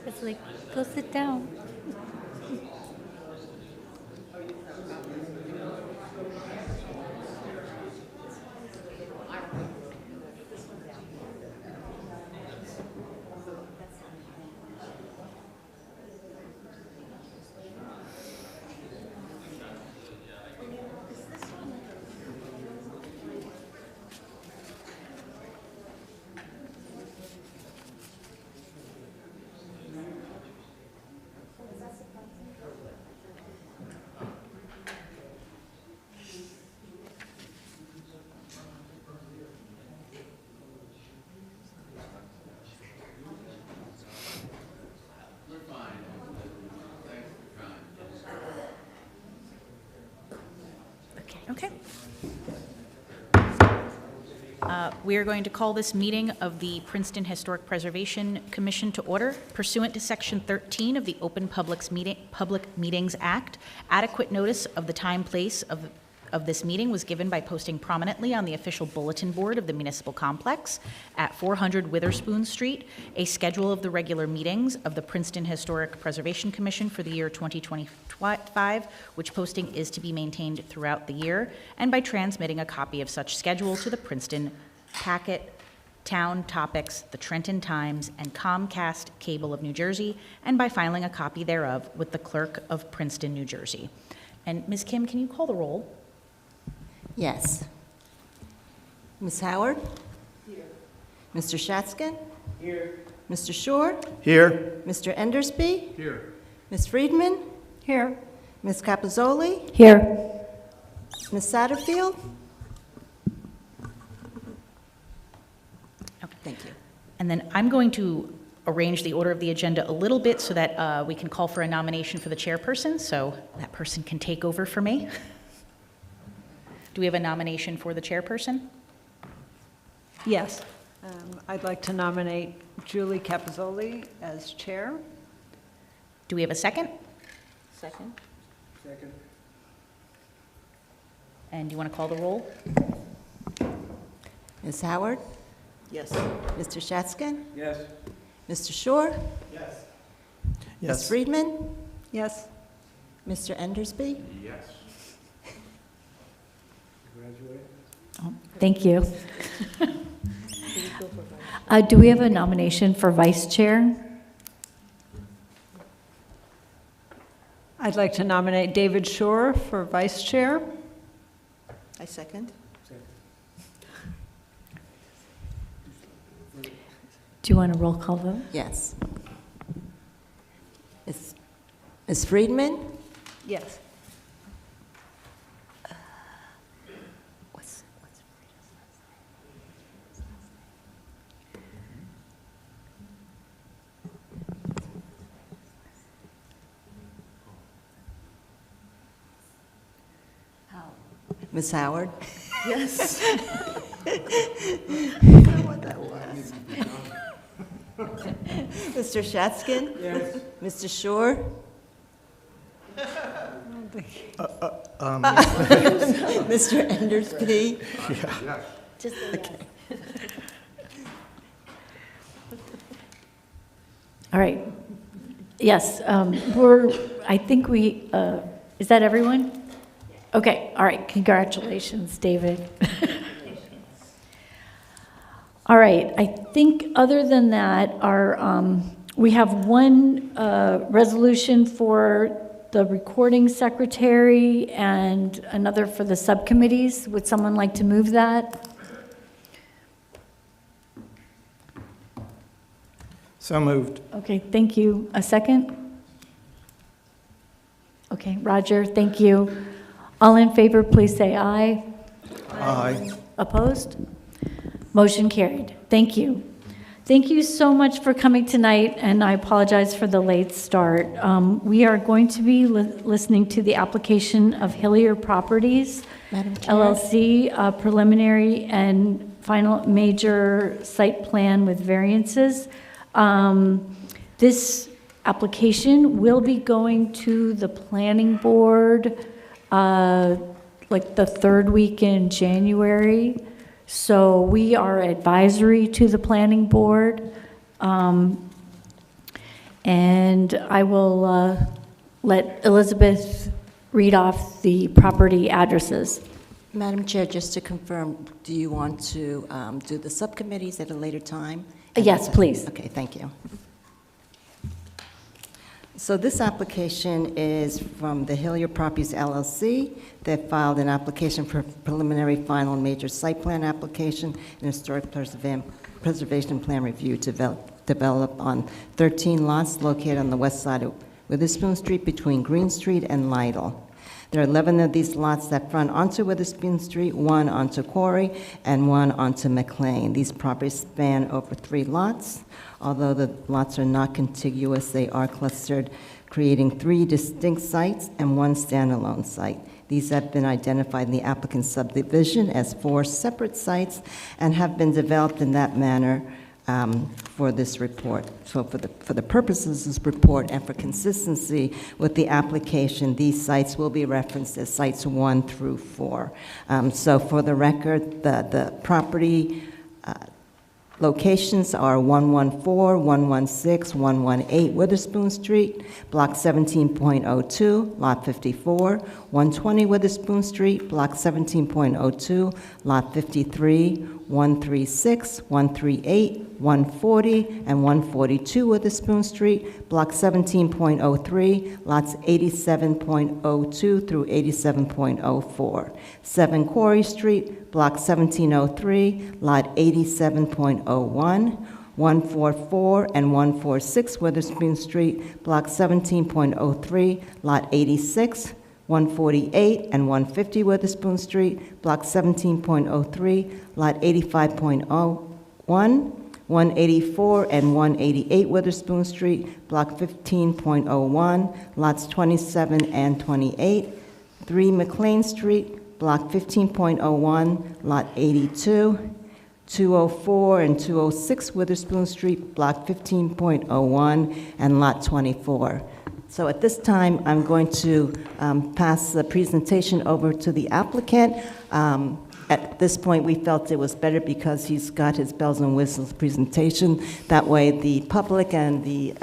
It's like, go sit down. Okay. We are going to call this meeting of the Princeton Historic Preservation Commission to order. Pursuant to Section 13 of the Open Public Meetings Act, adequate notice of the time, place of this meeting was given by posting prominently on the official bulletin board of the municipal complex at 400 Witherspoon Street, a schedule of the regular meetings of the Princeton Historic Preservation Commission for the year 2025, which posting is to be maintained throughout the year, and by transmitting a copy of such schedule to the Princeton Packet, Town Topics, the Trenton Times, and Comcast Cable of New Jersey, and by filing a copy thereof with the Clerk of Princeton, New Jersey. And Ms. Kim, can you call the roll? Yes. Ms. Howard? Here. Mr. Shatskin? Here. Mr. Shore? Here. Mr. Endersby? Here. Ms. Friedman? Here. Ms. Capozzoli? Here. Ms. Satterfield? Okay. Thank you. And then I'm going to arrange the order of the agenda a little bit so that we can call for a nomination for the chairperson, so that person can take over for me. Do we have a nomination for the chairperson? Yes. I'd like to nominate Julie Capozzoli as chair. Do we have a second? Second. Second. And do you want to call the roll? Ms. Howard? Yes. Mr. Shatskin? Yes. Mr. Shore? Yes. Ms. Friedman? Yes. Mr. Endersby? Yes. Congratulations. Thank you. Do we have a nomination for vice chair? I'd like to nominate David Shore for vice chair. I second. Do you want a roll call vote? Yes. Ms. Friedman? Yes. What's Ms. Howard? Yes. Mr. Shatskin? Yes. Mr. Shore? Mr. Endersby? Yes. All right. Yes, I think is that everyone? Okay, all right, congratulations, David. All right, I think other than that, we have one resolution for the recording secretary and another for the subcommittees. Would someone like to move that? So moved. Okay, thank you. A second? Okay, Roger, thank you. All in favor, please say aye. Aye. Opposed? Motion carried. Thank you. Thank you so much for coming tonight, and I apologize for the late start. We are going to be listening to the application of Hillier Properties, Madam Chair? LLC, preliminary and final major site plan with variances. This application will be going to the planning board like the third week in January. So we are advisory to the planning board. And I will let Elizabeth read off the property addresses. Madam Chair, just to confirm, do you want to do the subcommittees at a later time? Yes, please. Okay, thank you. So this application is from the Hillier Properties LLC. They filed an application for preliminary final and major site plan application and historic preservation plan review to develop on 13 lots located on the west side of Witherspoon Street between Green Street and Lytle. There are 11 of these lots that front onto Witherspoon Street, 1 onto Quarry, and 1 onto McLean. These properties span over 3 lots. Although the lots are not contiguous, they are clustered, creating 3 distinct sites and 1 standalone site. These have been identified in the applicant's subdivision as 4 separate sites and have been developed in that manner for this report. So for the purposes of this report and for consistency with the application, these sites will be referenced as sites 1 through 4. So for the record, the property locations are 114, 116, 118 Witherspoon Street, Block 17.02, Lot 54, 120 Witherspoon Street, Block 17.02, Lot 53, 136, 138, 140, and 142 Witherspoon Street, Block 17.03, Lots 87.02 through 87.04, 7 Quarry Street, Block 1703, Lot 87.01, 144 and 146 Witherspoon Street, Block 17.03, Lot 86, 148 and 150 Witherspoon Street, Block 17.03, Lot 85.01, 184 and 188 Witherspoon Street, Block 15.01, Lots 27 and 28, 3 McLean Street, Block 15.01, Lot 82, 204 and 206 Witherspoon Street, Block 15.01, and Lot 24. So at this time, I'm going to pass the presentation over to the applicant. At this point, we felt it was better because he's got his bells and whistles presentation. That way, the public and the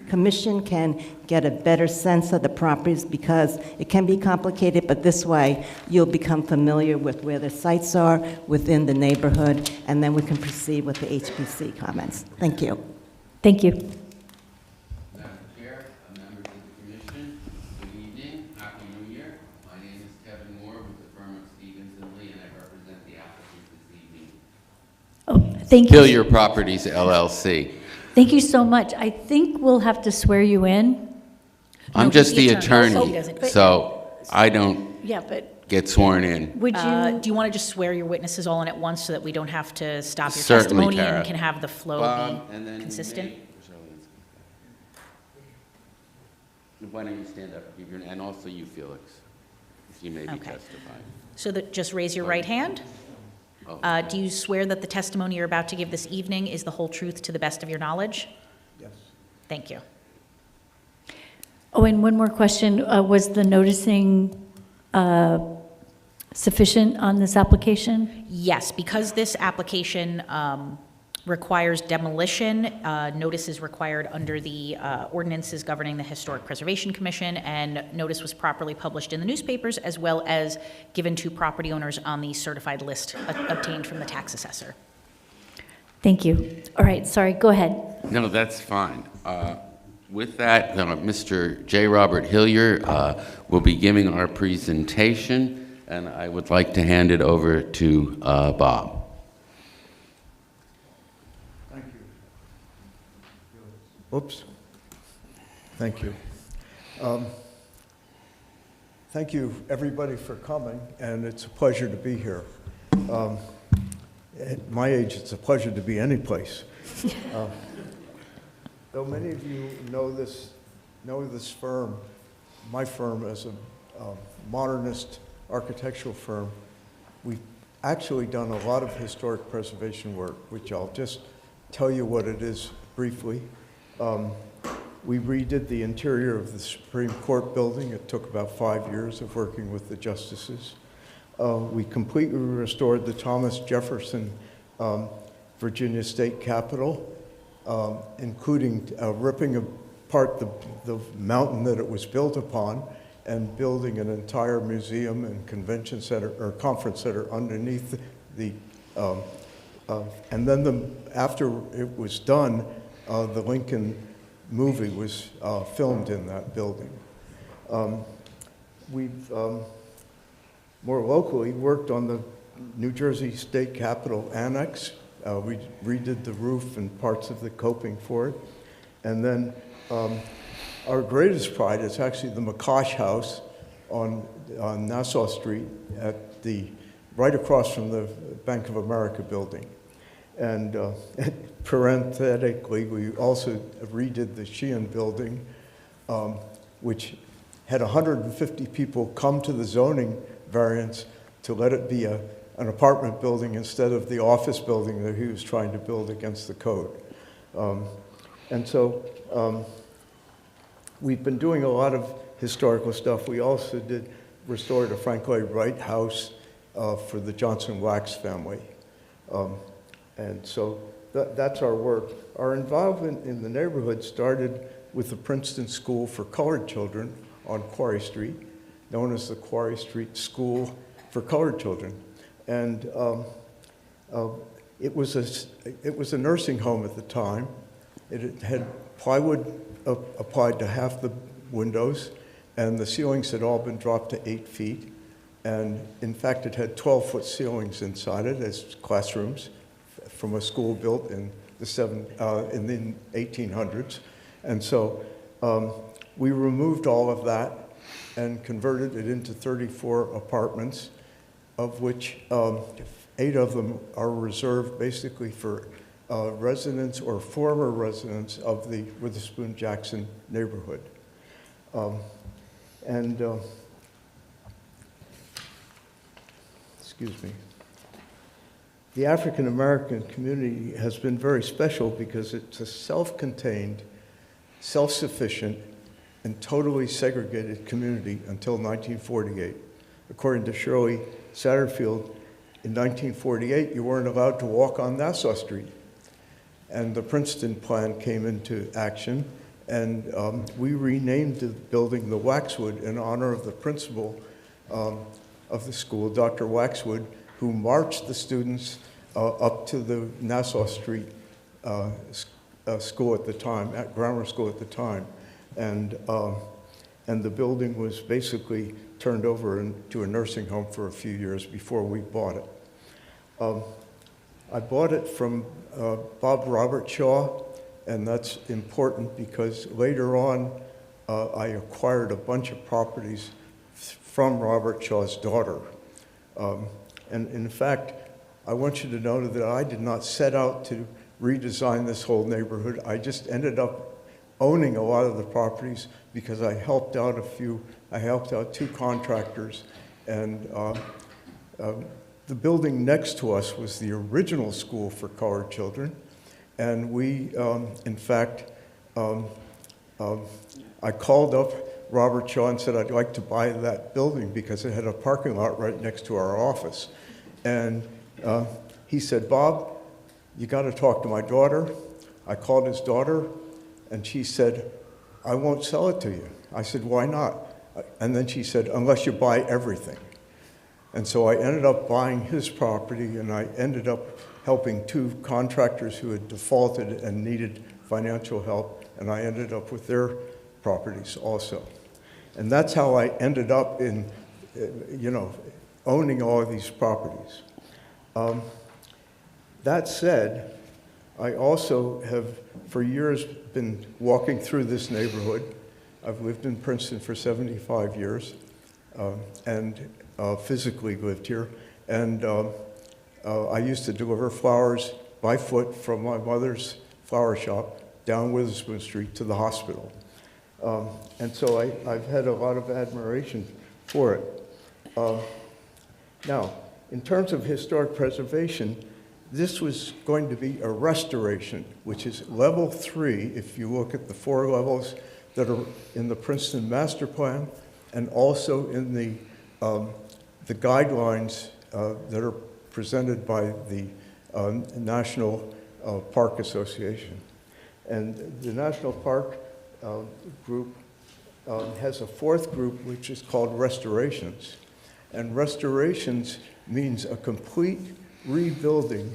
commission can get a better sense of the properties because it can be complicated, but this way, you'll become familiar with where the sites are within the neighborhood, and then we can proceed with the HPC comments. Thank you. Thank you. Madam Chair, members of the commission, good evening, happy new year. My name is Kevin Moore with the firm of Stevens and Lee, and I represent the applicant this evening. Oh, thank you. Hillier Properties LLC. Thank you so much. I think we'll have to swear you in. I'm No, just he's the the attorney. attorney, He doesn't- so I don't Yeah, but get sworn in. would you? Do you want to just swear your witnesses all in at once so that we don't have to stop your Certainly, testimony Tara. and can have the flow And then be consistent? Why don't you stand up, and also you, Felix, if you may be Okay. testifying. So that, just raise your right hand. Oh. Do you swear that the testimony you're about to give this evening is the whole truth to the best of your knowledge? Yes. Thank you. Oh, and one more question. Was the noticing sufficient on this application? Yes, because this application requires demolition, notice is required under the ordinances governing the Historic Preservation Commission, and notice was properly published in the newspapers, as well as given to property owners on the certified list obtained from the tax assessor. Thank you. All right, sorry, go ahead. No, that's fine. With that, Mr. J. Robert Hillier will be giving our presentation, and I would like to hand it over to Bob. Thank you. Oops. Thank you. Thank you, everybody, for coming, and it's a pleasure to be here. At my age, it's a pleasure to be any place. Though many of you know this firm, my firm, as a modernist architectural firm, we've actually done a lot of historic preservation work, which I'll just tell you what it is briefly. We redid the interior of the Supreme Court building. It took about 5 years of working with the justices. We completely restored the Thomas Jefferson Virginia State Capitol, including ripping part the mountain that it was built upon and building an entire museum and convention center or conference center underneath the, and then after it was done, the Lincoln movie was filmed in that building. We've more locally worked on the New Jersey State Capitol Annex. We redid the roof and parts of the coping for it. And then our greatest pride is actually the McCosh House on Nassau Street right across from the Bank of America building. And parenthetically, we also redid the Sheehan building, which had 150 people come to the zoning variance to let it be an apartment building instead of the office building that he was trying to build against the code. And so we've been doing a lot of historical stuff. We also restored a Frank Lloyd Wright house for the Johnson Wax family. And so that's our work. Our involvement in the neighborhood started with the Princeton School for Colored Children on Quarry Street, known as the Quarry Street School for Colored Children. And it was a nursing home at the time. It had plywood applied to half the windows, and the ceilings had all been dropped to 8 feet. And in fact, it had 12-foot ceilings inside it as classrooms from a school built in the 1800s. And so we removed all of that and converted it into 34 apartments, of which 8 of them are reserved basically for residents or former residents of the Witherspoon-Jackson neighborhood. Excuse me. The African American community has been very special because it's a self-contained, self-sufficient, and totally segregated community until 1948. According to Shirley Satterfield, in 1948, you weren't allowed to walk on Nassau Street. And the Princeton plan came into action, and we renamed the building the Waxwood in honor of the principal of the school, Dr. Waxwood, who marched the students up to the Nassau Street school at the time, at grammar school at the time. And the building was basically turned over into a nursing home for a few years before we bought it. I bought it from Bob Robert Shaw, and that's important because later on I acquired a bunch of properties from Robert Shaw's daughter. And in fact, I want you to know that I did not set out to redesign this whole neighborhood. I just ended up owning a lot of the properties because I helped out 2 contractors, and the building next to us was the original school for colored children. And we, in fact, I called up Robert Shaw and said, I'd like to buy that building because it had a parking lot right next to our office. And he said, Bob, you got to talk to my daughter. I called his daughter, and she said, I won't sell it to you. I said, why not? And then she said, unless you buy everything. And so I ended up buying his property, and I ended up helping 2 contractors who had defaulted and needed financial help, and I ended up with their properties also. And that's how I ended up in, owning all of these properties. That said, I also have, for years, been walking through this neighborhood. I've lived in Princeton for 75 years, and physically lived here. And I used to deliver flowers by foot from my mother's flower shop down Witherspoon Street to the hospital. And so I've had a lot of admiration for it. Now, in terms of historic preservation, this was going to be a restoration, which is level 3, if you look at the 4 levels that are in the Princeton Master Plan, and also in the guidelines that are presented by the National Park Association. And the National Park group has a fourth group, which is called restorations. And restorations means a complete rebuilding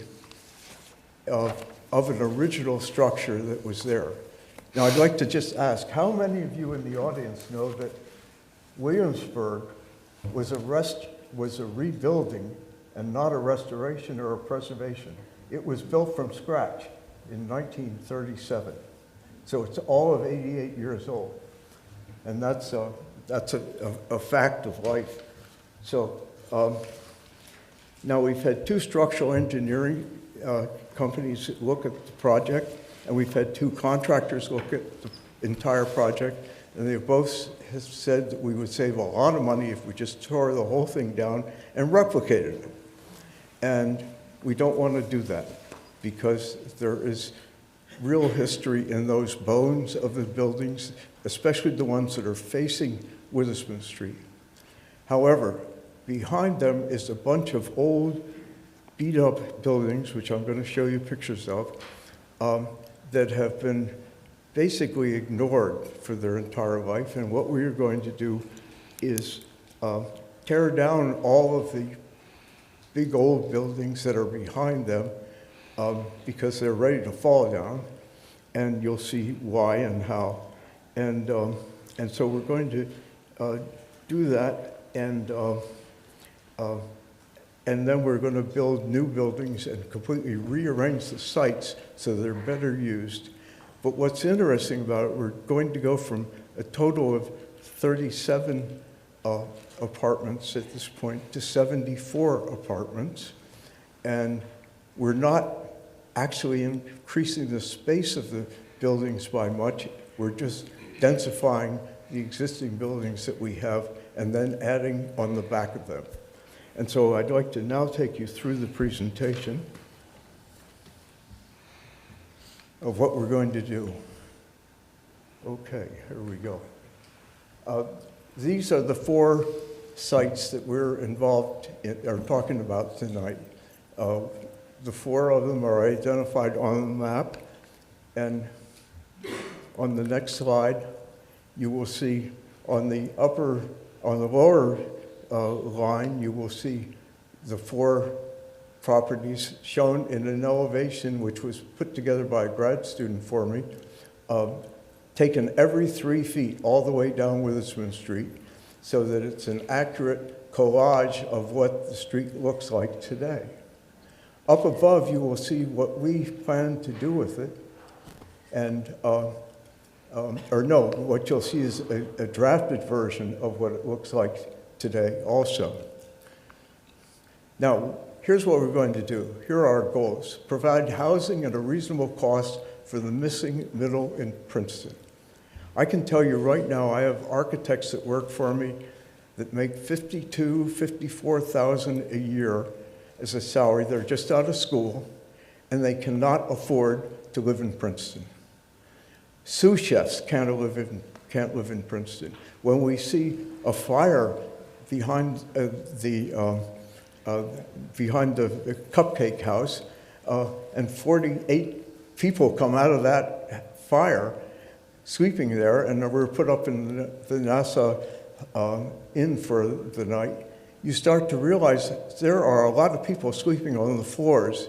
of an original structure that was there. Now, I'd like to just ask, how many of you in the audience know that Williamsburg was a rebuilding and not a restoration or a preservation? It was built from scratch in 1937. So it's all of 88 years old. And that's a fact of life. So now we've had two structural engineering companies look at the project, and we've had two contractors look at the entire project, and they both have said that we would save a lot of money if we just tore the whole thing down and replicated it. And we don't want to do that because there is real history in those bones of the buildings, especially the ones that are facing Witherspoon Street. However, behind them is a bunch of old, beat-up buildings, which I'm going to show you pictures of, that have been basically ignored for their entire life. And what we are going to do is tear down all of the big old buildings that are behind them because they're ready to fall down, and you'll see why and how. And so we're going to do that, and then we're going to build new buildings and completely rearrange the sites so they're better used. But what's interesting about it, we're going to go from a total of 37 apartments at this point to 74 apartments. And we're not actually increasing the space of the buildings by much. We're just densifying the existing buildings that we have and then adding on the back of them. And so I'd like to now take you through the presentation of what we're going to do. Okay, here we go. These are the four sites that we're involved in, or talking about tonight. The four of them are identified on the map, and on the next slide, you will see on the lower line, you will see the four properties shown in an elevation which was put together by a grad student for me, taken every 3 feet all the way down Witherspoon Street so that it's an accurate collage of what the street looks like today. Up above, you will see what we plan to do with it. And, what you'll see is a drafted version of what it looks like today also. Now, here's what we're going to do. Here are our goals. Provide housing at a reasonable cost for the missing middle in Princeton. I can tell you right now, I have architects that work for me that make $52,000, $54,000 a year as a salary. They're just out of school, and they cannot afford to live in Princeton. Sous chefs can't live in Princeton. When we see a fire behind the Cupcake House, and 48 people come out of that fire, sleeping there, and we're put up in the Nassau Inn for the night, you start to realize there are a lot of people sleeping on the floors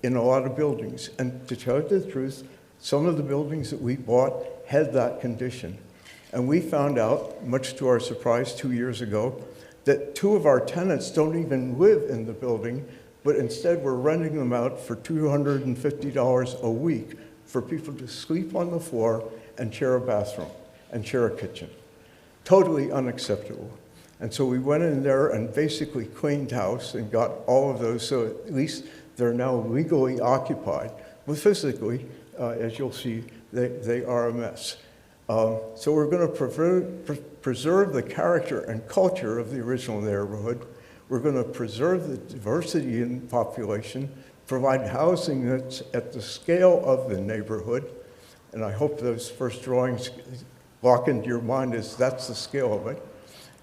in a lot of buildings. And to tell you the truth, some of the buildings that we bought had that condition. And we found out, much to our surprise 2 years ago, that 2 of our tenants don't even live in the building, but instead we're renting them out for $250 a week for people to sleep on the floor and share a bathroom and share a kitchen. Totally unacceptable. And so we went in there and basically cleaned house and got all of those, so at least they're now legally occupied. But physically, as you'll see, they are a mess. So we're going to preserve the character and culture of the original neighborhood. We're going to preserve the diversity in population, provide housing that's at the scale of the neighborhood, and I hope those first drawings lock into your mind as that's the scale of it.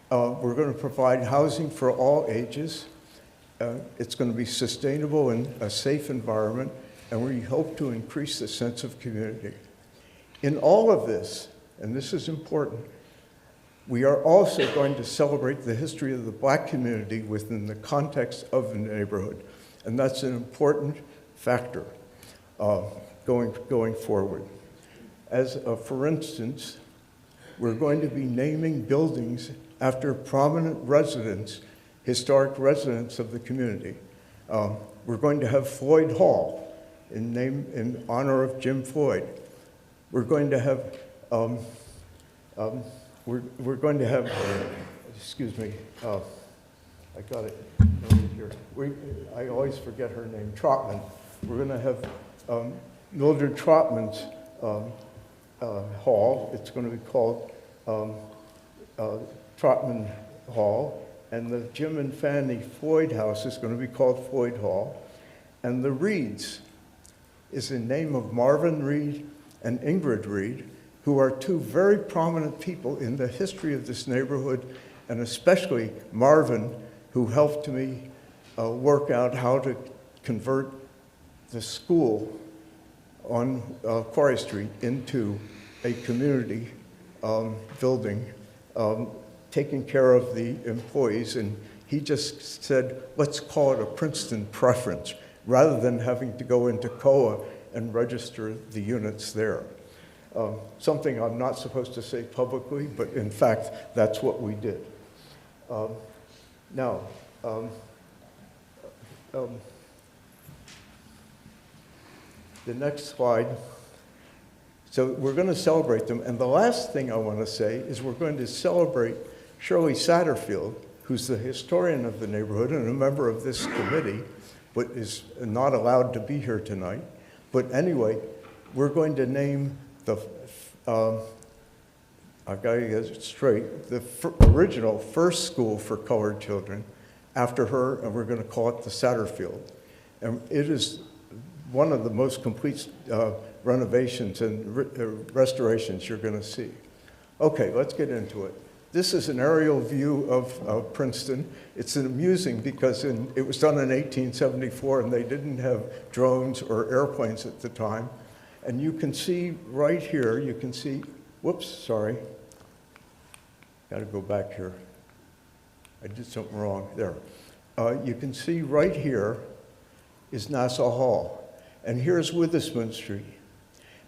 We're going to provide housing for all ages. It's going to be sustainable and a safe environment, and we hope to increase the sense of community. In all of this, and this is important, we are also going to celebrate the history of the Black community within the context of the neighborhood. And that's an important factor going forward. For instance, we're going to be naming buildings after prominent residents, historic residents of the community. We're going to have Floyd Hall in honor of Jim Floyd. We're going to have excuse me, I got it over here. I always forget her name, Trotman. We're going to have Mildred Trotman's hall. It's going to be called Trotman Hall. And the Jim and Fanny Floyd House is going to be called Floyd Hall. And the Reeds is the name of Marvin Reed and Ingrid Reed, who are two very prominent people in the history of this neighborhood, and especially Marvin, who helped me work out how to convert the school on Quarry Street into a community building, taking care of the employees. And he just said, let's call it a Princeton preference, rather than having to go into COA and register the units there. Something I'm not supposed to say publicly, but in fact, that's what we did. Now, the next slide. So we're going to celebrate them. And the last thing I want to say is we're going to celebrate Shirley Satterfield, who's the historian of the neighborhood and a member of this committee, but is not allowed to be here tonight. But anyway, we're going to name I've got to get it straight, the original first school for colored children after her, and we're going to call it the Satterfield. And it is one of the most complete renovations and restorations you're going to see. Okay, let's get into it. This is an aerial view of Princeton. It's amusing because it was done in 1874 and they didn't have drones or airplanes at the time. And you can see right here, you can see, whoops, sorry. Got to go back here. I did something wrong there. You can see right here is Nassau Hall. And here's Witherspoon Street.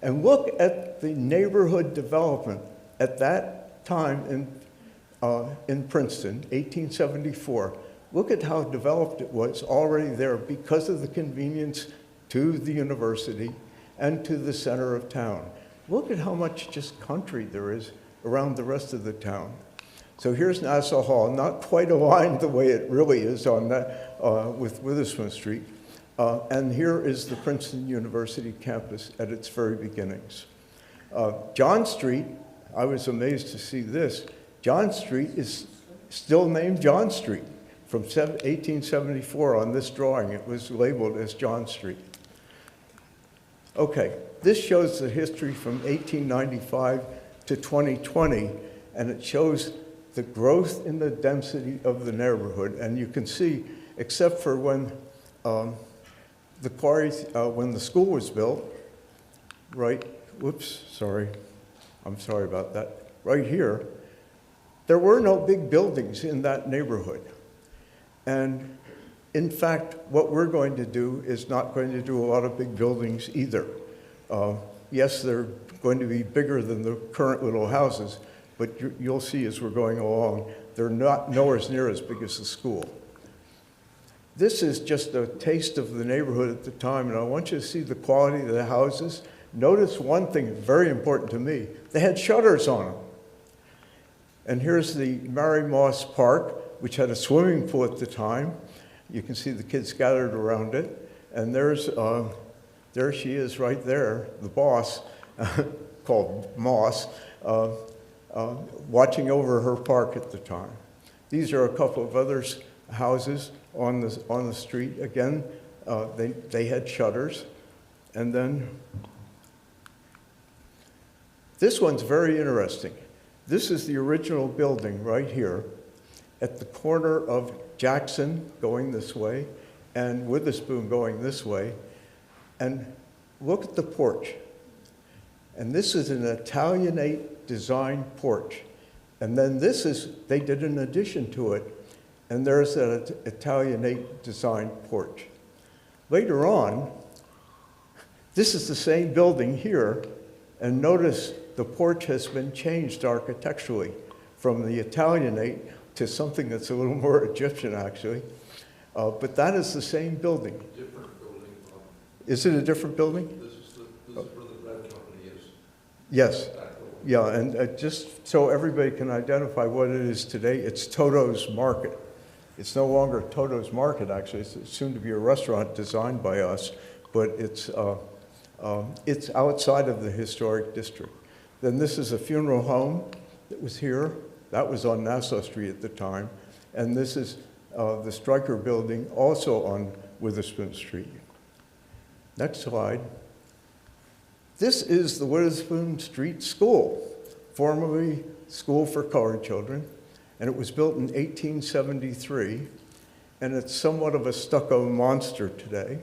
And look at the neighborhood development at that time in Princeton, 1874. Look at how developed it was already there because of the convenience to the university and to the center of town. Look at how much just country there is around the rest of the town. So here's Nassau Hall, not quite aligned the way it really is on that with Witherspoon Street. And here is the Princeton University campus at its very beginnings. John Street, I was amazed to see this. John Street is still named John Street. From 1874 on this drawing, it was labeled as John Street. Okay, this shows the history from 1895 to 2020, and it shows the growth in the density of the neighborhood. And you can see, except for when the quarries, when the school was built, right, whoops, sorry, I'm sorry about that, right here, there were no big buildings in that neighborhood. And in fact, what we're going to do is not going to do a lot of big buildings either. Yes, they're going to be bigger than the current little houses, but you'll see as we're going along, they're nowhere near as big as the school. This is just a taste of the neighborhood at the time, and I want you to see the quality of the houses. Notice one thing very important to me. They had shutters on them. And here's the Mary Moss Park, which had a swimming pool at the time. You can see the kids gathered around it. And there she is right there, the boss, called Moss, watching over her park at the time. These are a couple of other houses on the street. Again, they had shutters. And then this one's very interesting. This is the original building right here at the corner of Jackson going this way and Witherspoon going this way. And look at the porch. And this is an Italianate design porch. And then they did an addition to it, and there's an Italianate design porch. Later on, this is the same building here, and notice the porch has been changed architecturally from the Italianate to something that's a little more Egyptian, actually. But that is the same building. Different building. Is it a different building? This is where the bread company is. Yes. That building. Yeah, and just so everybody can identify what it is today, it's Toto's Market. It's no longer Toto's Market, actually. It's soon to be a restaurant designed by us, but it's outside of the historic district. Then this is a funeral home that was here. That was on Nassau Street at the time. And this is the Stryker Building, also on Witherspoon Street. Next slide. This is the Witherspoon Street School, formerly School for Colored Children, and it was built in 1873, and it's somewhat of a stucco monster today.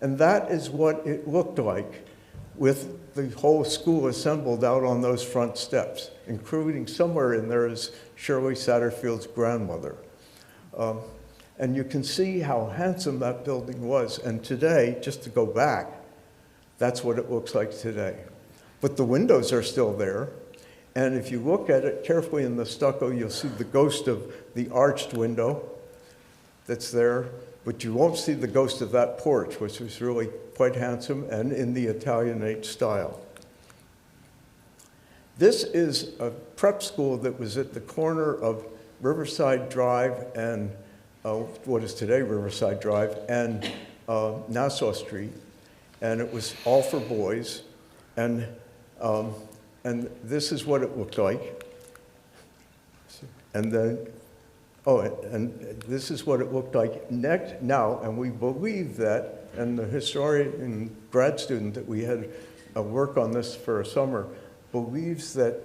And that is what it looked like with the whole school assembled out on those front steps, including somewhere in there is Shirley Satterfield's grandmother. And you can see how handsome that building was. And today, just to go back, that's what it looks like today. But the windows are still there. And if you look at it carefully in the stucco, you'll see the ghost of the arched window that's there. But you won't see the ghost of that porch, which was really quite handsome and in the Italianate style. This is a prep school that was at the corner of Riverside Drive and what is today Riverside Drive and Nassau Street, and it was all for boys, and this is what it looked like, and then, and this is what it looked like now, and we believe that, and the historian and grad student that we had work on this for a summer believes that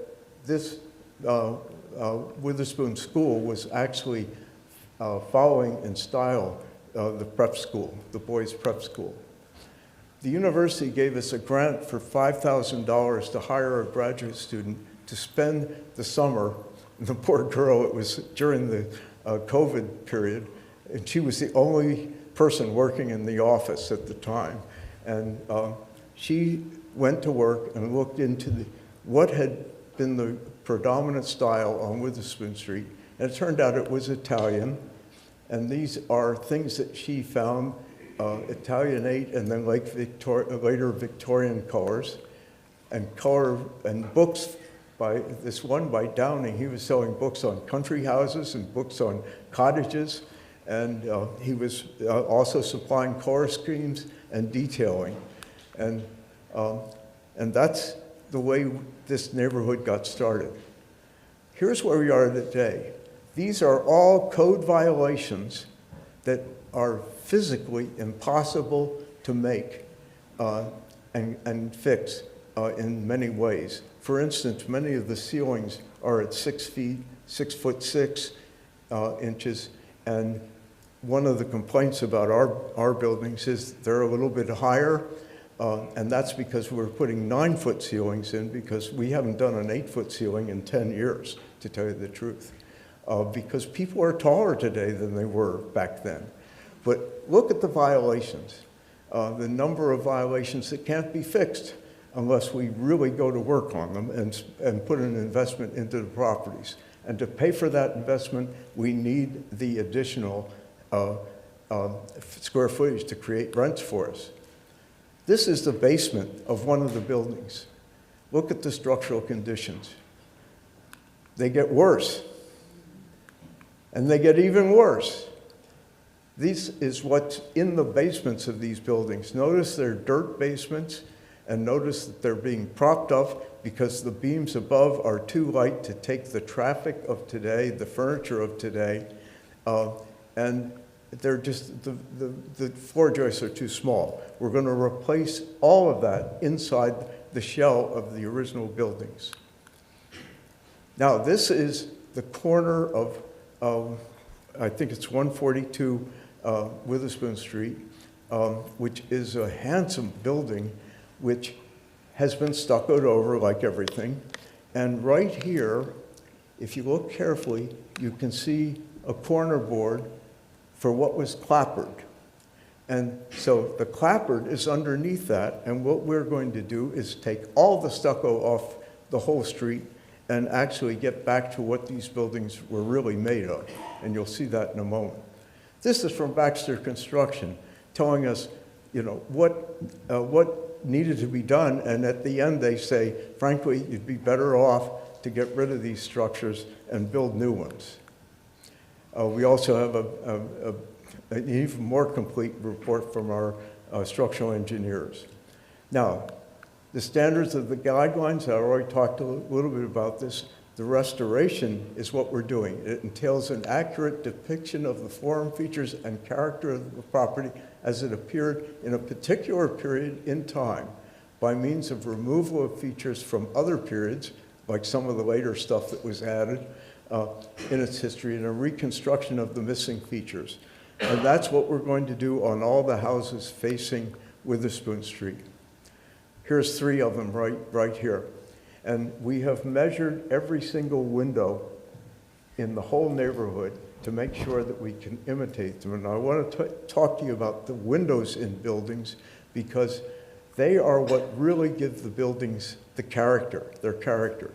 this Witherspoon School was actually following in style the prep school, the boys' prep school. The university gave us a grant for $5,000 to hire a graduate student to spend the summer. And the poor girl, it was during the COVID period, and she was the only person working in the office at the time. And she went to work and looked into what had been the predominant style on Witherspoon Street. And it turned out it was Italian. And these are things that she found, Italianate and then later Victorian colors. And books by this one by Downing. He was selling books on country houses and books on cottages. And he was also supplying color schemes and detailing. And that's the way this neighborhood got started. Here's where we are today. These are all code violations that are physically impossible to make and fix in many ways. For instance, many of the ceilings are at 6 feet, 6'6" inches, and one of the complaints about our buildings is they're a little bit higher, and that's because we're putting 9-foot ceilings in because we haven't done an 8-foot ceiling in 10 years, to tell you the truth. Because people are taller today than they were back then. But look at the violations, the number of violations that can't be fixed unless we really go to work on them and put an investment into the properties. And to pay for that investment, we need the additional square footage to create rents for us. This is the basement of one of the buildings. Look at the structural conditions. They get worse. And they get even worse. This is what's in the basements of these buildings. Notice they're dirt basements, and notice that they're being propped up because the beams above are too light to take the traffic of today, the furniture of today, and they're just, the floor joists are too small. We're going to replace all of that inside the shell of the original buildings. Now, this is the corner of I think it's 142 Witherspoon Street, which is a handsome building which has been stuccoed over like everything. And right here, if you look carefully, you can see a corner board for what was clapboard. And so the clapboard is underneath that, and what we're going to do is take all the stucco off the whole street and actually get back to what these buildings were really made of. And you'll see that in a moment. This is from Baxter Construction, telling us, you know, what needed to be done, and at the end they say, frankly, you'd be better off to get rid of these structures and build new ones. We also have an even more complete report from our structural engineers. Now, the standards of the guidelines, I already talked a little bit about this. The restoration is what we're doing. It entails an accurate depiction of the form, features, and character of the property as it appeared in a particular period in time by means of removal of features from other periods, like some of the later stuff that was added in its history, and a reconstruction of the missing features. And that's what we're going to do on all the houses facing Witherspoon Street. Here's 3 of them right here. And we have measured every single window in the whole neighborhood to make sure that we can imitate them. And I want to talk to you about the windows in buildings, because they are what really give the buildings the character, their character.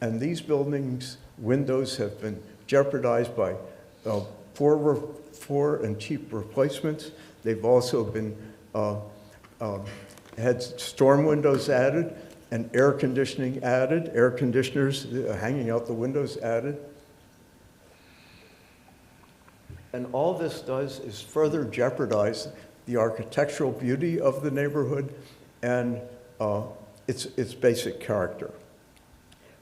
And these buildings' windows have been jeopardized by poor and cheap replacements. They've also been had storm windows added and air conditioning added, air conditioners hanging out the windows added. And all this does is further jeopardize the architectural beauty of the neighborhood and its basic character.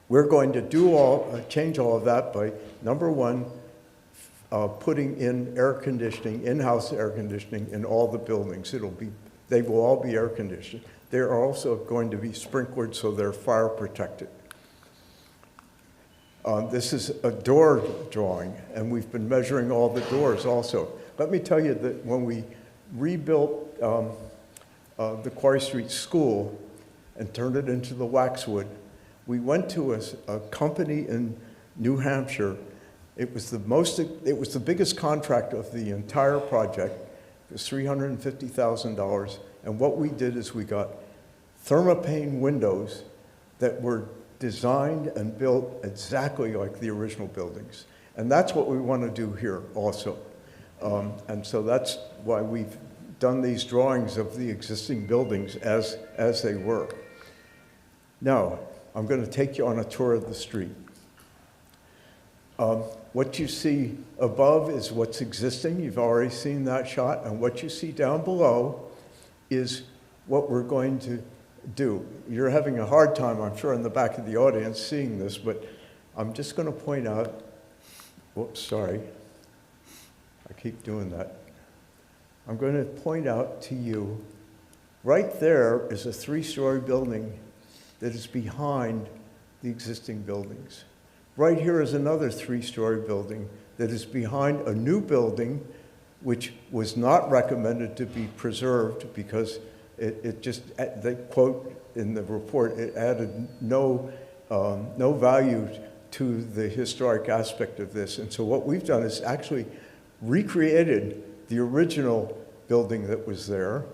We're going to change all of that by, number one, putting in air conditioning, in-house air conditioning in all the buildings. They will all be air conditioned. They are also going to be sprinklered so they're fire protected. This is a door drawing, and we've been measuring all the doors also. Let me tell you that when we rebuilt the Quarry Street School and turned it into the Waxwood, we went to a company in New Hampshire. It was the biggest contract of the entire project. It was $350,000. And what we did is we got thermopane windows that were designed and built exactly like the original buildings. And that's what we want to do here also. And so that's why we've done these drawings of the existing buildings as they were. Now, I'm going to take you on a tour of the street. What you see above is what's existing. You've already seen that shot. And what you see down below is what we're going to do. You're having a hard time, I'm sure, in the back of the audience seeing this, but I'm just going to point out, whoops, sorry. I keep doing that. I'm going to point out to you, right there is a 3-story building that is behind the existing buildings. Right here is another 3-story building that is behind a new building which was not recommended to be preserved because they quote in the report, it added no value to the historic aspect of this. And so what we've done is actually recreated the original building that was there.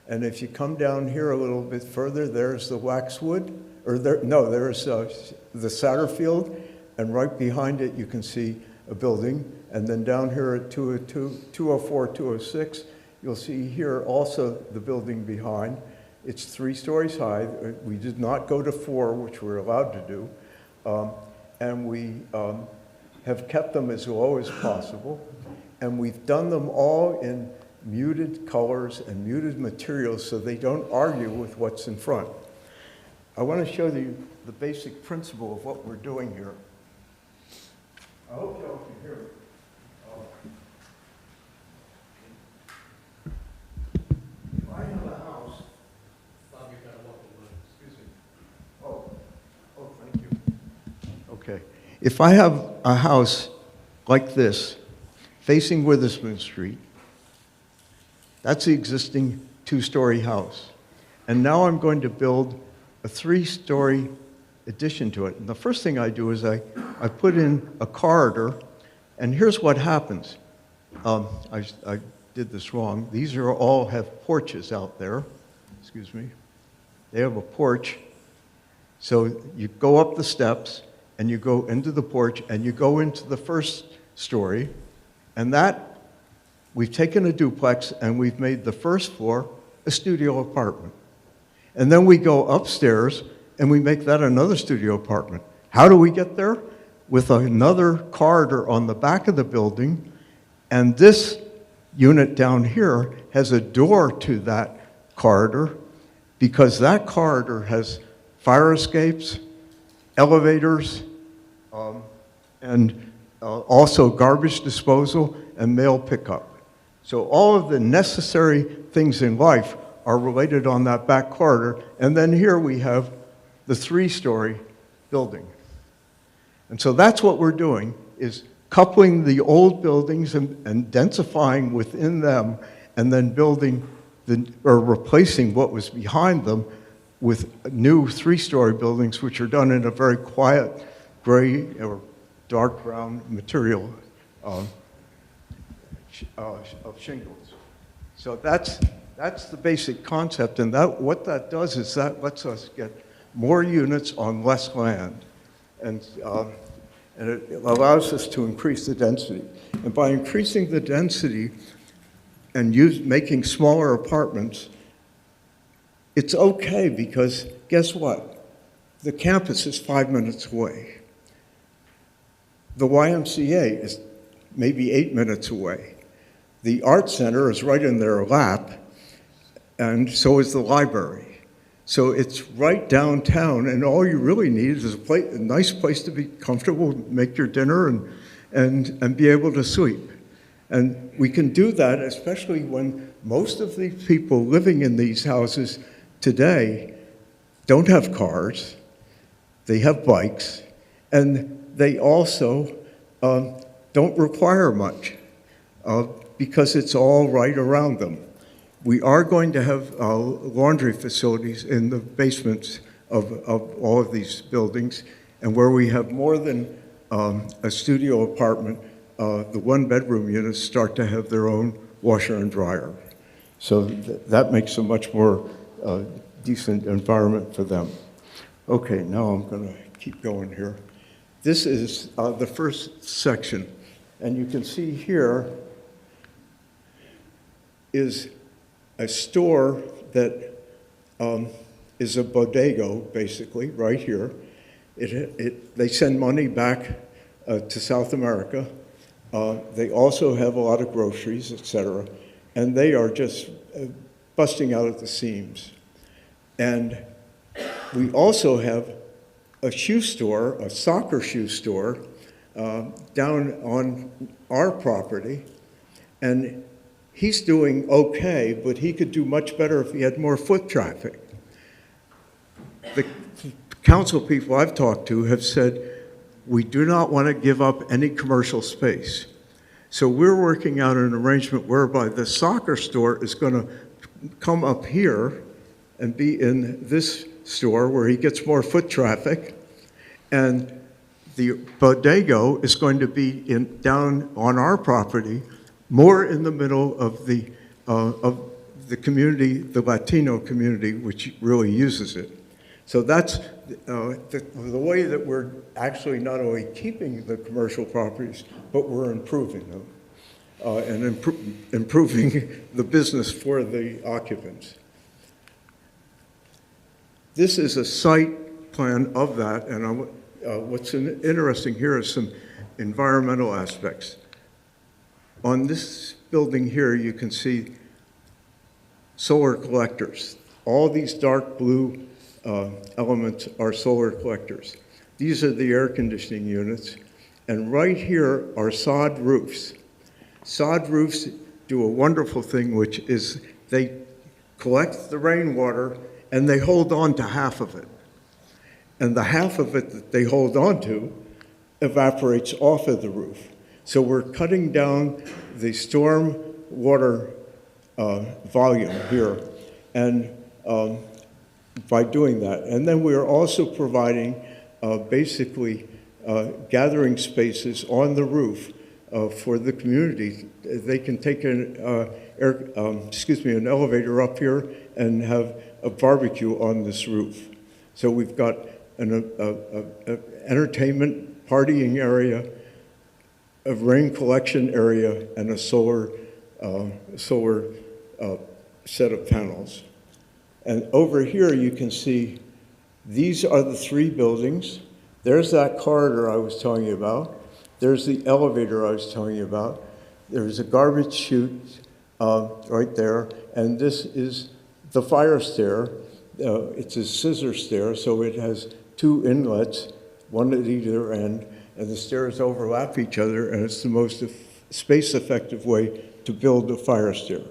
And if you come down here a little bit further, there's the Waxwood, there's the Satterfield, and right behind it you can see a building. And then down here at 204, 206, you'll see here also the building behind. It's 3 stories high. We did not go to 4, which we're allowed to do. And we have kept them as low as possible. And we've done them all in muted colors and muted materials so they don't argue with what's in front. I want to show you the basic principle of what we're doing here. I hope y'all can hear me. If I have a house, Bob, you've got to walk the line. Excuse me. oh, thank you. Okay. If I have a house like this, facing Witherspoon Street, that's the existing 2-story house. And now I'm going to build a 3-story addition to it. And the first thing I do is I put in a corridor, and here's what happens. I did this wrong. These are all have porches out there. Excuse me. They have a porch. So you go up the steps, and you go into the porch, and you go into the first story, and that, we've taken a duplex, and we've made the first floor a studio apartment. And then we go upstairs, and we make that another studio apartment. How do we get there? With another corridor on the back of the building, and this unit down here has a door to that corridor, because that corridor has fire escapes, elevators, and also garbage disposal and mail pickup. So all of the necessary things in life are related on that back corridor. And then here we have the 3-story building. And so that's what we're doing, is coupling the old buildings and densifying within them, and then building or replacing what was behind them with new 3-story buildings, which are done in a very quiet gray or dark brown material of shingles. So that's the basic concept, and what that does is that lets us get more units on less land, and it allows us to increase the density. And by increasing the density and making smaller apartments, it's okay, because guess what? The campus is 5 minutes away. The YMCA is maybe 8 minutes away. The art center is right in their lap, and so is the library. So it's right downtown, and all you really need is a nice place to be comfortable, make your dinner, and be able to sleep. And we can do that, especially when most of the people living in these houses today don't have cars, they have bikes, and they also don't require much because it's all right around them. We are going to have laundry facilities in the basements of all of these buildings, and where we have more than a studio apartment, the 1-bedroom units start to have their own washer and dryer. So that makes a much more decent environment for them. Okay, now I'm going to keep going here. This is the first section, and you can see here is a store that is a bodega, basically, right here. They send money back to South America. They also have a lot of groceries, et cetera, and they are just busting out at the seams. And we also have a shoe store, a soccer shoe store, down on our property, and he's doing okay, but he could do much better if he had more foot traffic. The council people I've talked to have said, we do not want to give up any commercial space. So we're working out an arrangement whereby the soccer store is going to come up here and be in this store where he gets more foot traffic, and the bodega is going to be down on our property, more in the middle of the community, the Latino community, which really uses it. So that's the way that we're actually not only keeping the commercial properties, but we're improving them and improving the business for the occupants. This is a site plan of that, and what's interesting here is some environmental aspects. On this building here, you can see solar collectors. All these dark blue elements are solar collectors. These are the air conditioning units, and right here are sod roofs. Sod roofs do a wonderful thing, which is they collect the rainwater and they hold on to half of it. And the half of it that they hold on to evaporates off of the roof. So we're cutting down the storm water volume here. And by doing that. And then we are also providing basically gathering spaces on the roof for the community. They can take an elevator up here and have a barbecue on this roof. So we've got an entertainment partying area, a rain collection area, and a solar set of panels. And over here you can see these are the three buildings. There's that corridor I was telling you about. There's the elevator I was telling you about. There's a garbage chute right there, and this is the fire stair. It's a scissor stair, so it has two inlets, one at either end, and the stairs overlap each other, and it's the most space-effective way to build a fire stair.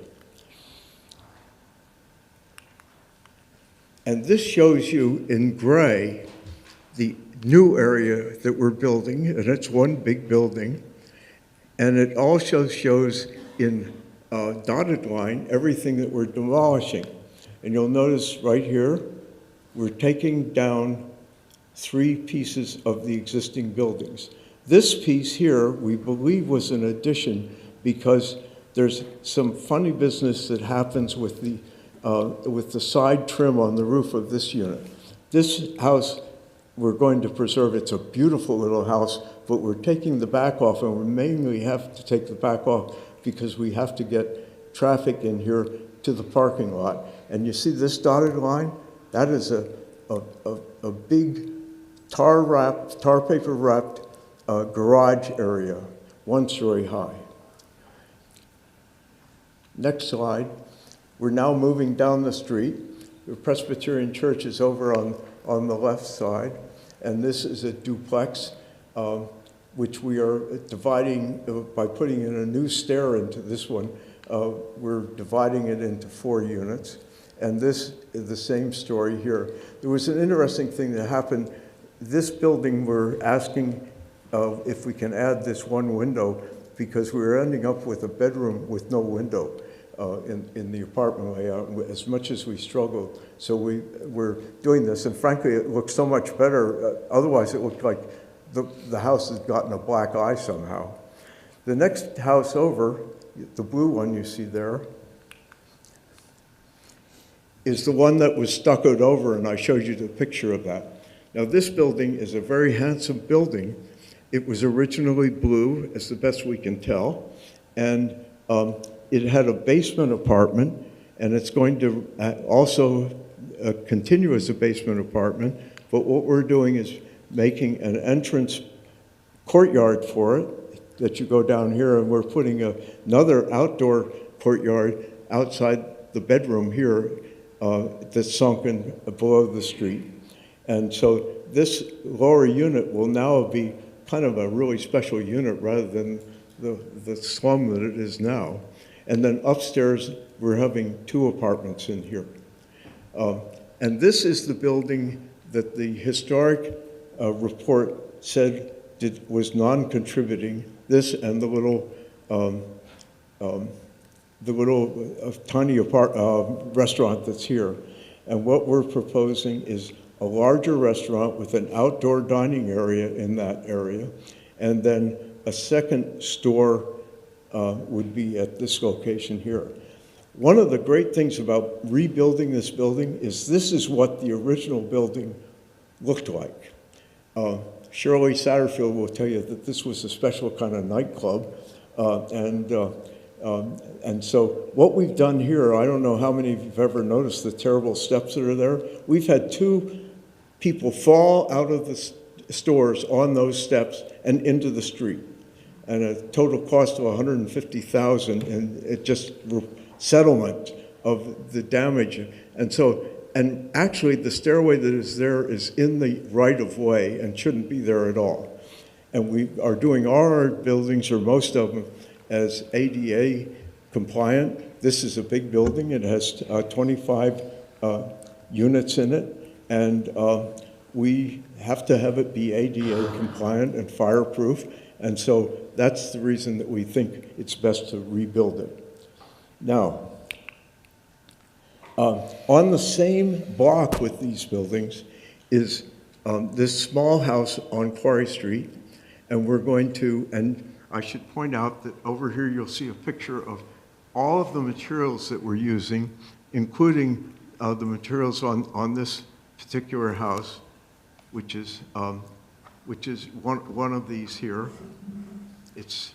And this shows you in gray the new area that we're building, and it's one big building. And it also shows in dotted line everything that we're demolishing. And you'll notice right here, we're taking down 3 pieces of the existing buildings. This piece here, we believe, was an addition because there's some funny business that happens with the side trim on the roof of this unit. This house, we're going to preserve. It's a beautiful little house, but we're taking the back off, and we mainly have to take the back off because we have to get traffic in here to the parking lot. And you see this dotted line? That is a big tar paper wrapped garage area, 1 story high. Next slide. We're now moving down the street. The Presbyterian Church is over on the left side, and this is a duplex, which we are dividing by putting in a new stair into this one. We're dividing it into 4 units, and this is the same story here. There was an interesting thing that happened. This building, we're asking if we can add this 1 window because we were ending up with a bedroom with no window. In the apartment layout, as much as we struggled. So we're doing this, and frankly, it looks so much better. Otherwise, it looked like the house has gotten a black eye somehow. The next house over, the blue one you see there, is the one that was stuccoed over, and I showed you the picture of that. Now, this building is a very handsome building. It was originally blue, as the best we can tell, and it had a basement apartment, and it's going to also continue as a basement apartment, but what we're doing is making an entrance courtyard for it that you go down here, and we're putting another outdoor courtyard outside the bedroom here that's sunken below the street. And so this lower unit will now be kind of a really special unit rather than the slum that it is now. And then upstairs, we're having 2 apartments in here. And this is the building that the historic report said was non-contributing. This and the little tiny restaurant that's here. And what we're proposing is a larger restaurant with an outdoor dining area in that area, and then a second store would be at this location here. One of the great things about rebuilding this building is this is what the original building looked like. Shirley Satterfield will tell you that this was a special kind of nightclub. And so what we've done here, I don't know how many of you have ever noticed the terrible steps that are there. We've had 2 people fall out of the stores on those steps and into the street. And a total cost of $150,000, and it just settlement of the damage. And actually the stairway that is there is in the right of way and shouldn't be there at all. And we are doing our buildings, or most of them, as ADA compliant. This is a big building. It has 25 units in it, and we have to have it be ADA compliant and fireproof. And so that's the reason that we think it's best to rebuild it. Now, On the same block with these buildings is this small house on Quarry Street, and we're going to, and I should point out that over here you'll see a picture of all of the materials that we're using, including the materials on this particular house, which is one of these here. It's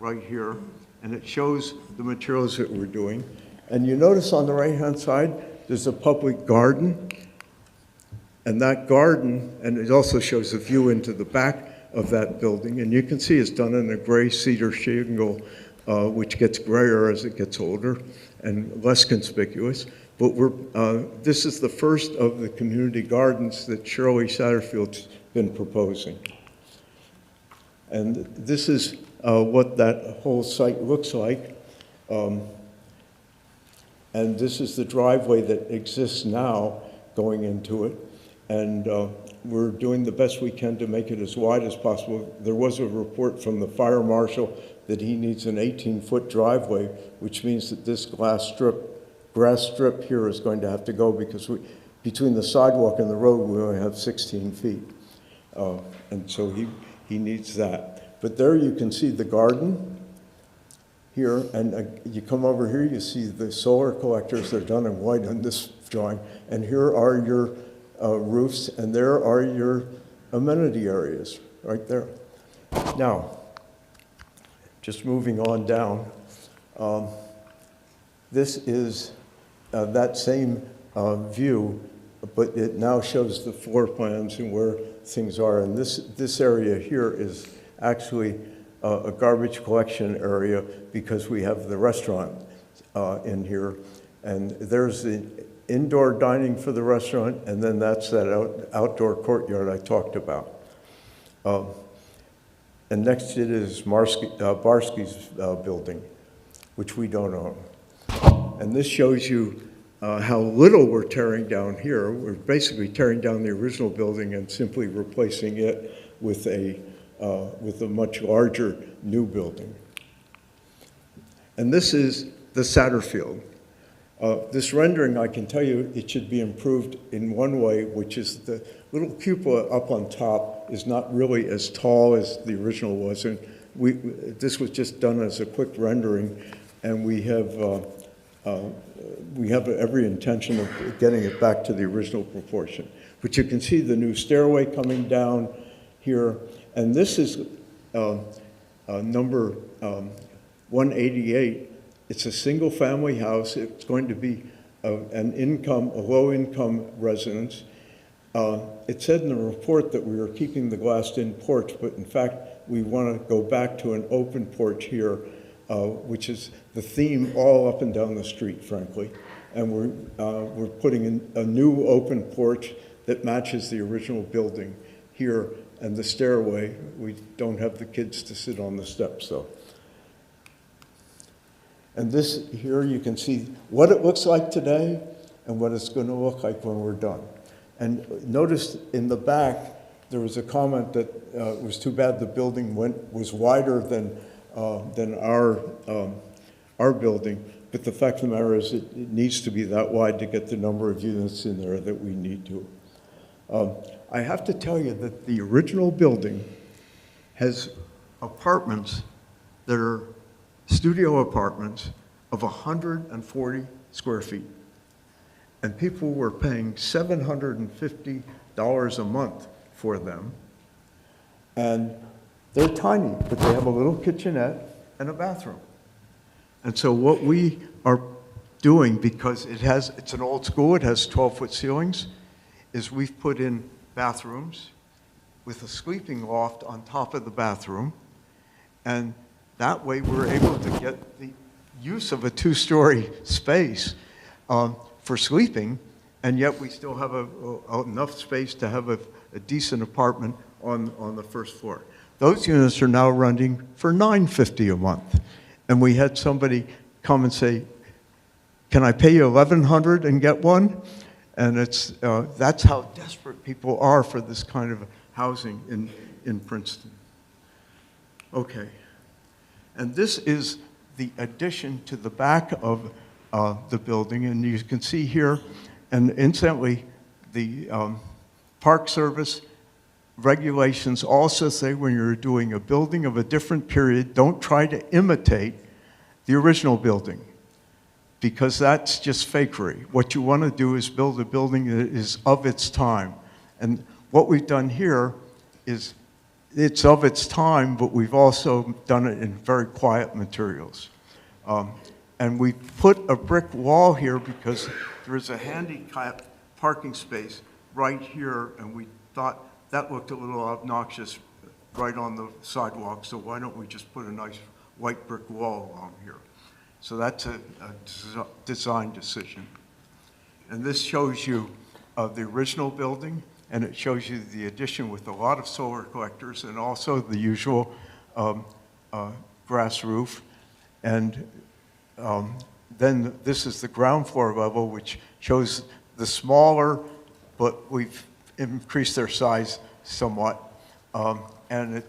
right here, and it shows the materials that we're doing. And you notice on the right-hand side, there's a public garden, and that garden, and it also shows a view into the back of that building, and you can see it's done in a gray cedar shingle, which gets grayer as it gets older and less conspicuous. But this is the first of the community gardens that Shirley Satterfield's been proposing. And this is what that whole site looks like. And this is the driveway that exists now going into it. And we're doing the best we can to make it as wide as possible. There was a report from the fire marshal that he needs an 18-foot driveway, which means that this grass strip here is going to have to go because between the sidewalk and the road, we only have 16 feet. And so he needs that. But there you can see the garden here, and you come over here, you see the solar collectors. They're done in white on this drawing. And here are your roofs, and there are your amenity areas right there. Now, just moving on down, this is that same view, but it now shows the floor plans and where things are. And this area here is actually a garbage collection area because we have the restaurant in here. And there's the indoor dining for the restaurant, and then that's that outdoor courtyard I talked about. And next to it is Barsky's building, which we don't own. And this shows you how little we're tearing down here. We're basically tearing down the original building and simply replacing it with a much larger new building. And this is the Satterfield. This rendering, I can tell you, it should be improved in one way, which is the little cupola up on top is not really as tall as the original was. And this was just done as a quick rendering, and we have every intention of getting it back to the original proportion. But you can see the new stairway coming down here, and this is number 188. It's a single-family house. It's going to be a low-income residence. It said in the report that we were keeping the glassed-in porch, but in fact, we want to go back to an open porch here, which is the theme all up and down the street, frankly. And we're putting in a new open porch that matches the original building here, and the stairway. We don't have the kids to sit on the steps, though. And this here, you can see what it looks like today and what it's going to look like when we're done. And notice in the back, there was a comment that it was too bad the building was wider than our building. But the fact of the matter is it needs to be that wide to get the number of units in there that we need to. I have to tell you that the original building has apartments that are studio apartments of 140 square feet. And people were paying $750 a month for them. And they're tiny, but they have a little kitchenette and a bathroom. And so what we are doing, because it's an old school, it has 12-foot ceilings, is we've put in bathrooms with a sleeping loft on top of the bathroom. And that way, we're able to get the use of a two-story space for sleeping, and yet we still have enough space to have a decent apartment on the first floor. Those units are now running for $950 a month. And we had somebody come and say, can I pay you $1,100 and get one? And that's how desperate people are for this kind of housing in Princeton. Okay. And this is the addition to the back of the building. And you can see here, and incidentally, the Park Service regulations also say when you're doing a building of a different period, don't try to imitate the original building, because that's just fakery. What you want to do is build a building that is of its time. And what we've done here is it's of its time, but we've also done it in very quiet materials. And we put a brick wall here because there is a handicap parking space right here, and we thought that looked a little obnoxious right on the sidewalk, so why don't we just put a nice white brick wall along here? So that's a design decision. And this shows you the original building, and it shows you the addition with a lot of solar collectors and also the usual grass roof. And then this is the ground floor level, which shows the smaller, but we've increased their size somewhat, and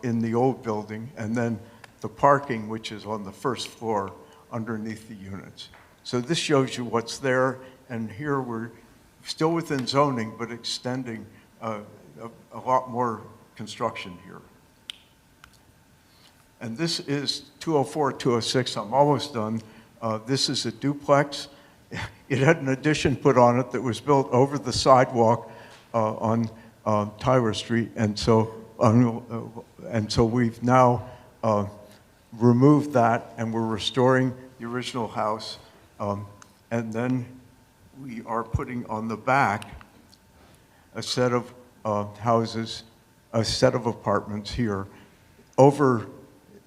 in the old building, and then the parking, which is on the first floor underneath the units. So this shows you what's there, and here we're still within zoning, but extending a lot more construction here. And this is 204, 206, I'm almost done. This is a duplex. It had an addition put on it that was built over the sidewalk on Tyler Street, and so we've now removed that, and we're restoring the original house, and then we are putting on the back a set of houses, a set of apartments here over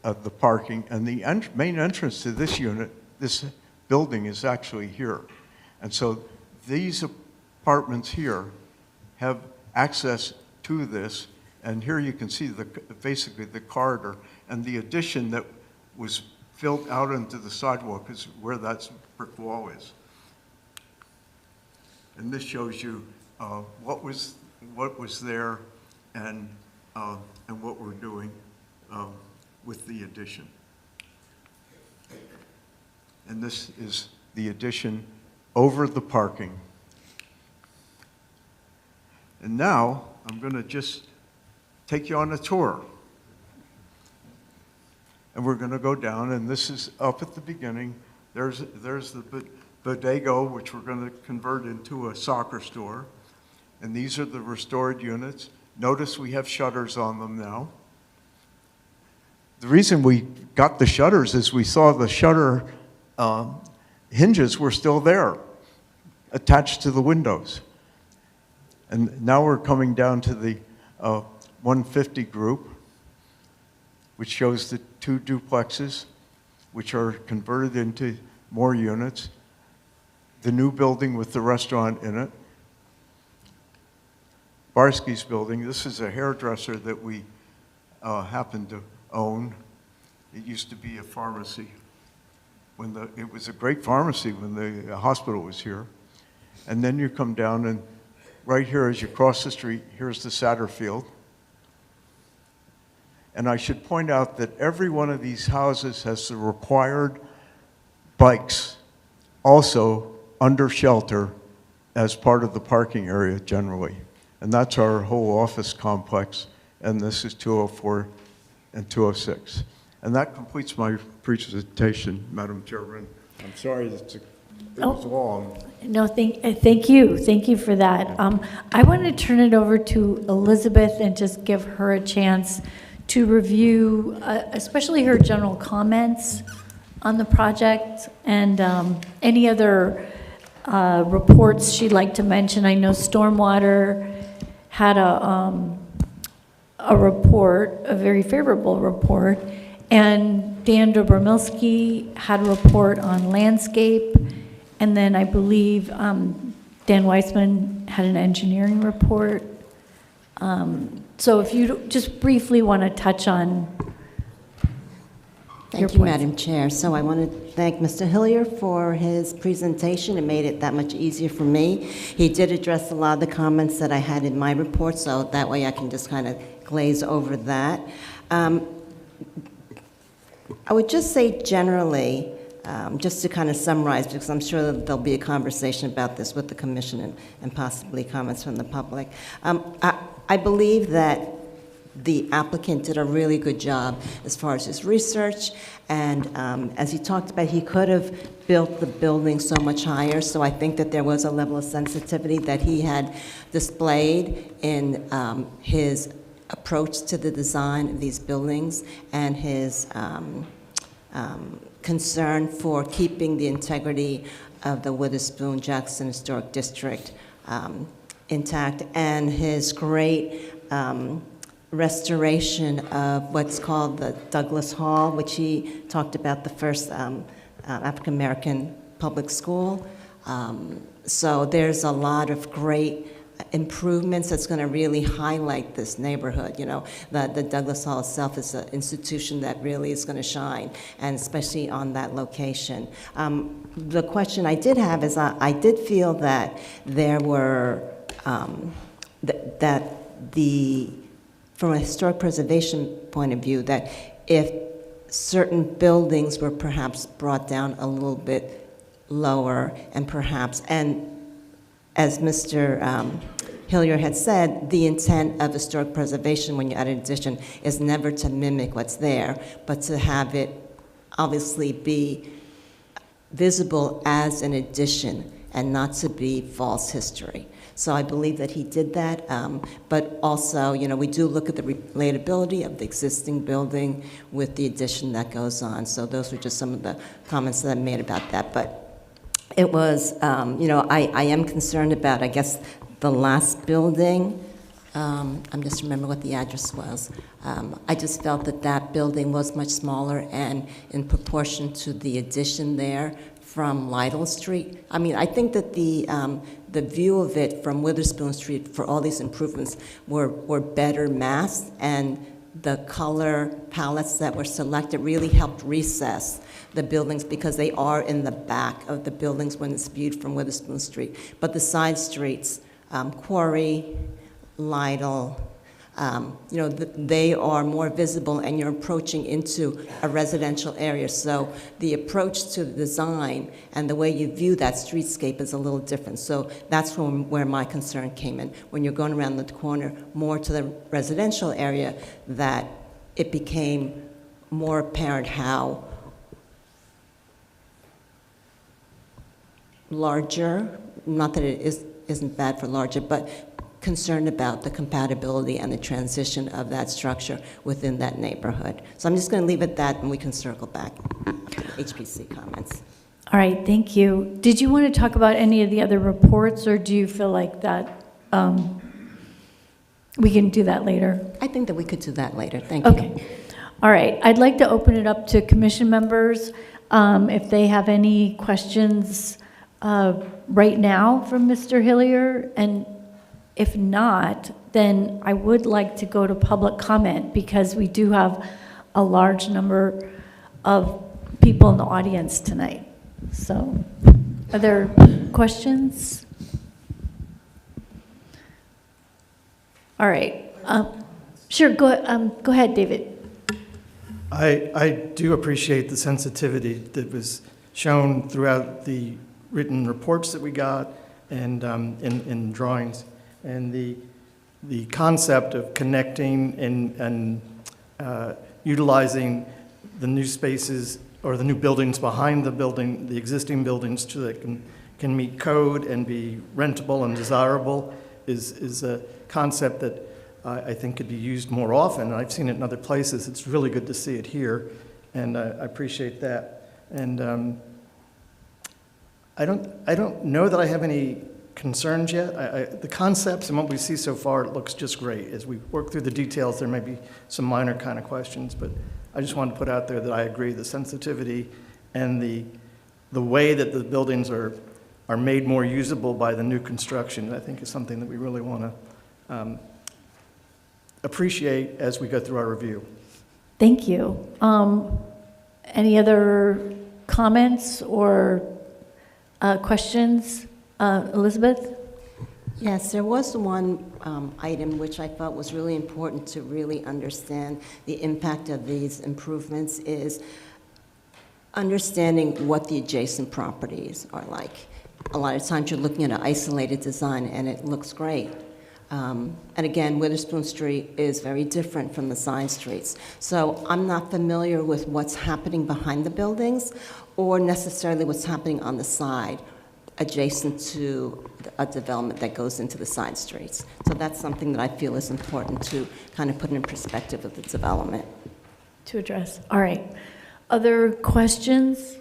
the parking, and the main entrance to this unit, this building, is actually here. And so these apartments here have access to this, and here you can see basically the corridor, and the addition that was filled out into the sidewalk is where that brick wall is. And this shows you what was there and what we're doing with the addition. And this is the addition over the parking. And now I'm going to just take you on a tour. And we're going to go down, and this is up at the beginning. There's the bodega, which we're going to convert into a soccer store. And these are the restored units. Notice we have shutters on them now. The reason we got the shutters is we saw the shutter hinges were still there, attached to the windows. And now we're coming down to the 150 group, which shows the 2 duplexes, which are converted into more units. The new building with the restaurant in it. Barsky's building, this is a hairdresser that we happen to own. It used to be a pharmacy. It was a great pharmacy when the hospital was here. And then you come down, and right here as you cross the street, here's the Satterfield. And I should point out that every one of these houses has the required bikes also under shelter as part of the parking area generally. And that's our whole office complex, and this is 204 and 206. And that completes my presentation, Madam Chairman. I'm sorry that it was long. No, thank you. Thank you for that. I want to turn it over to Elizabeth and just give her a chance to review, especially her general comments on the project and any other reports she'd like to mention. I know Stormwater had a report, a very favorable report, and Dan Dobromilski had a report on landscape, and then I believe Dan Weissman had an engineering report. So if you just briefly want to touch on your Thank you, points. Madam Chair. So I want to thank Mr. Hillier for his presentation. It made it that much easier for me. He did address a lot of the comments that I had in my report, so that way I can just kind of glaze over that. I would just say generally, just to kind of summarize, because I'm sure that there'll be a conversation about this with the commission and possibly comments from the public. I believe that the applicant did a really good job as far as his research, and as he talked about, he could have built the building so much higher, so I think that there was a level of sensitivity that he had displayed in his approach to the design of these buildings and his concern for keeping the integrity of the Witherspoon-Jackson Historic District intact, and his great restoration of what's called the Douglas Hall, which he talked about, the first African-American public school. So there's a lot of great improvements that's going to really highlight this neighborhood. You know, the Douglas Hall itself is an institution that really is going to shine, and especially on that location. The question I did have is I did feel that there were, from a historic preservation point of view, that if certain buildings were perhaps brought down a little bit lower, and as Mr. Hillier had said, the intent of historic preservation when you add an addition is never to mimic what's there, but to have it obviously be visible as an addition and not to be false history. So I believe that he did that, but also, you know, we do look at the relatability of the existing building with the addition that goes on. So those were just some of the comments that I made about that. But it was, you know, I am concerned about, I guess, the last building. I'm just remembering what the address was. I just felt that that building was much smaller, and in proportion to the addition there from Lytle Street. I mean, I think that the view of it from Witherspoon Street for all these improvements were better masked, and the color palettes that were selected really helped recess the buildings because they are in the back of the buildings when it's viewed from Witherspoon Street. But the side streets, Quarry, Lytle, you know, they are more visible, and you're approaching into a residential area. So the approach to the design and the way you view that streetscape is a little different. So that's where my concern came in. When you're going around the corner more to the residential area, that it became more apparent how larger, not that it isn't bad for larger, but concerned about the compatibility and the transition of that structure within that neighborhood. So I'm just going to leave it at that, and we can circle back. HPC comments. All right, thank you. Did you want to talk about any of the other reports, or do you feel like that we can do that later? I think that we could do that later. Thank you. Okay. All right. I'd like to open it up to commission members if they have any questions right now from Mr. Hillier, and if not, then I would like to go to public comment because we do have a large number of people in the audience tonight. So, are there questions? All right. Sure, go ahead, David. I do appreciate the sensitivity that was shown throughout the written reports that we got and in drawings, and the concept of connecting and utilizing the new spaces or the new buildings behind the building, the existing buildings, so that can meet code and be rentable and desirable is a concept that I think could be used more often. I've seen it in other places. It's really good to see it here, and I appreciate that. And I don't know that I have any concerns yet. The concepts and what we see so far, it looks just great. As we work through the details, there may be some minor kind of questions, but I just wanted to put out there that I agree the sensitivity and the way that the buildings are made more usable by the new construction, I think is something that we really want to appreciate as we go through our review. Thank you. Any other comments or questions? Elizabeth? Yes, there was one item which I thought was really important to really understand the impact of these improvements is understanding what the adjacent properties are like. A lot of times you're looking at an isolated design and it looks great. And again, Witherspoon Street is very different from the side streets. So I'm not familiar with what's happening behind the buildings or necessarily what's happening on the side adjacent to a development that goes into the side streets. So that's something that I feel is important to kind of put in perspective of the development. To address. All right. Other questions?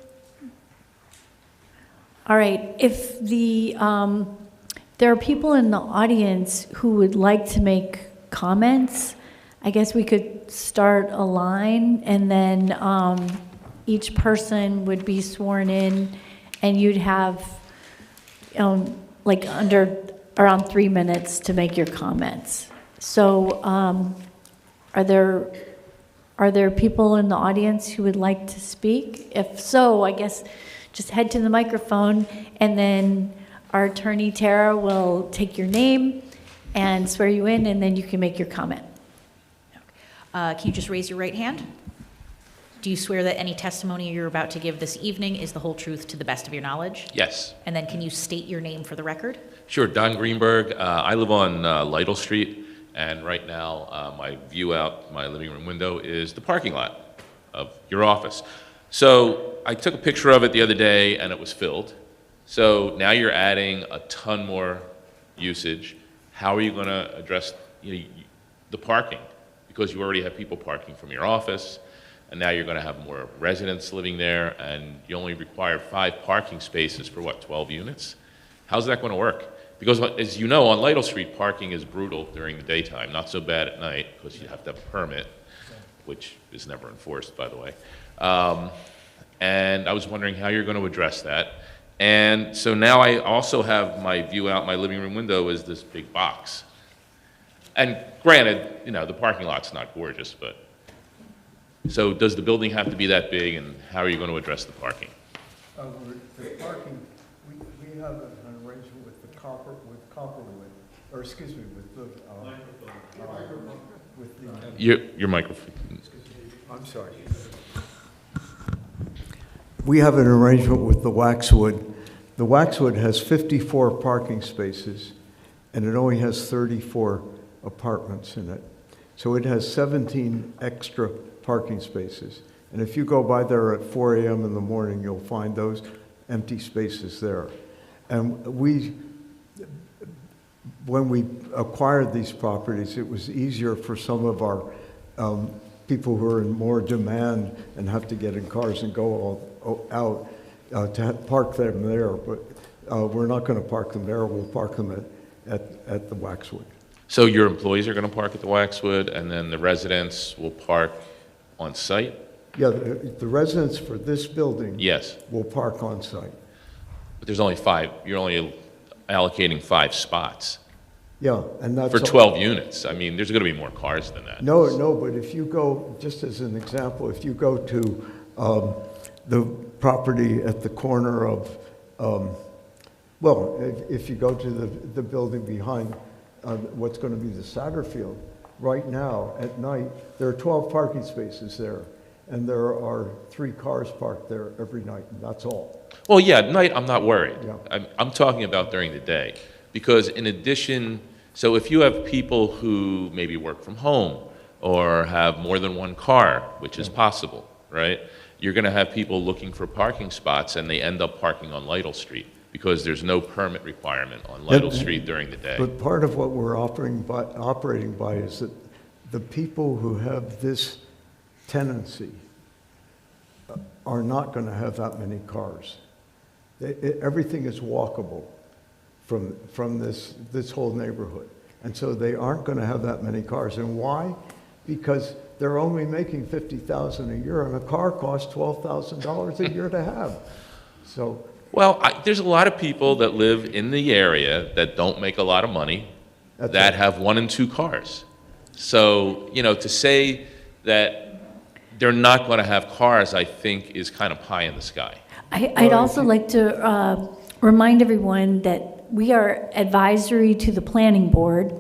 All right. If there are people in the audience who would like to make comments, I guess we could start a line, and then each person would be sworn in, and you'd have like around 3 minutes to make your comments. So are there people in the audience who would like to speak? If so, I guess just head to the microphone, and then our attorney, Tara, will take your name and swear you in, and then you can make your comment. Can you just raise your right hand? Do you swear that any testimony you're about to give this evening is the whole truth to the best of your knowledge? Yes. And then can you state your name for the record? Sure, Don Greenberg. I live on Lytle Street, and right now my view out my living room window is the parking lot of your office. So I took a picture of it the other day, and it was filled. So now you're adding a ton more usage. How are you going to address the parking? Because you already have people parking from your office, and now you're going to have more residents living there, and you only require 5 parking spaces for, what, 12 units? How's that going to work? Because, as you know, on Lytle Street, parking is brutal during the daytime, not so bad at night, because you have to have a permit, which is never enforced, by the way. And I was wondering how you're going to address that. And so now I also have my view out my living room window is this big box. And granted, the parking lot's not gorgeous, but so does the building have to be that big, and how are you going to address the parking? The parking, we have an arrangement with Copperwood, or excuse me, with the, with the, Your microphone. I'm sorry. We have an arrangement with the Waxwood. The Waxwood has 54 parking spaces, and it only has 34 apartments in it. So it has 17 extra parking spaces. And if you go by there at 4 a.m. in the morning, you'll find those empty spaces there. And when we acquired these properties, it was easier for some of our people who are in more demand and have to get in cars and go out to park them there. But we're not going to park them there. We'll park them at the Waxwood. So your employees are going to park at the Waxwood, and then the residents will park on site? Yeah, the residents for this building Yes, will park on site. but there's only 5. You're only allocating 5 spots Yeah, and that's for 12 units. I mean, there's going to be more cars than that. No, but if you go, just as an example, if you go to the property at the corner of, if you go to the building behind what's going to be the Satterfield, right now, at night, there are 12 parking spaces there, and there are 3 cars parked there every night, and that's all. Well, yeah, at night, I'm not worried. Yeah. I'm talking about during the day. Because in addition, so if you have people who maybe work from home or have more than 1 car, which is possible, right? You're going to have people looking for parking spots, and they end up parking on Lytle Street because there's no permit requirement on Lytle Street during the day. But part of what we're operating by is that the people who have this tendency are not going to have that many cars. Everything is walkable from this whole neighborhood. And so they aren't going to have that many cars. And why? Because they're only making $50,000 a year, and a car costs $12,000 a year to have. So, Well, there's a lot of people that live in the area that don't make a lot of money That's that right. have 1 and 2 cars. So, to say that they're not going to have cars, I think, is kind of pie in the sky. I'd also like to remind everyone that we are advisory to the planning board,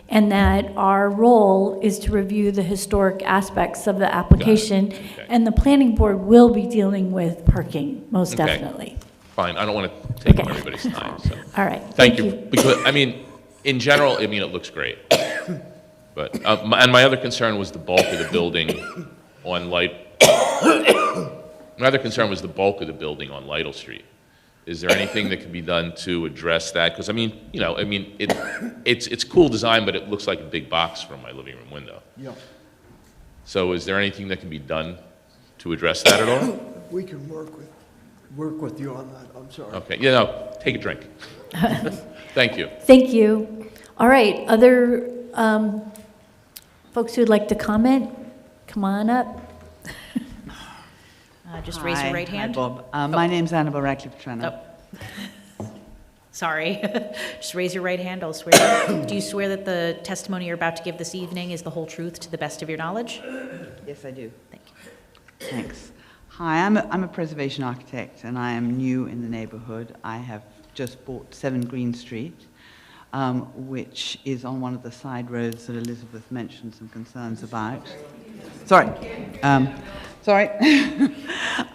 and that our role is to review the historic aspects of the application, Okay. and the planning board will be dealing with parking, most Okay. definitely. Fine, I don't want to take up Okay. everybody's time, so. All right. Thank you. Because, I mean, in general, I mean, it looks great. But, and my other concern was the bulk of the building on my other concern was the bulk of the building on Lytle Street. Is there anything that can be done to address that? Because, I mean, you know, I mean, it's cool design, but it looks like a big box from my living room window. Yeah, So is there anything that can be done to address that at all? we can work with you on that, I'm sorry. Okay, yeah, no, take a drink. Thank you. Thank you. All right, other folks who would like to comment, come on up. Just raise your right hand. Hi, Bob. My name's Annabelle Radcliffe-Trenner. Oh. Sorry. Just raise your right hand. I'll swear. Do you swear that the testimony you're about to give this evening is the whole truth to the best of your knowledge? Yes, I do. Thank you. Thanks. Hi, I'm a preservation architect, and I am new in the neighborhood. I have just bought 7 Green Street, which is on one of the side roads that Elizabeth mentioned some concerns about. Sorry. Sorry.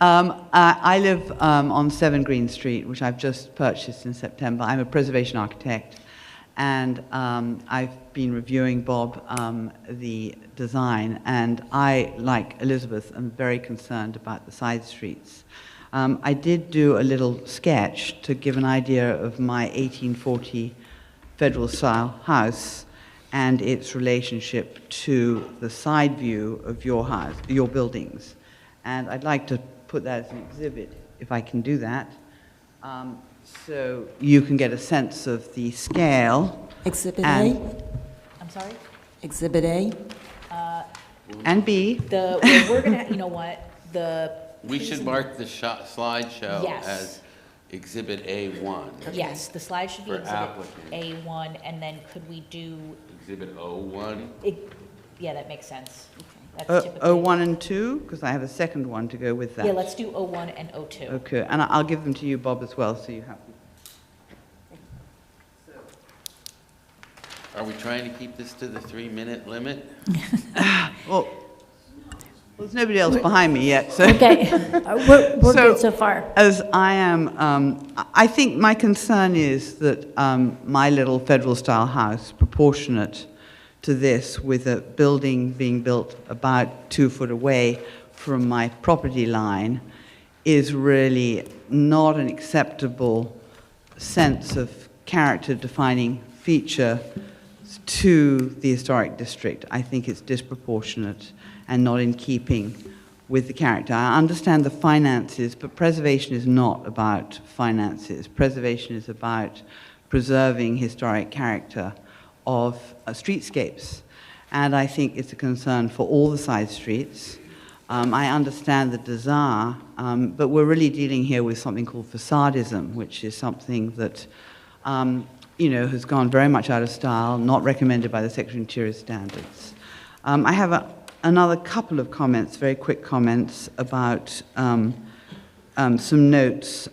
I live on 7 Green Street, which I've just purchased in September. I'm a preservation architect, and I've been reviewing, Bob, the design, and I, like Elizabeth, am very concerned about the side streets. I did do a little sketch to give an idea of my 1840 Federal-style house and its relationship to the side view of your house, your buildings. And I'd like to put that as an exhibit, if I can do that, so you can get a sense of the scale. Exhibit And- A? I'm sorry? Exhibit A? And B, Well, we're gonna, you know what, We should mark the slideshow Yes. as Exhibit A1. yes, the slide should be For exhibit applicant. A1, and then could we do, Exhibit O1. yeah, that makes sense. That's typically- O1 and 2, because I have a second one to go with that. Yeah, let's do O1 and O2. Okay, and I'll give them to you, Bob, as well, so you have them. Are we trying to keep this to the 3-minute limit? Well, there's nobody else behind me yet, so. Okay, we're good so far. As I am, I think my concern is that my little federal-style house, proportionate to this, with a building being built about 2 foot away from my property line, is really not an acceptable sense of character-defining feature to the historic district. I think it's disproportionate and not in keeping with the character. I understand the finances, but preservation is not about finances. Preservation is about preserving historic character of streetscapes. And I think it's a concern for all the side streets. I understand the desire, but we're really dealing here with something called facadism, which is something that has gone very much out of style, not recommended by the Secretary of Interior standards. I have another couple of comments, very quick comments, about some notes.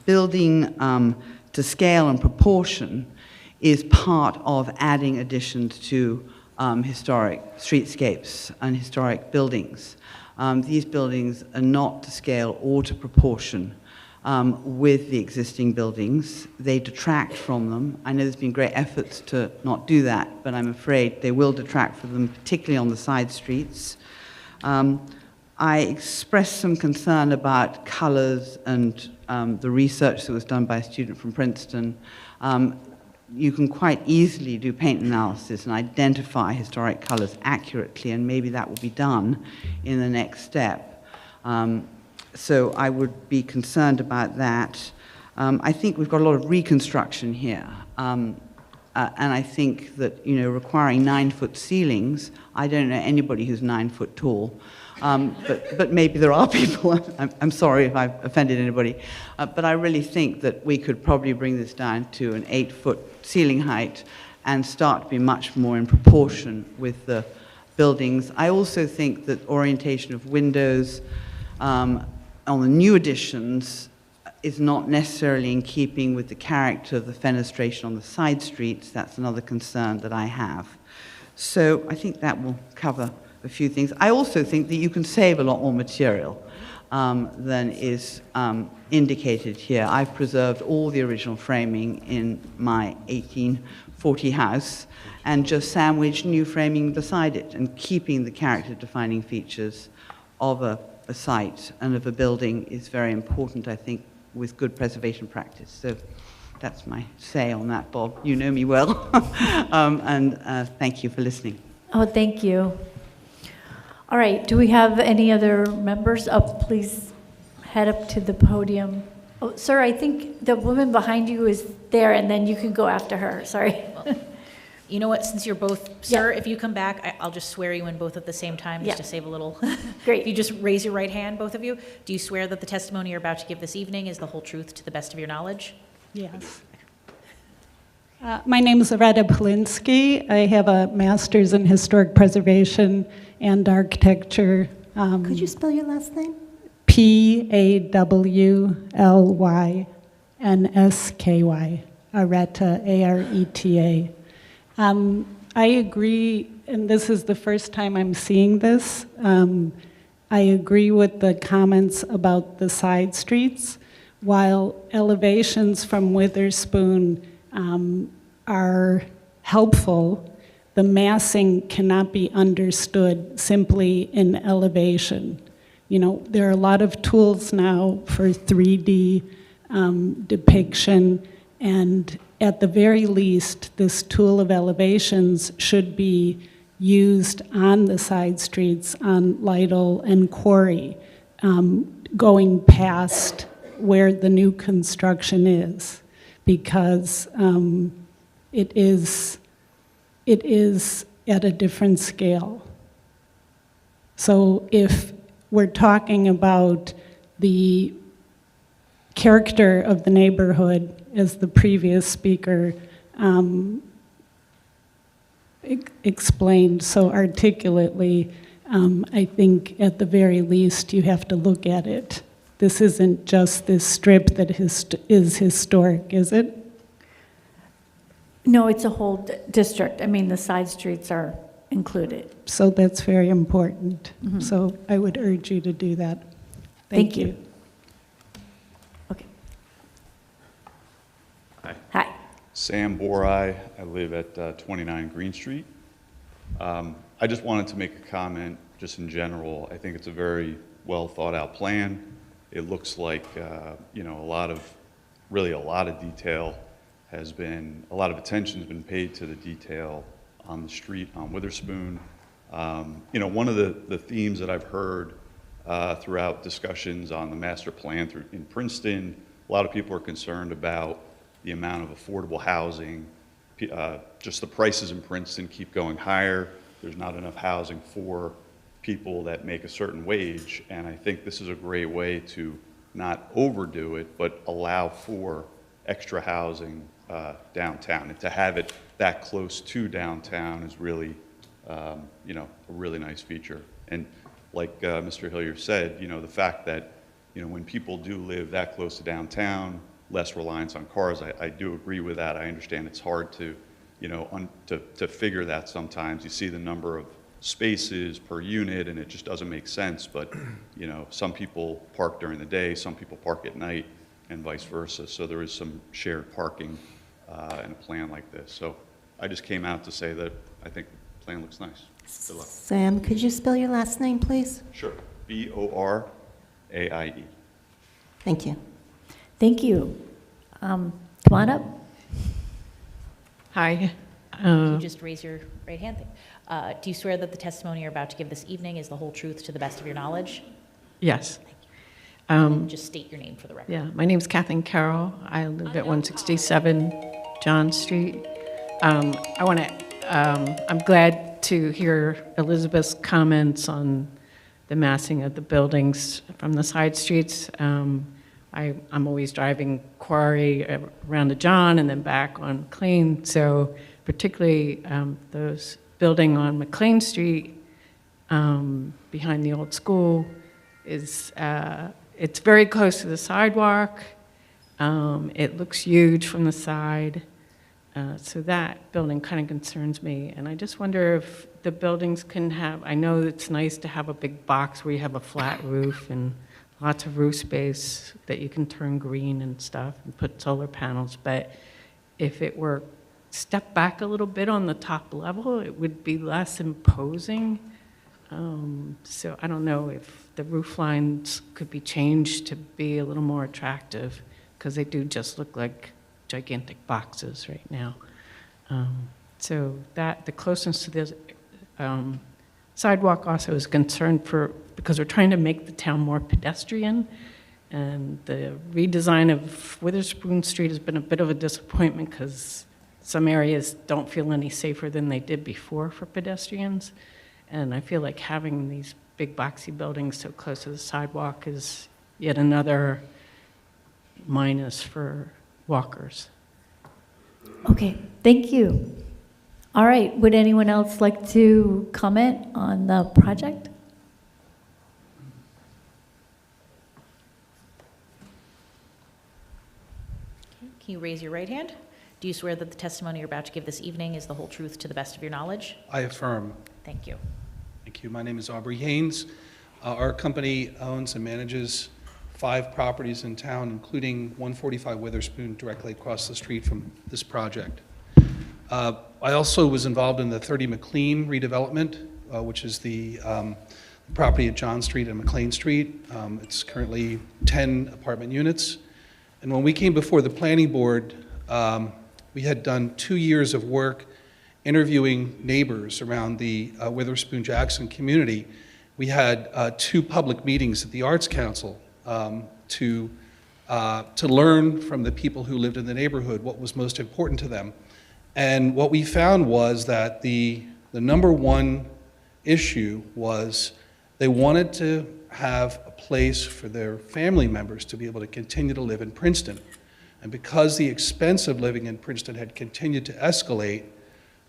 Building to scale and proportion is part of adding additions to historic streetscapes and historic buildings. These buildings are not to scale or to proportion with the existing buildings. They detract from them. I know there's been great efforts to not do that, but I'm afraid they will detract from them, particularly on the side streets. I expressed some concern about colors and the research that was done by a student from Princeton. You can quite easily do paint analysis and identify historic colors accurately, and maybe that will be done in the next step. So I would be concerned about that. I think we've got a lot of reconstruction here. And I think that, requiring 9-foot ceilings, I don't know anybody who's 9 foot tall. But maybe there are people. I'm sorry if I've offended anybody. But I really think that we could probably bring this down to an 8-foot ceiling height and start to be much more in proportion with the buildings. I also think that orientation of windows on the new additions is not necessarily in keeping with the character of the fenestration on the side streets. That's another concern that I have. So I think that will cover a few things. I also think that you can save a lot more material than is indicated here. I've preserved all the original framing in my 1840 house and just sandwiched new framing beside it, and keeping the character-defining features of a site and of a building is very important, I think, with good preservation practice. So that's my say on that, Bob. You know me well. And thank you for listening. Oh, thank you. All right, do we have any other members? Oh, please head up to the podium. Oh, sir, I think the woman behind you is there, and then you can go after her. Sorry. You know what, since you're both, sir, if you come back, I'll just swear you in both at the same time, just to save a little. Great. If you just raise your right hand, both of you. Do you swear that the testimony you're about to give this evening is the whole truth to the best of your knowledge? Yes. My name is Loretta Polinsky. I have a master's in historic preservation and architecture. Could you spell your last name? Pawlynskyi, Areta, A-R-E-T-A. I agree, and this is the first time I'm seeing this. I agree with the comments about the side streets. While elevations from Witherspoon are helpful, the massing cannot be understood simply in elevation. You know, there are a lot of tools now for 3D depiction, and at the very least, this tool of elevations should be used on the side streets on Lytle and Quarry, going past where the new construction is, because it is at a different scale. So if we're talking about the character of the neighborhood, as the previous speaker explained so articulately, I think at the very least you have to look at it. This isn't just this strip that is historic, is it? No, it's a whole district. I mean, the side streets are included. So that's very important. So I would urge you to do that. Thank you. Okay. Hi. Sam Borai. I live at 29 Green Street. I just wanted to make a comment just in general. I think it's a very well thought out plan. It looks like, you know, a lot of detail has been, a lot of attention has been paid to the detail on the street on Witherspoon. You know, one of the themes that I've heard throughout discussions on the master plan in Princeton, a lot of people are concerned about the amount of affordable housing. Just the prices in Princeton keep going higher. There's not enough housing for people that make a certain wage, and I think this is a great way to not overdo it, but allow for extra housing downtown. And to have it that close to downtown is really, you know, a really nice feature. And like Mr. Hillier said, you know, the fact that, you know, when people do live that close to downtown, less reliance on cars, I do agree with that. I understand it's hard to, you know, to figure that sometimes. You see the number of spaces per unit and it just doesn't make sense, but, you know, some people park during the day, some people park at night, and vice versa. So there is some shared parking in a plan like this. So I just came out to say that I think the plan looks nice. Good luck. Sam, could you spell your last name, please? Sure. B-O-R-A-I-E. Thank you. Thank you. Come on up. Hi. You just raise your right hand. Do you swear that the testimony you're about to give this evening is the whole truth to the best of your knowledge? Yes. And just state your name for the record. Yeah, my name's Kathleen Carroll. I live at 167 John Street. I'm glad to hear Elizabeth's comments on the massing of the buildings from the side streets. I'm always driving Quarry around to John and then back on McLean, so particularly those building on McLean Street behind the old school is it's very close to the sidewalk. It looks huge from the side. So that building kind of concerns me. And I just wonder if the buildings can have, I know it's nice to have a big box where you have a flat roof and lots of roof space that you can turn green and stuff and put solar panels, but if it were stepped back a little bit on the top level, it would be less imposing. So I don't know if the roof lines could be changed to be a little more attractive, because they do just look like gigantic boxes right now. So that, the closeness to the sidewalk also is a concern because we're trying to make the town more pedestrian, and the redesign of Witherspoon Street has been a bit of a disappointment because some areas don't feel any safer than they did before for pedestrians. And I feel like having these big boxy buildings so close to the sidewalk is yet another minus for walkers. Okay, thank you. All right, would anyone else like to comment on the project? Can you raise your right hand? Do you swear that the testimony you're about to give this evening is the whole truth to the best of your knowledge? I affirm. Thank you. Thank you. My name is Aubrey Haynes. Our company owns and manages 5 properties in town, including 145 Witherspoon, directly across the street from this project. I also was involved in the 30 McLean redevelopment, which is the property at John Street and McLean Street. It's currently 10 apartment units. And when we came before the planning board, we had done 2 years of work interviewing neighbors around the Witherspoon-Jackson community. We had 2 public meetings at the Arts Council to learn from the people who lived in the neighborhood what was most important to them. And what we found was that the number one issue was they wanted to have a place for their family members to be able to continue to live in Princeton. And because the expense of living in Princeton had continued to escalate,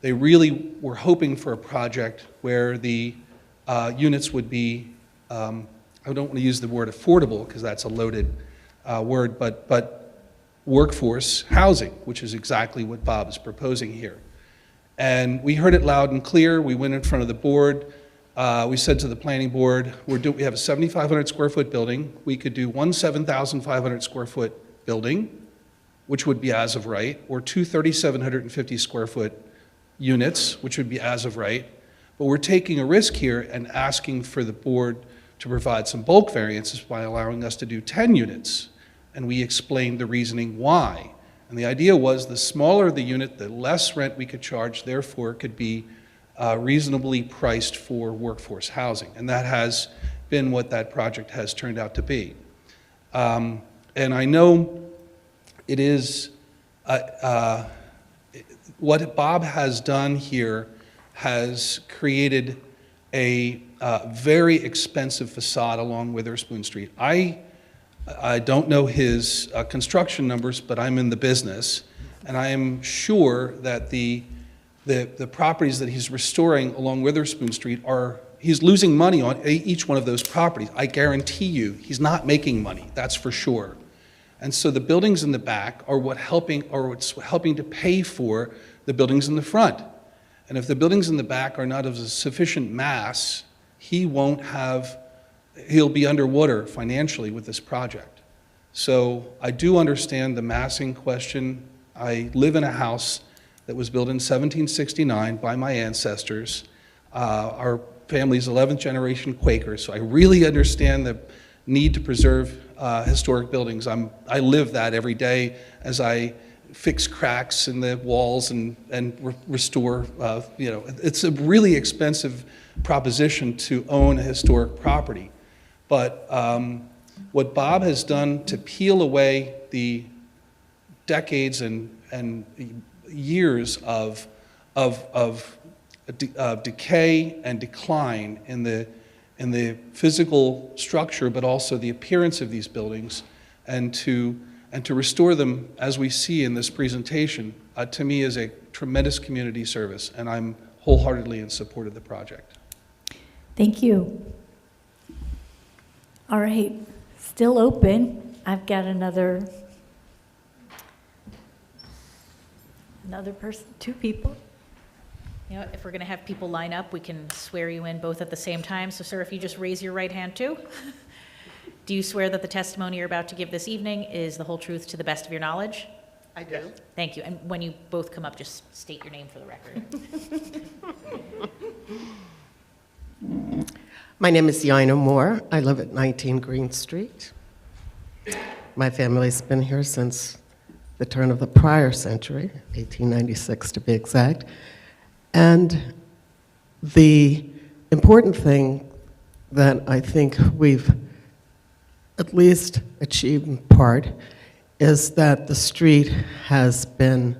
they really were hoping for a project where the units would be, I don't want to use the word affordable because that's a loaded word, but workforce housing, which is exactly what Bob is proposing here. And we heard it loud and clear. We went in front of the board. We said to the planning board, we have a 7,500 square foot building. We could do one 7,500 square foot building, which would be as of right, or 2 3,750 square foot units, which would be as of right. But we're taking a risk here and asking for the board to provide some bulk variances by allowing us to do 10 units. And we explained the reasoning why. And the idea was the smaller the unit, the less rent we could charge, therefore could be reasonably priced for workforce housing. And that has been what that project has turned out to be. And I know it is, what Bob has done here has created a very expensive facade along Witherspoon Street. I don't know his construction numbers, but I'm in the business, and I am sure that the properties that he's restoring along Witherspoon Street he's losing money on each one of those properties. I guarantee you, he's not making money, that's for sure. And so the buildings in the back are what's helping to pay for the buildings in the front. And if the buildings in the back are not of a sufficient mass, he'll be underwater financially with this project. So I do understand the massing question. I live in a house that was built in 1769 by my ancestors. Our family's 11th generation Quaker, so I really understand the need to preserve historic buildings. I live that every day as I fix cracks in the walls and restore, it's a really expensive proposition to own a historic property. But what Bob has done to peel away the decades and years of decay and decline in the physical structure, but also the appearance of these buildings, and to restore them as we see in this presentation, to me is a tremendous community service, and I'm wholeheartedly in support of the project. Thank you. All right, still open. I've got another Another person, two people. You know, if we're going to have people line up, we can swear you in both at the same time. So, sir, if you just raise your right hand too. Do you swear that the testimony you're about to give this evening is the whole truth to the best of your knowledge? I do. Thank you. And when you both come up, just state your name for the record. My name is Yaina Moore. I live at 19 Green Street. My family's been here since the turn of the prior century, 1896 to be exact. And the important thing that I think we've at least achieved in part is that the street has been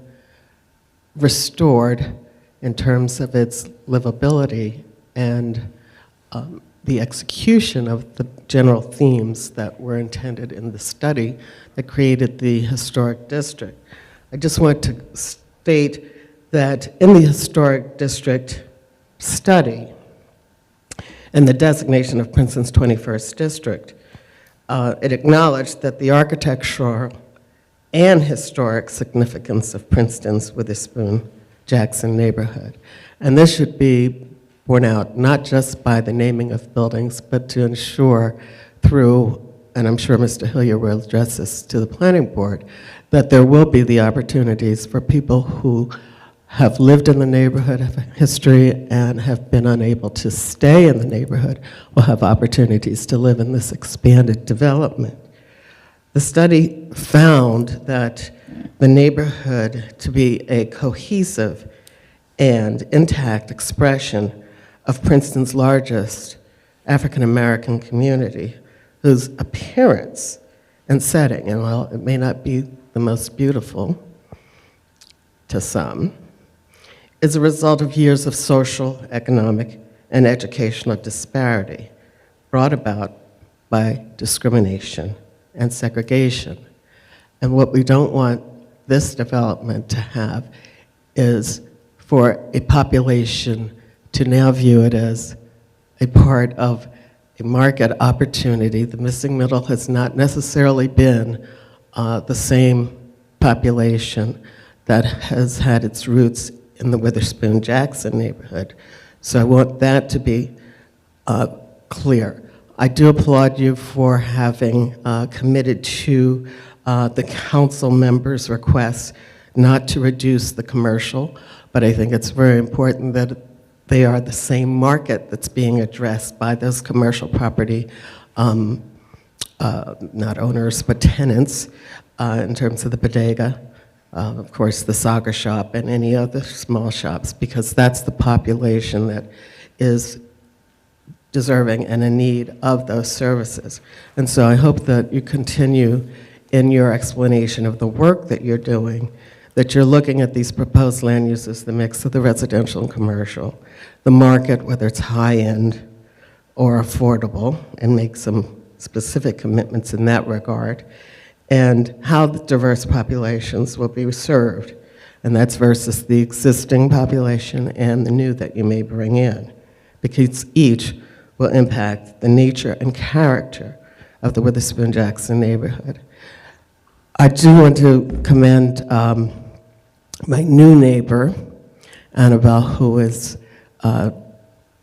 restored in terms of its livability and the execution of the general themes that were intended in the study that created the historic district. I just want to state that in the historic district study and the designation of Princeton's 21st district, it acknowledged that the architectural and historic significance of Princeton's Witherspoon-Jackson neighborhood. And this should be borne out not just by the naming of buildings, but to ensure through, and I'm sure Mr. Hillier will address this to the planning board, that there will be the opportunities for people who have lived in the neighborhood, have a history, and have been unable to stay in the neighborhood will have opportunities to live in this expanded development. The study found that the neighborhood to be a cohesive and intact expression of Princeton's largest African-American community, whose appearance and setting, and while it may not be the most beautiful to some, is a result of years of social, economic, and educational disparity brought about by discrimination and segregation. And what we don't want this development to have is for a population to now view it as a part of a market opportunity. The missing middle has not necessarily been the same population that has had its roots in the Witherspoon-Jackson neighborhood. So I want that to be clear. I do applaud you for having committed to the council members' request not to reduce the commercial, but I think it's very important that they are the same market that's being addressed by those commercial property, not owners, but tenants, in terms of the bodega, of course, the Saga shop, and any other small shops, because that's the population that is deserving and in need of those services. And so I hope that you continue in your explanation of the work that you're doing, that you're looking at these proposed land uses, the mix of the residential and commercial, the market, whether it's high-end or affordable, and make some specific commitments in that regard, and how the diverse populations will be served, and that's versus the existing population and the new that you may bring in, because each will impact the nature and character of the Witherspoon-Jackson neighborhood. I do want to commend my new neighbor, Annabelle, who is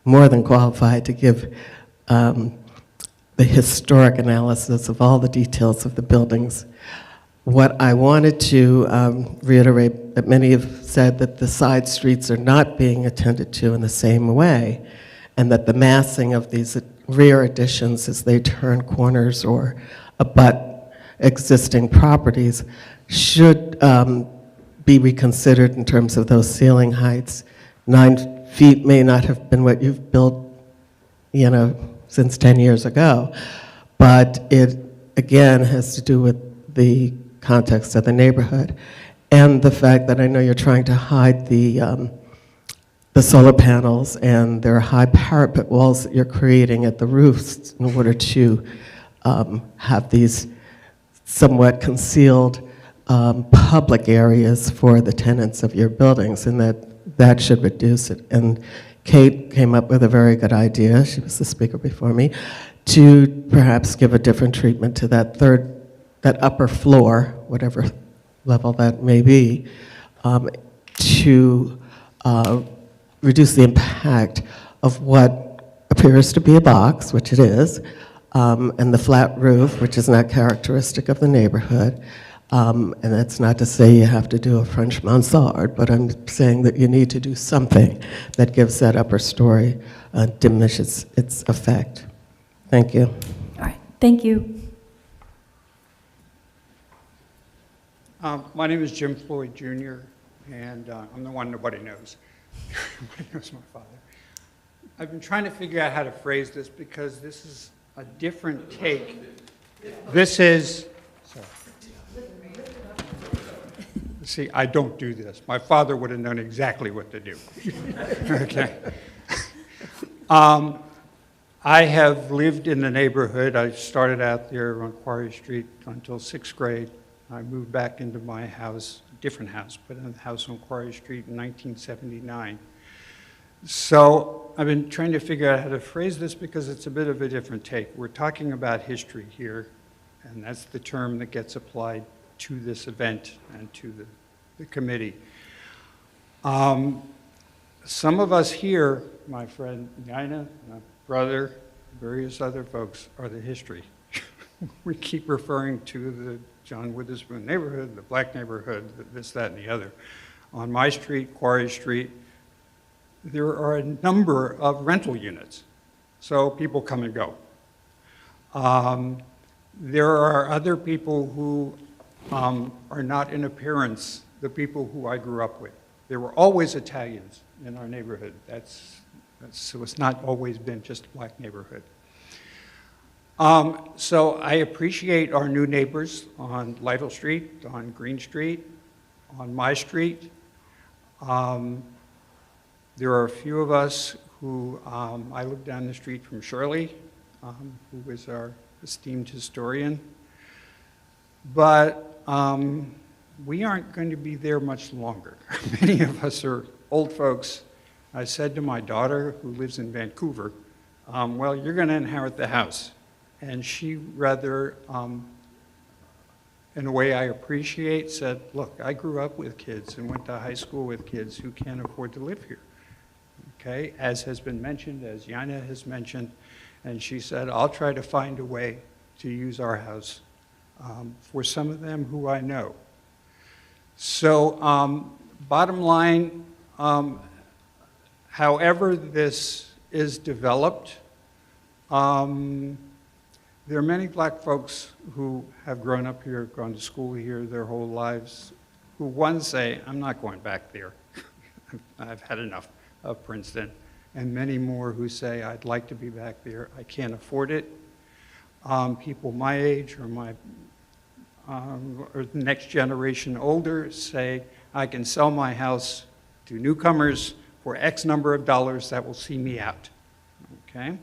more than qualified to give the historic analysis of all the details of the buildings. What I wanted to reiterate, that many have said that the side streets are not being attended to in the same way, and that the massing of these rear additions as they turn corners or abut existing properties should be reconsidered in terms of those ceiling heights. 9 feet may not have been what you've built, since 10 years ago, but it, again, has to do with the context of the neighborhood and the fact that I know you're trying to hide the solar panels and there are high parapet walls that you're creating at the roofs in order to have these somewhat concealed public areas for the tenants of your buildings, and that should reduce it. And Kate came up with a very good idea, she was the speaker before me, to perhaps give a different treatment to that upper floor, whatever level that may be, to reduce the impact of what appears to be a box, which it is, and the flat roof, which is not characteristic of the neighborhood. And that's not to say you have to do a French mansard, but I'm saying that you need to do something that gives that upper story, diminishes its effect. Thank you. All right, thank you. My name is Jim Floyd Jr., and I'm the one nobody knows. Nobody knows my father. I've been trying to figure out how to phrase this because this is a different take. This is, sorry. See, I don't do this. My father would have known exactly what to do. Okay. I have lived in the neighborhood. I started out there on Quarry Street until 6th grade. I moved back into my house, a different house, but in the house on Quarry Street in 1979. So I've been trying to figure out how to phrase this because it's a bit of a different take. We're talking about history here, and that's the term that gets applied to this event and to the committee. Some of us here, my friend Nina, my brother, various other folks, are the history. We keep referring to the John Witherspoon neighborhood, the black neighborhood, this, that, and the other. On my street, Quarry Street, there are a number of rental units, so people come and go. There are other people who are not in appearance the people who I grew up with. There were always Italians in our neighborhood. So it's not always been just a black neighborhood. So I appreciate our new neighbors on Lytle Street, on Green Street, on my street. There are a few of us who, I live down the street from Shirley, who is our esteemed historian. But we aren't going to be there much longer. Many of us are old folks. I said to my daughter, who lives in Vancouver, well, you're going to inherit the house. And she rather, in a way I appreciate, said, look, I grew up with kids and went to high school with kids who can't afford to live here. Okay, as has been mentioned, as Yana has mentioned, and she said, I'll try to find a way to use our house for some of them who I know. So bottom line, however this is developed, there are many black folks who have grown up here, gone to school here their whole lives, who one say, I'm not going back there. I've had enough of Princeton. And many more who say, I'd like to be back there. I can't afford it. People my age or or the next generation older say, I can sell my house to newcomers for X number of dollars that will see me out. Okay?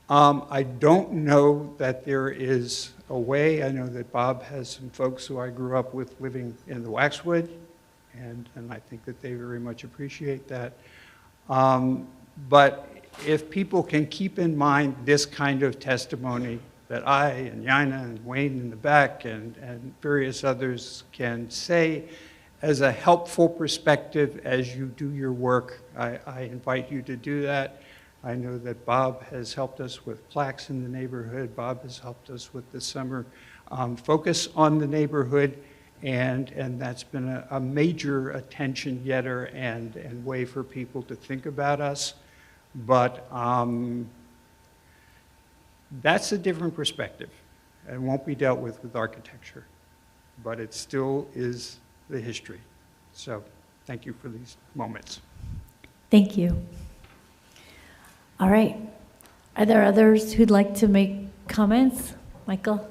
I don't know that there is a way. I know that Bob has some folks who I grew up with living in the Waxwood, and I think that they very much appreciate that. But if people can keep in mind this kind of testimony that I and Yana and Wayne in the back and various others can say as a helpful perspective as you do your work, I invite you to do that. I know that Bob has helped us with plaques in the neighborhood. Bob has helped us with the summer focus on the neighborhood, and that's been a major attention getter and way for people to think about us. But that's a different perspective and won't be dealt with architecture, but it still is the history. So thank you for these moments. Thank you. All right. Are there others who'd like to make comments? Michael?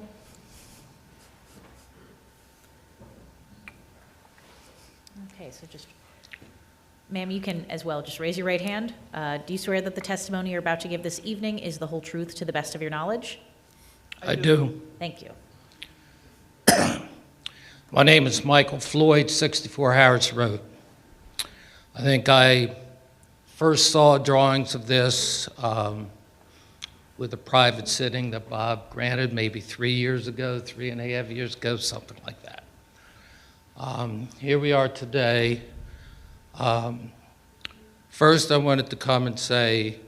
Okay, so just, ma'am, you can as well just raise your right hand. Do you swear that the testimony you're about to give this evening is the whole truth to the best of your knowledge? I do. Thank you. My name is Michael Floyd, 64 Harris Road. I think I first saw drawings of this with a private sitting that Bob granted maybe 3 years ago, 3.5 years ago, something like that. Here we are today. First, I wanted to come and say,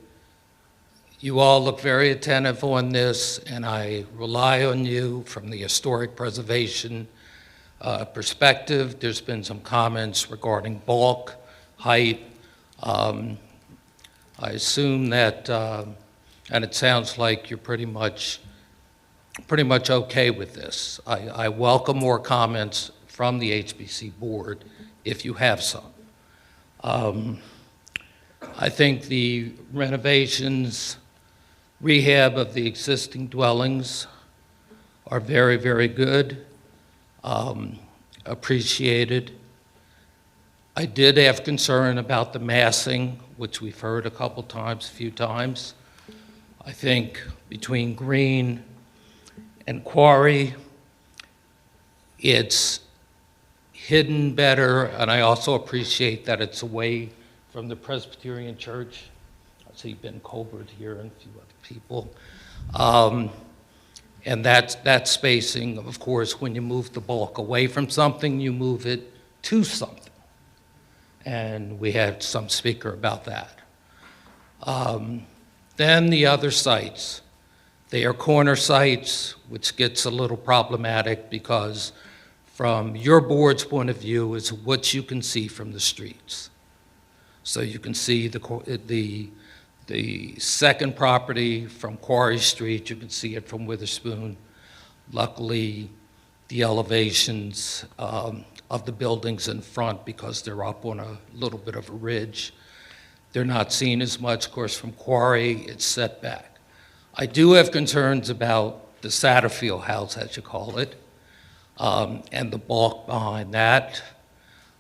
you all look very attentive on this, and I rely on you from the historic preservation perspective. There's been some comments regarding bulk, height. I assume that, and it sounds like you're pretty much okay with this. I welcome more comments from the HBC board if you have some. I think the renovations, rehab of the existing dwellings are very, very good, appreciated. I did have concern about the massing, which we've heard a few times. I think between Green and Quarry, it's hidden better, and I also appreciate that it's away from the Presbyterian Church. I see Ben Colbert here and a few other people. And that spacing, of course, when you move the bulk away from something, you move it to something. And we had some speaker about that. Then the other sites. They are corner sites, which gets a little problematic because from your board's point of view is what you can see from the streets. So you can see the second property from Quarry Street, you can see it from Witherspoon. Luckily, the elevations of the buildings in front, because they're up on a little bit of a ridge, they're not seen as much. Of course, from Quarry, it's set back. I do have concerns about the Satterfield house, as you call it, and the bulk behind that.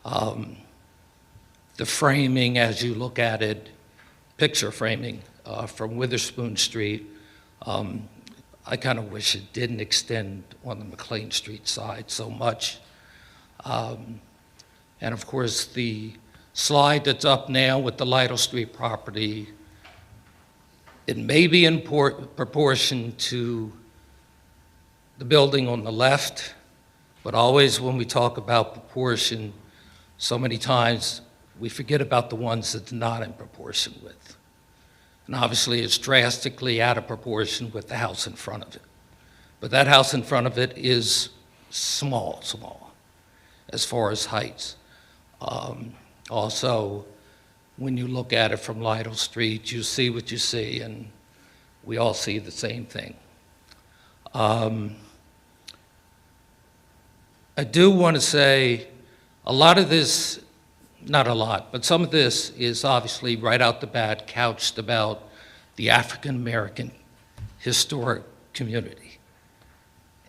The framing, as you look at it, picture framing from Witherspoon Street, I kind of wish it didn't extend on the McLean Street side so much. And of course, the slide that's up now with the Lytle Street property, it may be in proportion to the building on the left, but always when we talk about proportion, so many times we forget about the ones that's not in proportion with. And obviously it's drastically out of proportion with the house in front of it. But that house in front of it is small, as far as heights. Also, when you look at it from Lytle Street, you see what you see, and we all see the same thing. I do want to say a lot of this, not a lot, but some of this is obviously right out the bat couched about the African American historic community.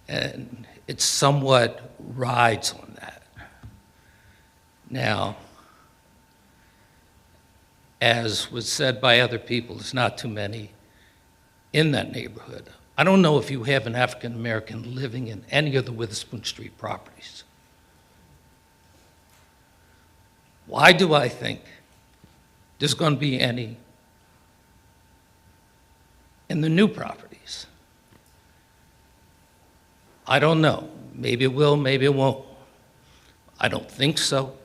And it somewhat rides on that. Now, as was said by other people, there's not too many in that neighborhood. I don't know if you have an African American living in any of the Witherspoon Street properties. Why do I think there's going to be any in the new properties? I don't know. Maybe it will, maybe it won't. I don't think so.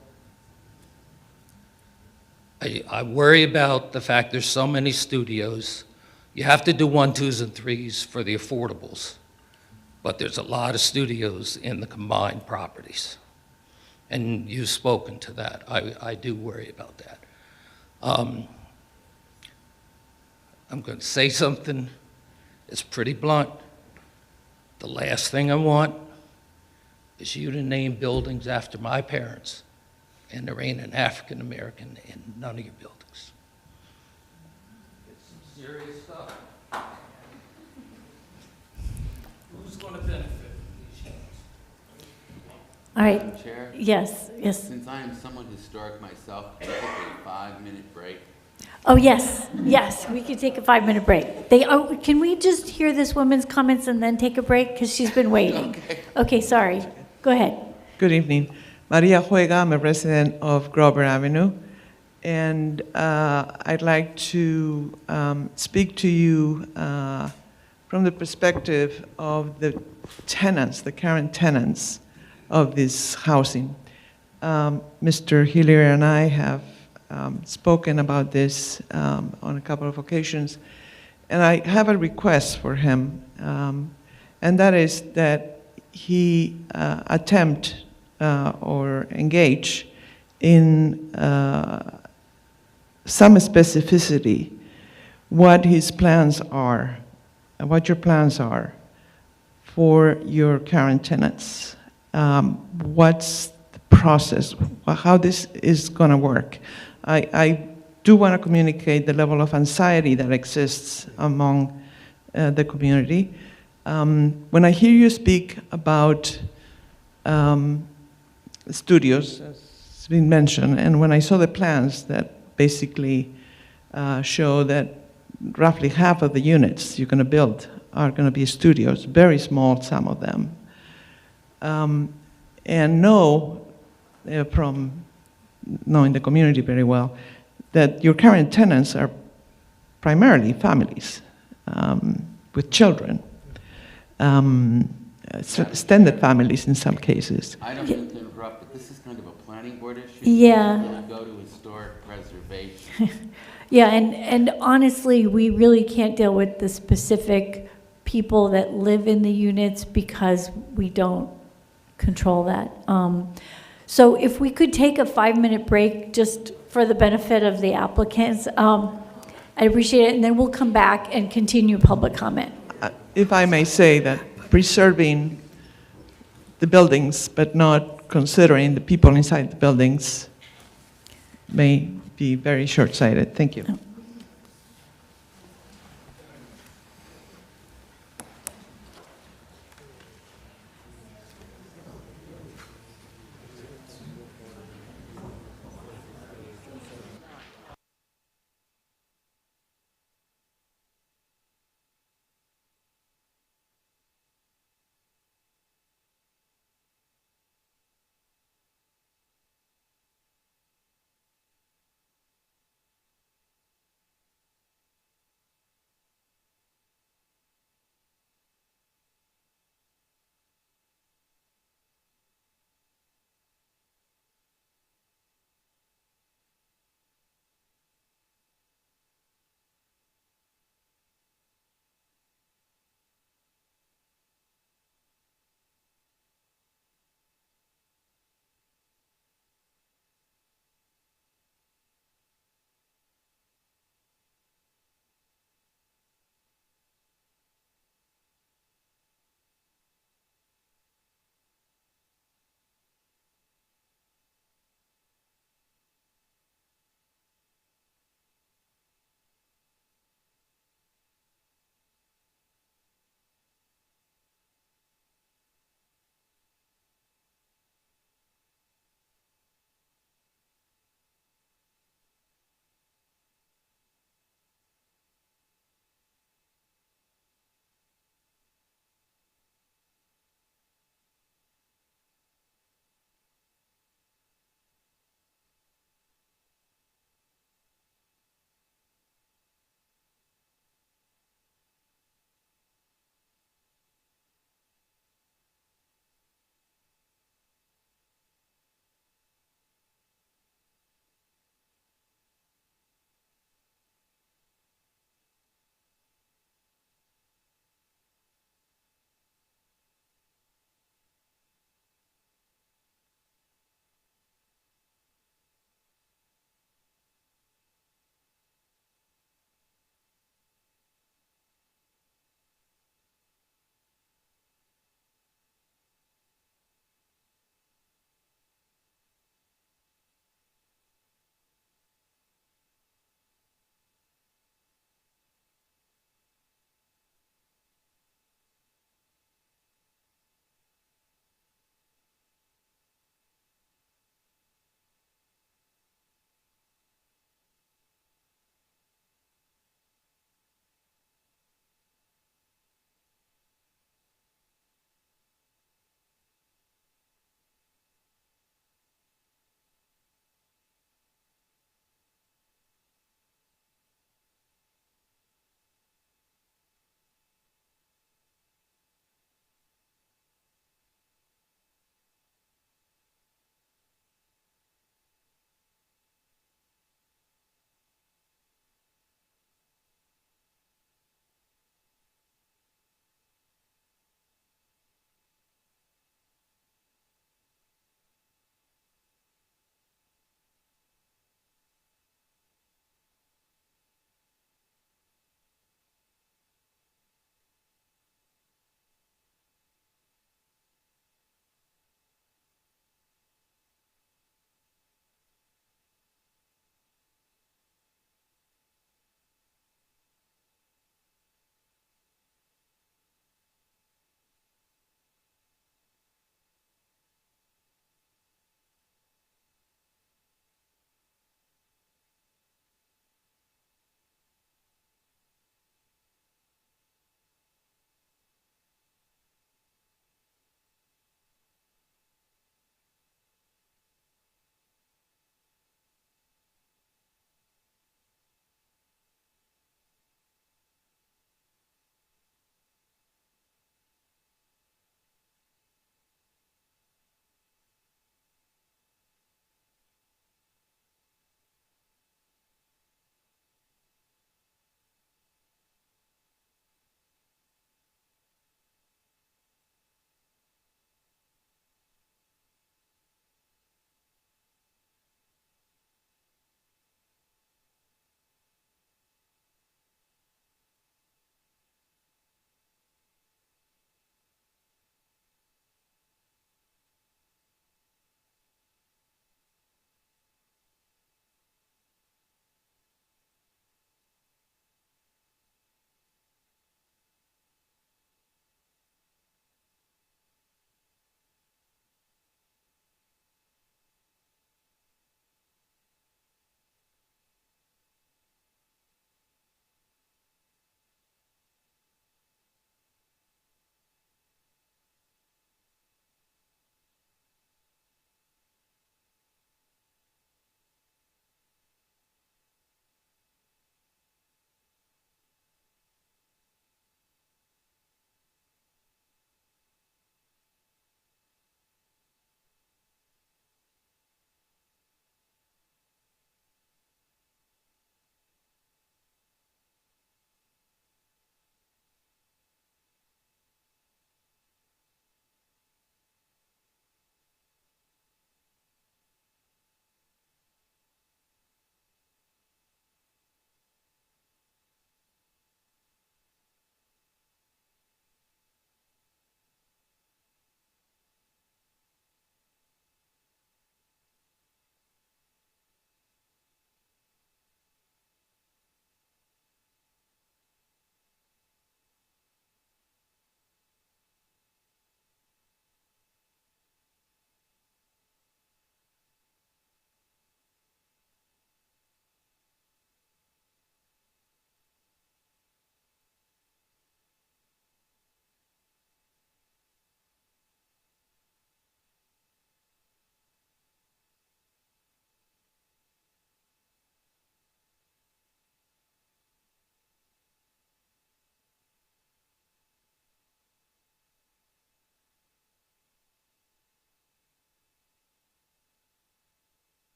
I worry about the fact there's so many studios. You have to do 1, 2s, and 3s for the affordables, but there's a lot of studios in the combined properties. And you've spoken to that. I do worry about that. I'm going to say something. It's pretty blunt. The last thing I want is you to name buildings after my parents, and there ain't an African American in none of your buildings. It's some serious stuff. Who's going to benefit from these changes? All right. Madam Chair? Yes. Since I am somewhat historic myself, can I take a 5-minute break? Oh, yes, we could take a 5-minute break. Can we just hear this woman's comments and then take a break? Because she's been waiting. Okay, sorry. Go ahead. Good evening. Maria Juega, I'm a resident of Grover Avenue, and I'd like to speak to you from the perspective of the tenants, the current tenants of this housing. Mr. Hillier and I have spoken about this on a couple of occasions, and I have a request for him, and that is that he attempt or engage in some specificity what his plans are, what your plans are for your current tenants. What's the process, how this is going to work? I do want to communicate the level of anxiety that exists among the community. When I hear you speak about studios, as has been mentioned, and when I saw the plans that basically show that roughly half of the units you're going to build are going to be studios, very small, some of them. And know from knowing the community very well that your current tenants are primarily families with children, extended families in some cases. I don't mean to interrupt, but this is kind of a planning board issue. Yeah. We're going to go to historic preservation. Yeah, and honestly, we really can't deal with the specific people that live in the units because we don't control that. So if we could take a 5-minute break just for the benefit of the applicants, I appreciate it, and then we'll come back and continue public comment. If I may say that preserving the buildings but not considering the people inside the buildings may be very short-sighted. Thank you.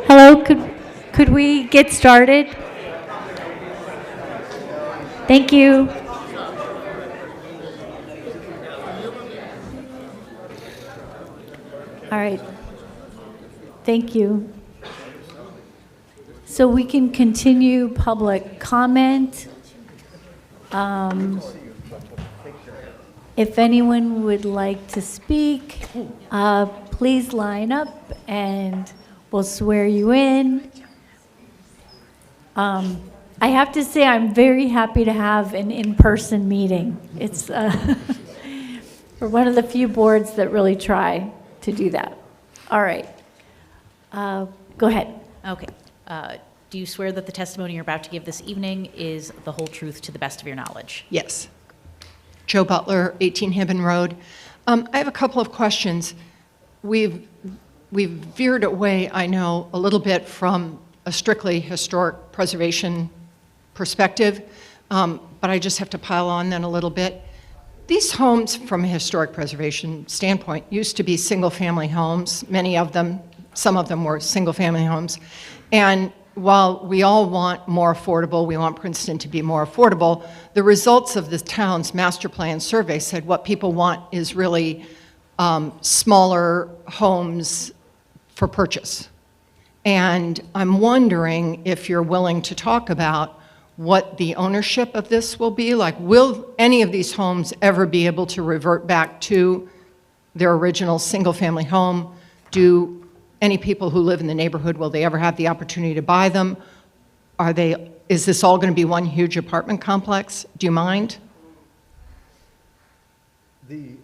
Hello, could we get started? Thank you. All right. Thank you. So we can continue public comment. If anyone would like to speak, please line up and we'll swear you in. I have to say, I'm very happy to have an in-person meeting. It's we're one of the few boards that really try to do that. All right. Go ahead. Okay. Do you swear that the testimony you're about to give this evening is the whole truth to the best of your knowledge? Yes. Joe Butler, 18 Hibben Road. I have a couple of questions. We've veered away, I know, a little bit from a strictly historic preservation perspective, but I just have to pile on then a little bit. These homes, from a historic preservation standpoint, used to be single-family homes. Many of them, some of them were single-family homes. And while we all want more affordable, we want Princeton to be more affordable, the results of the town's master plan survey said what people want is really smaller homes for purchase. And I'm wondering if you're willing to talk about what the ownership of this will be. Like, will any of these homes ever be able to revert back to their original single-family home? Do any people who live in the neighborhood, will they ever have the opportunity to buy them? Is this all going to be one huge apartment complex? Do you mind? Do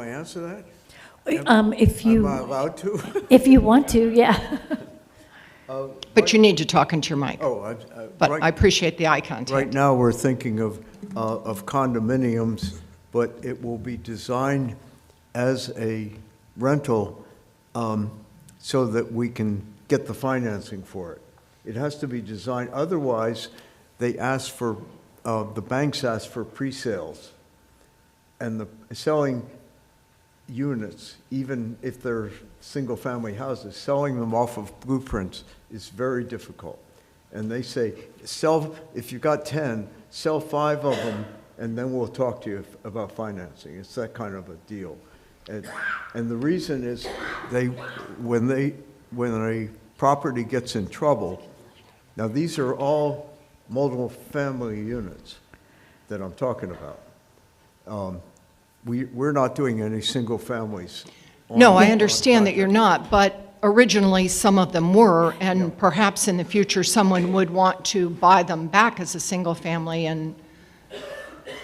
I answer that? If you, Am I allowed to? if you want to, yeah. But you need to talk into your mic. But right- I appreciate the eye contact. Right now, we're thinking of condominiums, but it will be designed as a rental so that we can get the financing for it. It has to be designed, otherwise, they ask for, the banks ask for pre-sales. And the selling units, even if they're single-family houses, selling them off of blueprints is very difficult. And they say, if you got 10, sell 5 of them, and then we'll talk to you about financing. It's that kind of a deal. And the reason is, when a property gets in trouble, now these are all multiple family units that I'm talking about. We're not doing any single families. No, I understand that you're not, but originally some of them were, and perhaps in the future someone would want to buy them back as a single family and,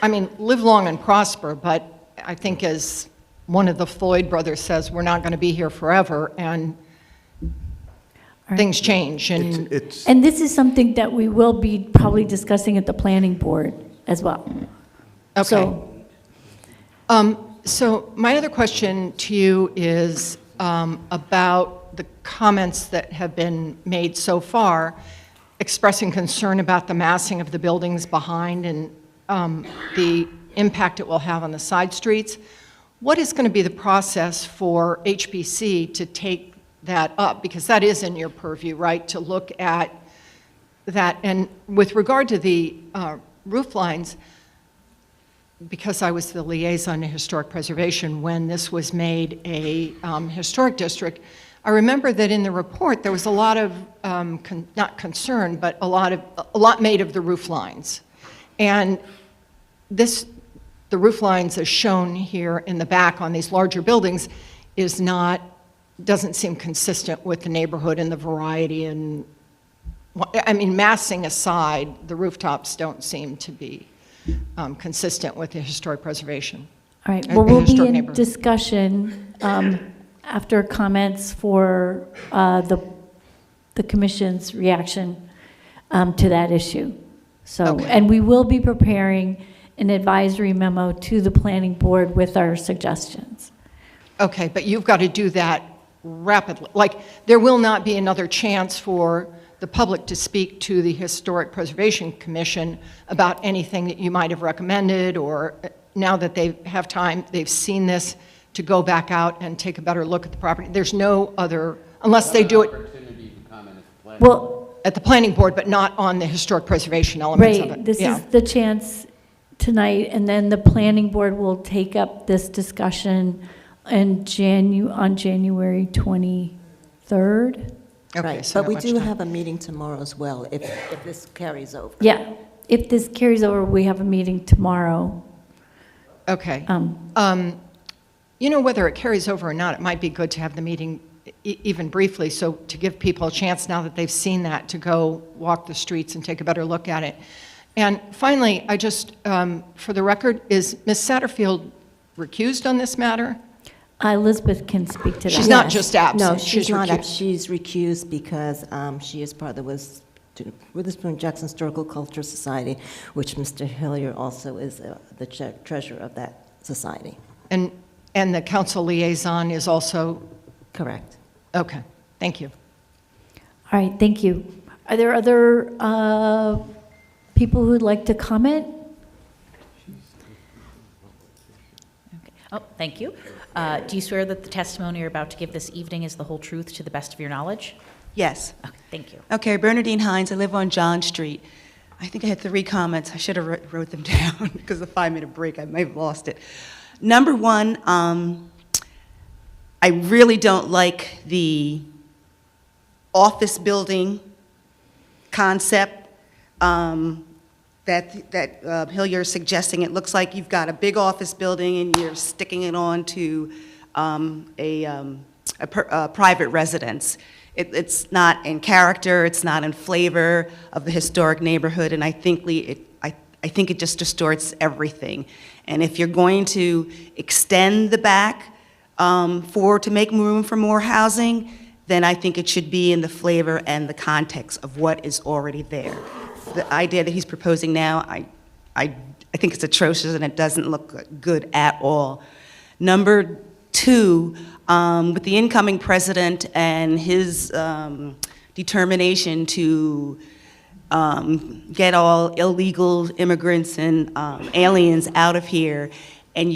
I mean, live long and prosper, but I think as one of the Floyd brothers says, we're not going to be here forever, and things change. And this is something that we will be probably discussing at the planning board as well. Okay. So my other question to you is about the comments that have been made so far, expressing concern about the massing of the buildings behind and the impact it will have on the side streets. What is going to be the process for HBC to take that up? Because that is in your purview, right, to look at that. And with regard to the roof lines, because I was the liaison to historic preservation when this was made a historic district, I remember that in the report there was a lot of, not concern, but a lot made of the roof lines. And the roof lines as shown here in the back on these larger buildings doesn't seem consistent with the neighborhood and the variety. And I mean, massing aside, the rooftops don't seem to be consistent with the historic preservation. All right, well, we'll be in discussion after comments for the commission's reaction to that issue. So, and we will be preparing an advisory memo to the planning board with our suggestions. Okay, but you've got to do that rapidly. Like, there will not be another chance for the public to speak to the Historic Preservation Commission about anything that you might have recommended, or now that they have time, they've seen this, to go back out and take a better look at the property. There's no other, unless they do it Well, at the planning board, but not on the historic preservation elements of right, it. this Yeah. is the chance tonight, and then the planning board will take up this discussion on January 23rd. Okay, Right, so but we not do much time. have a meeting tomorrow as well, if this carries over. Yeah, if this carries over, we have a meeting tomorrow. Okay. Um, You know, whether it carries over or not, it might be good to have the meeting even briefly, so to give people a chance now that they've seen that to go walk the streets and take a better look at it. And finally, I just, for the record, is Ms. Satterfield recused on this matter? Elizabeth can speak to that. She's not just absent. No, she's not, recused. she's recused because she is part of the Witherspoon Jackson Historical Culture Society, which Mr. Hillier also is the treasurer of that society. And the council liaison is also? Correct. Okay, thank you. All right, thank you. Are there other people who'd like to comment? Oh, thank you. Do you swear that the testimony you're about to give this evening is the whole truth to the best of your knowledge? Yes. Okay, thank you. Okay, Bernadine Hines, I live on John Street. I think I had 3 comments. I should have wrote them down because of the 5-minute break, I may have lost it. Number 1, I really don't like the office building concept that Hillier is suggesting. It looks like you've got a big office building and you're sticking it on to a private residence. It's not in character, it's not in flavor of the historic neighborhood, and I think it just distorts everything. And if you're going to extend the back to make room for more housing, then I think it should be in the flavor and the context of what is already there. The idea that he's proposing now, I think it's atrocious and it doesn't look good at all. Number 2, with the incoming president and his determination to get all illegal immigrants and aliens out of here, and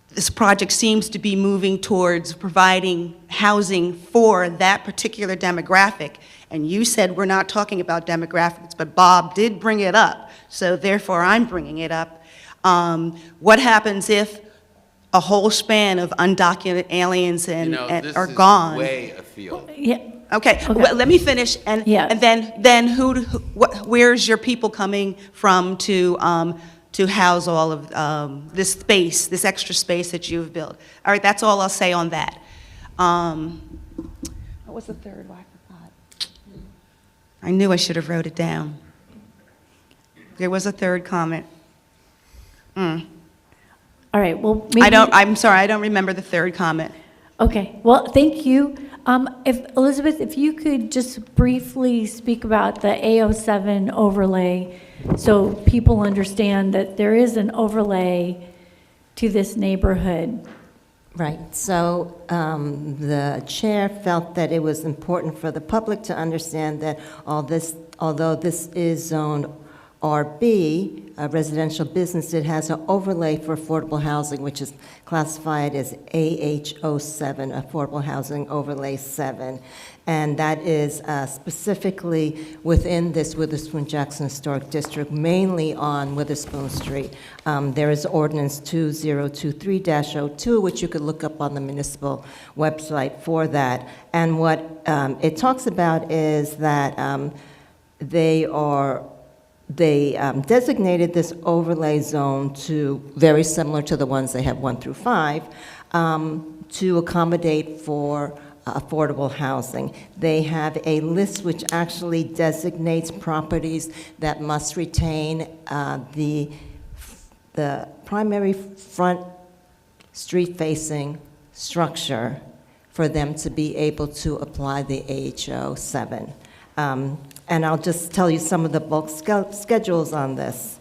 this project seems to be moving towards providing housing for that particular demographic. And you said we're not talking about demographics, but Bob did bring it up, so therefore I'm bringing it up. What happens if a whole span of undocumented aliens are gone? Way afield. Yeah. Okay, well, let me finish, and then where's your people coming from to house all of this space, this extra space that you've built? All right, that's all I'll say on that. What was the third one? I forgot. I knew I should have wrote it down. There was a third comment. All right, well, maybe... I'm sorry, I don't remember the third comment. Okay, well, thank you. Elizabeth, if you could just briefly speak about the A07 overlay so people understand that there is an overlay to this neighborhood. Right, so the chair felt that it was important for the public to understand that although this is zoned RB, a residential business, it has an overlay for affordable housing, which is classified as AH07, Affordable Housing Overlay 7. And that is specifically within this Witherspoon Jackson Historic District, mainly on Witherspoon Street. There is Ordinance 2023-02, which you could look up on the municipal website for that. And what it talks about is that they designated this overlay zone to, very similar to the ones they have 1 through 5, to accommodate for affordable housing. They have a list which actually designates properties that must retain the primary front street-facing structure for them to be able to apply the AH07. And I'll just tell you some of the bulk schedules on this.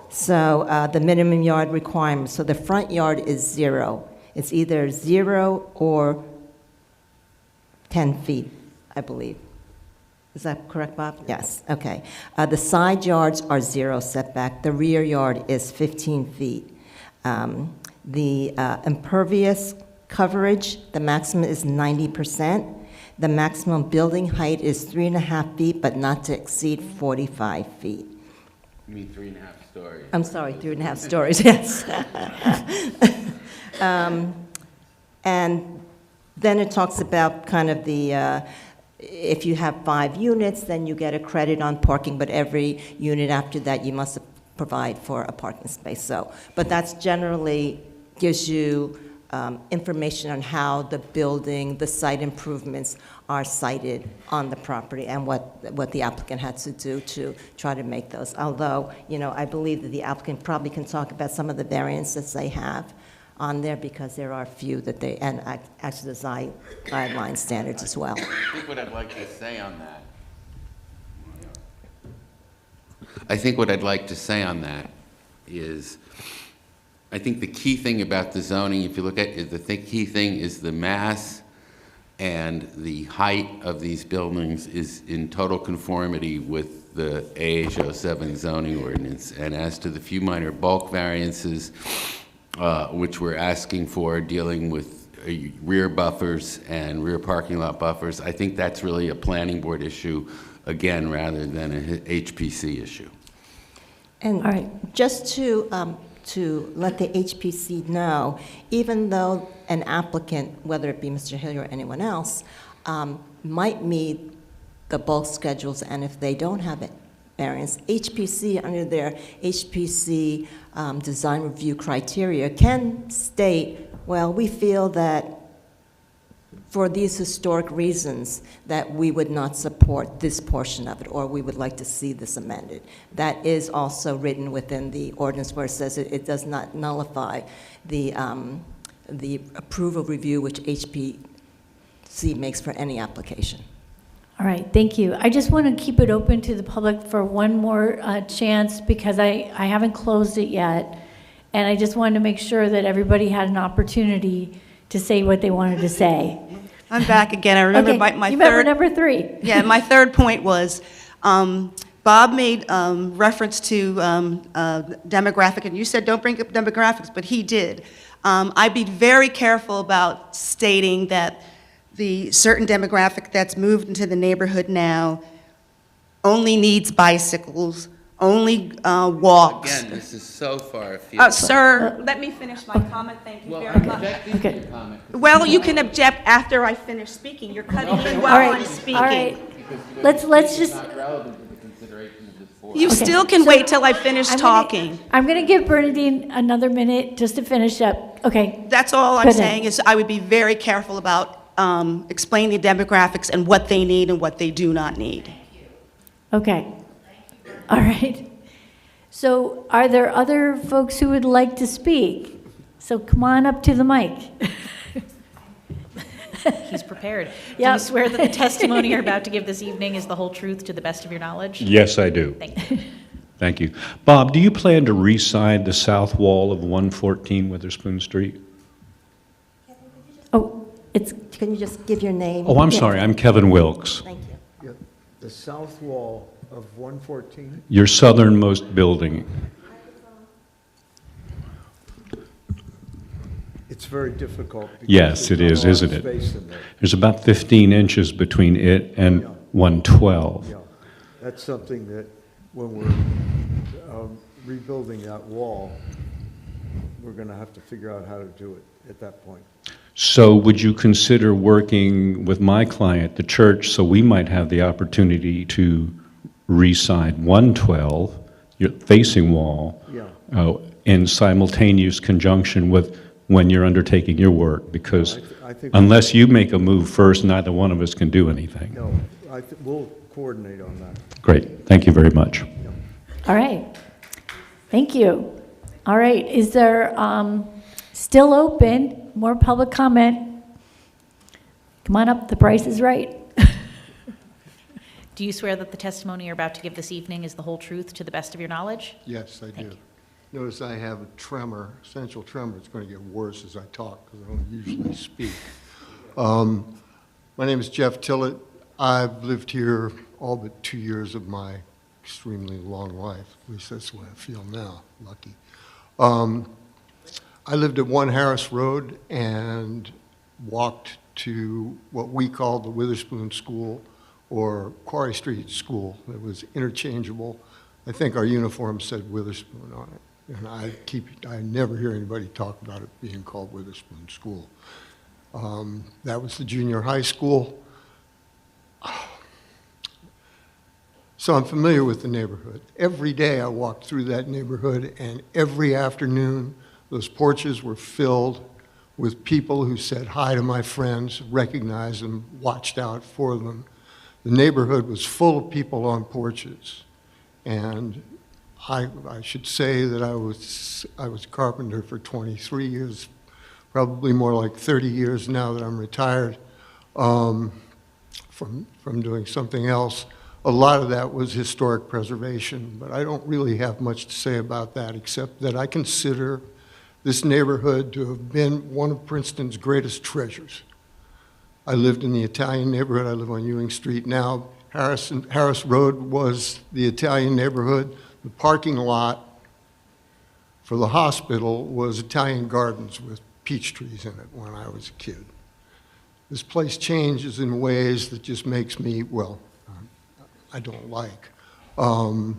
So the minimum yard requirement, so the front yard is 0. It's either 0 or 10 feet, I believe. Is that correct, Bob? Yes, okay. The side yards are 0 setback. The rear yard is 15 feet. The impervious coverage, the maximum is 90%. The maximum building height is 3.5 feet, but not to exceed 45 feet. You mean 3.5 stories? I'm sorry, 3.5 stories, yes. And then it talks about kind of the, if you have 5 units, then you get a credit on parking, but every unit after that, you must provide for a parking space. So, but that's generally gives you information on how the building, the site improvements are cited on the property and what the applicant had to do to try to make those. Although, you know, I believe that the applicant probably can talk about some of the variances they have on there because there are a few that they, and actually the guideline standards as well. I think what I'd like to say on that. I think what I'd like to say on that is, I think the key thing about the zoning, if you look at it, the key thing is the mass and the height of these buildings is in total conformity with the AH07 zoning ordinance. And as to the few minor bulk variances, which we're asking for, dealing with rear buffers and rear parking lot buffers, I think that's really a planning board issue, again, rather than a HPC issue. And just to let the HPC know, even though an applicant, whether it be Mr. Hillier or anyone else, might meet the bulk schedules, and if they don't have it, variance, HPC, under their HPC design review criteria, can state, well, we feel that for these historic reasons that we would not support this portion of it, or we would like to see this amended. That is also written within the ordinance where it says it does not nullify the approval review which HPC makes for any application. All right, thank you. I just want to keep it open to the public for one more chance because I haven't closed it yet. And I just wanted to make sure that everybody had an opportunity to say what they wanted to say. I'm back again. I remember Okay, my you third. remember number 3. Yeah, my third point was, Bob made reference to demographic, and you said don't bring up demographics, but he did. I'd be very careful about stating that the certain demographic that's moved into the neighborhood now only needs bicycles, only walks. Again, this is so far afield. Sir, let me finish my comment. Thank you very much. Objecting to your comment. Well, you can object after I finish speaking. You're cutting in while I'm speaking. All right. Let's just. You still can wait till I finish talking. I'm going to give Bernadine another minute just to finish up. Okay. That's all I'm Go ahead. saying is I would be very careful about explaining the demographics and what they need and what they do not need. Okay. All right. So are there other folks who would like to speak? So come on up to the mic. He's prepared. Do Yep. you swear that the testimony you're about to give this evening is the whole truth to the best of your knowledge? Yes, I do. Thank you. Thank you. Bob, do you plan to re-side the south wall of 114 Witherspoon Street? Oh, Can you just give your name? Oh, I'm Yeah. sorry, I'm Kevin Wilkes. Thank you. Yeah, the south wall of 114? Your southernmost building. It's very difficult. because Yes, it there's is, not a lot isn't of it? space in there. There's about 15 inches between it and 112. Yeah, that's something that when we're rebuilding that wall, we're going to have to figure out how to do it at that point. So would you consider working with my client, the church, so we might have the opportunity to re-side 112, your facing wall, Yeah. in simultaneous conjunction with when you're undertaking your work? Because I think- unless you make a move first, neither one of us can do anything. No, we'll coordinate on that. Great, thank you very much. All right. Thank you. All right. Is there still open? More public comment? Come on up. The price is right. Do you swear that the testimony you're about to give this evening is the whole truth to the best of your knowledge? Yes, I Thank do. Notice I have a tremor, essential tremor. It's going to get worse as I talk because I don't usually speak. My name is Jeff Tillett. I've lived here all but 2 years of my extremely long life. At least that's the way I feel now. Lucky. I lived at 1 Harris Road and walked to what we called the Witherspoon School or Quarry Street School. It was interchangeable. I think our uniform said Witherspoon on it. And I never hear anybody talk about it being called Witherspoon School. That was the junior high school. So I'm familiar with the neighborhood. Every day I walked through that neighborhood, and every afternoon those porches were filled with people who said hi to my friends, recognized them, watched out for them. The neighborhood was full of people on porches. And I should say that I was a carpenter for 23 years, probably more like 30 years now that I'm retired from doing something else. A lot of that was historic preservation, but I don't really have much to say about that except that I consider this neighborhood to have been one of Princeton's greatest treasures. I lived in the Italian neighborhood. I live on Ewing Street now. Harris Road was the Italian neighborhood. The parking lot for the hospital was Italian gardens with peach trees in it when I was a kid. This place changes in ways that just makes me, well, I don't like. In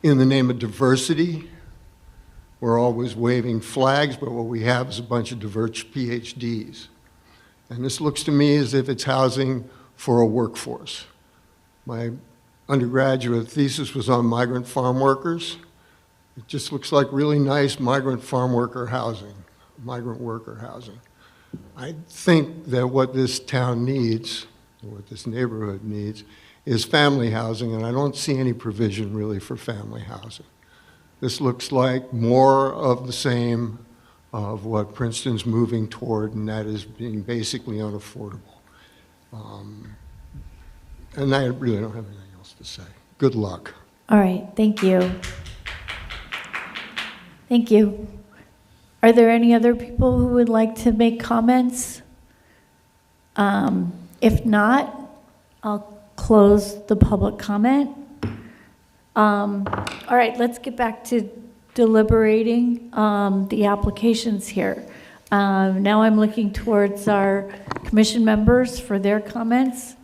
the name of diversity, we're always waving flags, but what we have is a bunch of diverse PhDs. And this looks to me as if it's housing for a workforce. My undergraduate thesis was on migrant farm workers. It just looks like really nice migrant farm worker housing, migrant worker housing. I think that what this town needs, or what this neighborhood needs, is family housing, and I don't see any provision really for family housing. This looks like more of the same of what Princeton's moving toward, and that is being basically unaffordable. And I really don't have anything else to say. Good luck. All right, thank you. Thank you. Are there any other people who would like to make comments? If not, I'll close the public comment. All right, let's get back to deliberating the applications here. Now I'm looking towards our commission members for their comments.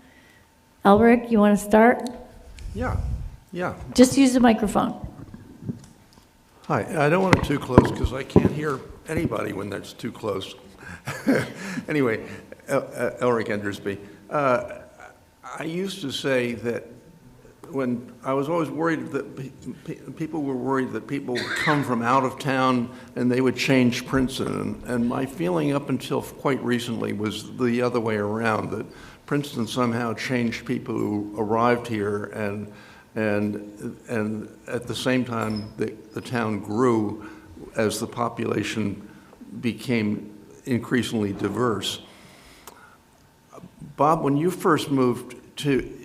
Elric, you want to start? Yeah. Just use the microphone. Hi, I don't want it too close because I can't hear anybody when that's too close. Anyway, Elric Endersby. I used to say that when I was always worried that people were worried that people would come from out of town and they would change Princeton. And my feeling up until quite recently was the other way around, that Princeton somehow changed people who arrived here, and at the same time the town grew as the population became increasingly diverse. Bob, when you first moved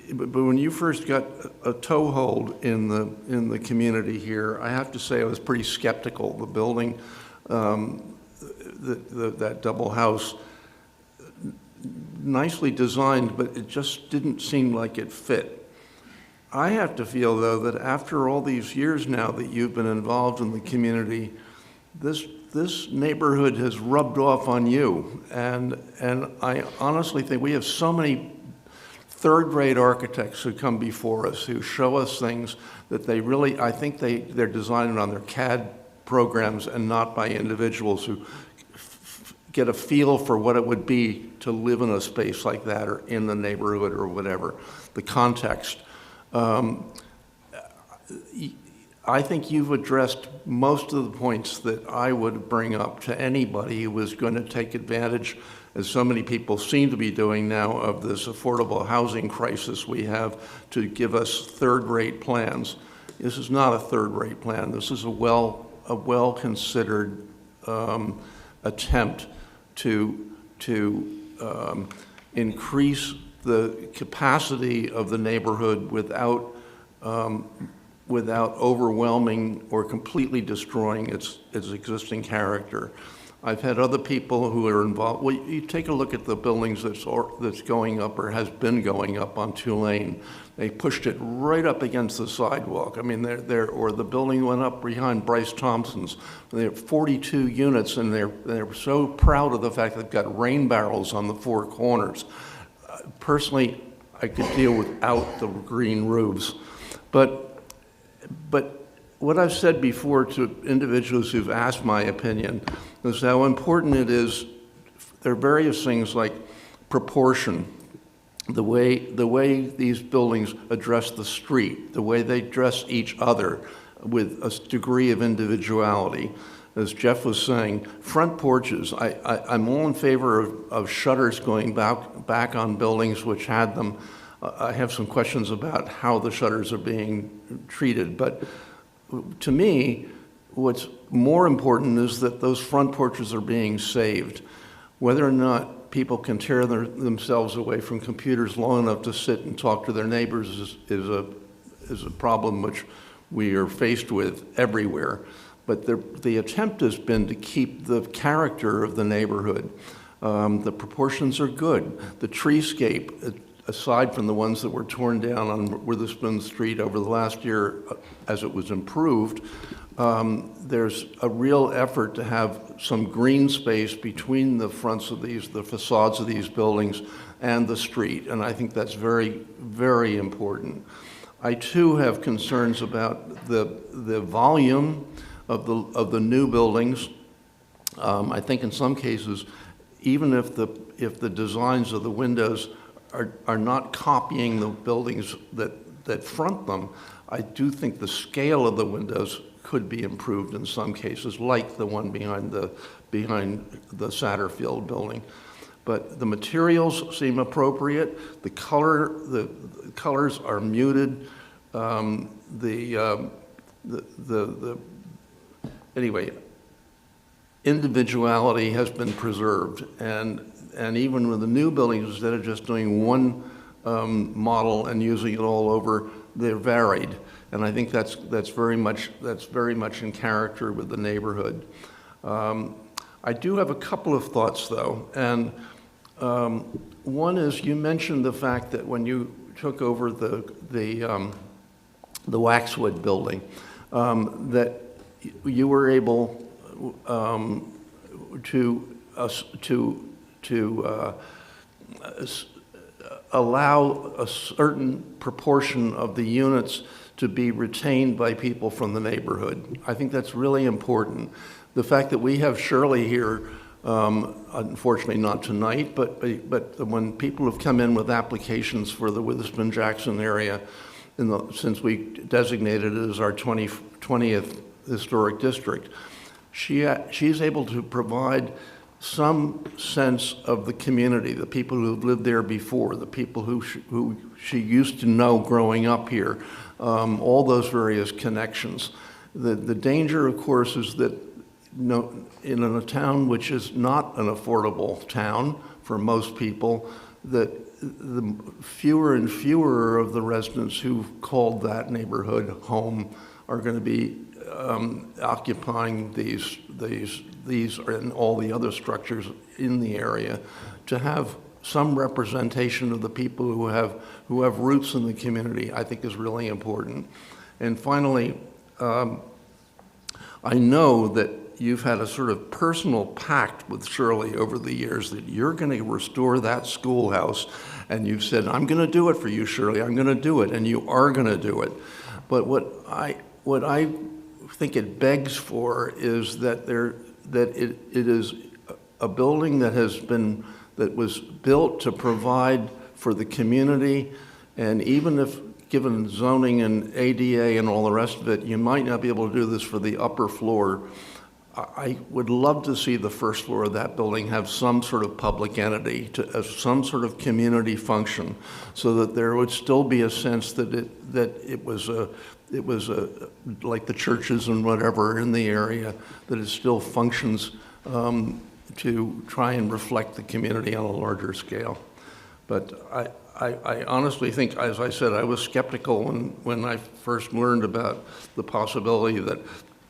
when you first got a toehold in the community here, I have to say I was pretty skeptical. The building, that double house, nicely designed, but it just didn't seem like it fit. I have to feel, though, that after all these years now that you've been involved in the community, this neighborhood has rubbed off on you. And I honestly think we have so many third-rate architects who come before us, who show us things that they really, I think they're designing on their CAD programs and not by individuals who get a feel for what it would be to live in a space like that or in the neighborhood or whatever, the context. I think you've addressed most of the points that I would bring up to anybody who was going to take advantage, as so many people seem to be doing now, of this affordable housing crisis we have, to give us third-rate plans. This is not a third-rate plan. This is a well-considered attempt to increase the capacity of the neighborhood without overwhelming or completely destroying its existing character. I've had other people who are involved. Well, you take a look at the buildings that's going up or has been going up on Tulane. They pushed it right up against the sidewalk. I mean, or the building went up behind Bryce Thompson's. They have 42 units, and they're so proud of the fact they've got rain barrels on the four corners. Personally, I could deal without the green roofs, but what I've said before to individuals who've asked my opinion is how important it is. There are various things like proportion, the way these buildings address the street, the way they address each other with a degree of individuality. As Jeff was saying, front porches, I'm all in favor of shutters going back on buildings which had them. I have some questions about how the shutters are being treated, but to me, what's more important is that those front porches are being saved. Whether or not people can tear themselves away from computers long enough to sit and talk to their neighbors is a problem which we are faced with everywhere. But the attempt has been to keep the character of the neighborhood. The proportions are good. The treescape, aside from the ones that were torn down on Witherspoon Street over the last year as it was improved, there's a real effort to have some green space between the fronts of the facades of these buildings and the street, and I think that's very, very important. I too have concerns about the volume of the new buildings. I think in some cases, even if the designs of the windows are not copying the buildings that front them, I do think the scale of the windows could be improved in some cases, like the one behind the Satterfield building. But the materials seem appropriate. The colors are muted. Anyway, individuality has been preserved, and even with the new buildings, instead of just doing one model and using it all over, they're varied, and I think that's very much in character with the neighborhood. I do have a couple of thoughts though, and one is you mentioned the fact that when you took over the Waxwood building, that you were able to allow a certain proportion of the units to be retained by people from the neighborhood. I think that's really important. The fact that we have Shirley here, unfortunately not tonight, but when people have come in with applications for the Witherspoon-Jackson area, since we designated it as our 20th historic district, she's able to provide some sense of the community, the people who have lived there before, the people who she used to know growing up here, all those various connections. The danger, of course, is that in a town which is not an affordable town for most people, that the fewer and fewer of the residents who've called that neighborhood home are going to be occupying these and all the other structures in the area. To have some representation of the people who have roots in the community, I think is really important. And finally, I know that you've had a sort of personal pact with Shirley over the years that you're going to restore that schoolhouse, and you've said, I'm going to do it for you, Shirley, I'm going to do it, and you are going to do it. But what I think it begs for is that it is a building that was built to provide for the community, and even if given zoning and ADA and all the rest of it, you might not be able to do this for the upper floor. I would love to see the first floor of that building have some sort of public entity, some sort of community function, so that there would still be a sense that it was like the churches and whatever in the area, that it still functions to try and reflect the community on a larger scale. But I honestly think, as I said, I was skeptical when I first learned about the possibility that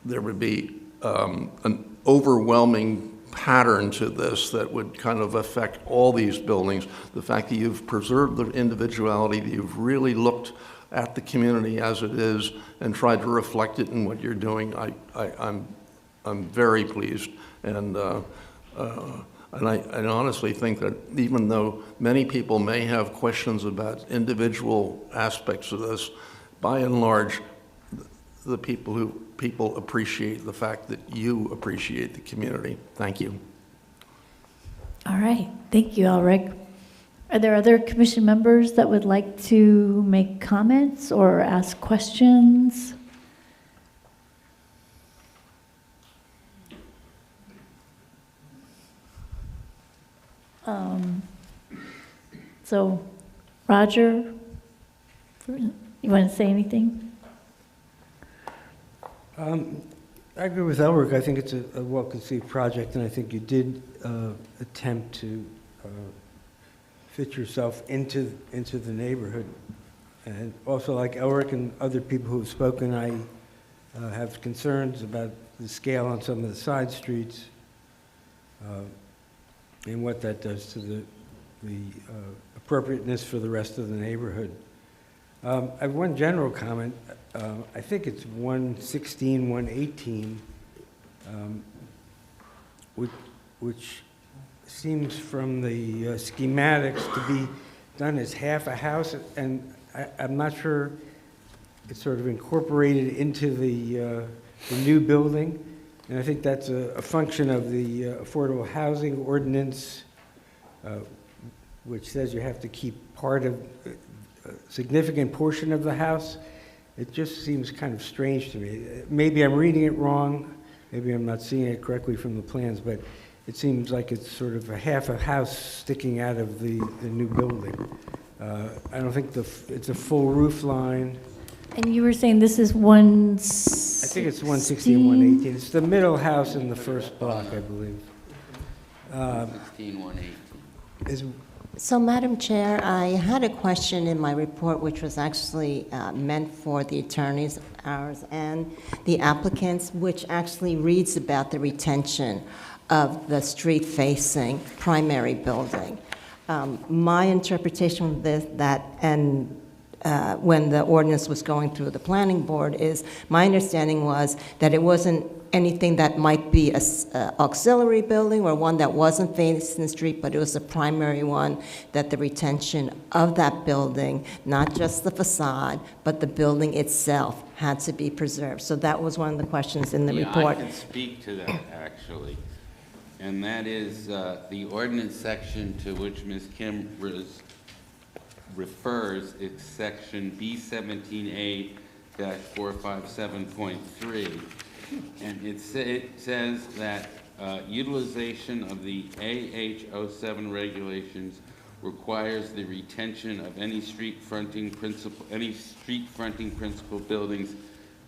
there would be an overwhelming pattern to this that would kind of affect all these buildings. The fact that you've preserved the individuality, that you've really looked at the community as it is and tried to reflect it in what you're doing, I'm very pleased. And I honestly think that even though many people may have questions about individual aspects of this, by and large, the people appreciate the fact that you appreciate the community. Thank you. All right, thank you, Ulrich. Are there other commission members that would like to make comments or ask questions? So, Roger, you want to say anything? I agree with Ulrich. I think it's a well-conceived project, and I think you did attempt to fit yourself into the neighborhood. And also, like Ulrich and other people who have spoken, I have concerns about the scale on some of the side streets and what that does to the appropriateness for the rest of the neighborhood. I have one general comment. I think it's 116, 118, which seems from the schematics to be done as half a house, and I'm not sure it's sort of incorporated into the new building. And I think that's a function of the affordable housing ordinance, which says you have to keep part of a significant portion of the house. It just seems kind of strange to me. Maybe I'm reading it wrong. Maybe I'm not seeing it correctly from the plans, but it seems like it's sort of a half a house sticking out of the new building. I don't think it's a full roof line. And you were saying this is 116? I think it's 116, 118. It's the middle house in the first block, I believe. 116, 118. So, Madam Chair, I had a question in my report which was actually meant for the attorneys, ours, and the applicants, which actually reads about the retention of the street-facing primary building. My interpretation of this, when the ordinance was going through the planning board, is my understanding was that it wasn't anything that might be an auxiliary building or one that wasn't facing the street, but it was the primary one, that the retention of that building, not just the facade, but the building itself, had to be preserved. So that was one of the questions in the report. I can speak to that, actually. And that is the ordinance section to which Ms. Kim refers. It's section B17A-457.3. And it says that utilization of the AH-07 regulations requires the retention of any street fronting principal buildings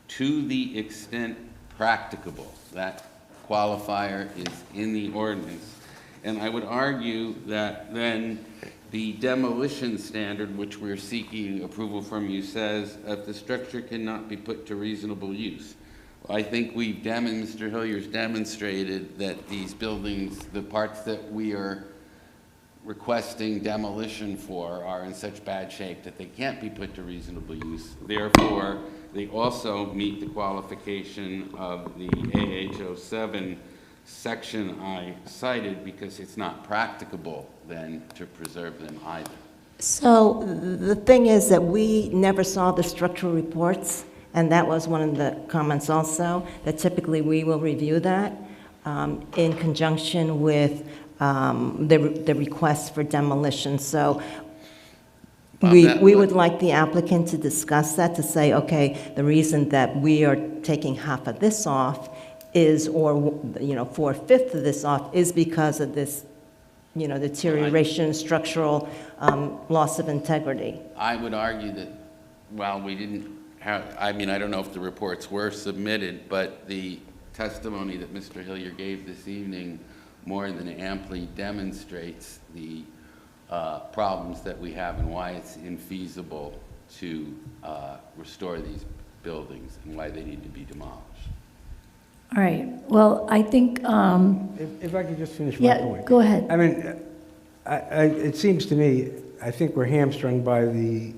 to the extent practicable. That qualifier is in the ordinance. And I would argue that then the demolition standard, which we're seeking approval from you, says that the structure cannot be put to reasonable use. I think Mr. Hillier's demonstrated that these buildings, the parts that we are requesting demolition for, are in such bad shape that they can't be put to reasonable use. Therefore, they also meet the qualification of the AH-07 section I cited, because it's not practicable then to preserve them either. So the thing is that we never saw the structural reports, and that was one of the comments also, that typically we will review that in conjunction with the request for demolition. So we would like the applicant to discuss that, to say, okay, the reason that we are taking half of this off is, or 4/5 of this off, is because of this, deterioration, structural loss of integrity. I would argue that, well, we didn't have, I don't know if the reports were submitted, but the testimony that Mr. Hillier gave this evening more than amply demonstrates the problems that we have and why it's infeasible to restore these buildings and why they need to be demolished. All right, well, I think, If I could just finish my yeah, point. go ahead. I mean, it seems to me, I think we're hamstrung by the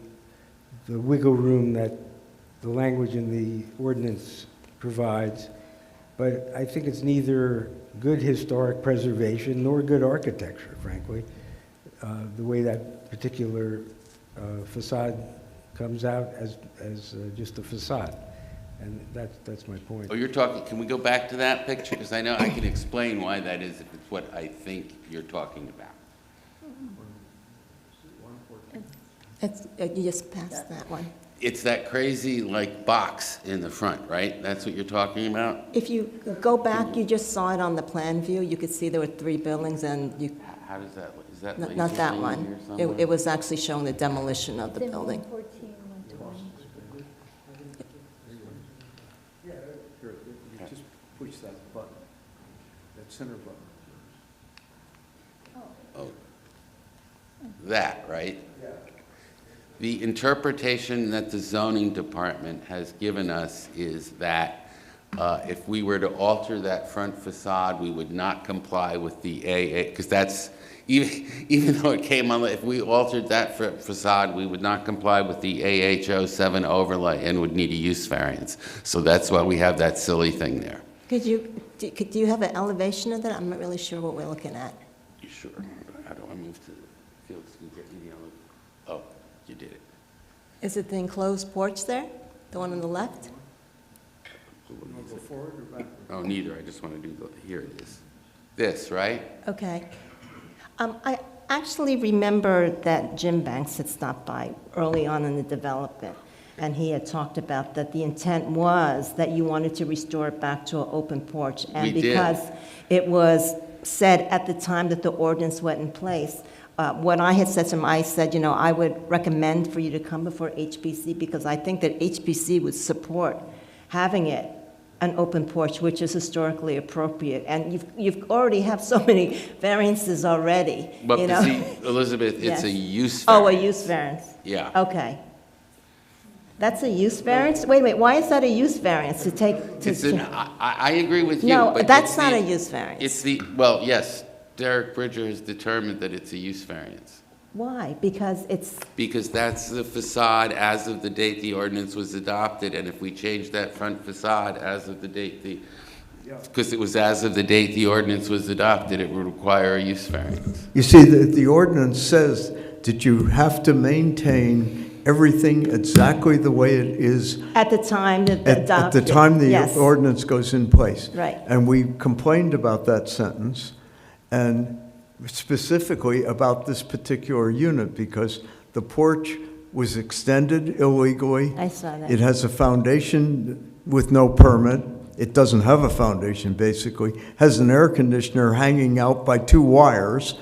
wiggle room that the language in the ordinance provides, but I think it's neither good historic preservation nor good architecture, frankly, the way that particular facade comes out as just a facade. And that's my point. Oh, you're talking, can we go back to that picture? Because I know I can explain why that is if it's what I think you're talking about. You just passed that one. It's that crazy, like, box in the front, right? That's what you're talking about? If you go back, you just saw it on the plan view. You could see there were 3 buildings, and you... How does that, is that... Not that laser one. thing here somewhere? It was actually showing the demolition of the building. Just push that button, that center button. Oh. That, right? The interpretation that the zoning department has given us is that if we were to alter that front facade, we would not comply with the AA, because that's, even though it came on, if we altered that facade, we would not comply with the AHO 7 overlay and would need a use variance. So that's why we have that silly thing there. Do you have an elevation of that? I'm not really sure what we're looking at. You sure? How do I move to the fields to get you the other? Oh, you did it. Is it the enclosed porch there? The one on the left? Go forward or backward? Oh, neither. I just want to do the, here it is. This, right? Okay. I actually remember that Jim Banks had stopped by early on in the development, and he had talked about that the intent was that you wanted to restore it back to an open porch. And We did. because it was said at the time that the ordinance went in place, what I had said to him, I said, I would recommend for you to come before HPC because I think that HPC would support having it an open porch, which is historically appropriate. And you've already have so many variances already, But you know? see, Elizabeth, it's Yes. a use Oh, a variance. use variance. Yeah. Okay. That's a use variance? Wait, why is that a use variance to take? It's an, I agree with you. No, but that's it's not the- a use variance. It's the, well, yes, Derek Bridger has determined that it's a use variance. Why? Because it's, Because that's the facade as of the date the ordinance was adopted, and if we change that front facade as of the date because it was as of the date the ordinance was adopted, it would require a use variance. You see, the ordinance says that you have to maintain everything exactly the way it is at the time that at the adopted. time the Yes. ordinance goes in place. Right. And we complained about that sentence, and specifically about this particular unit, because the porch was extended illegally. I saw that. It has a foundation with no permit. It doesn't have a foundation, basically. Has an air conditioner hanging out by 2 wires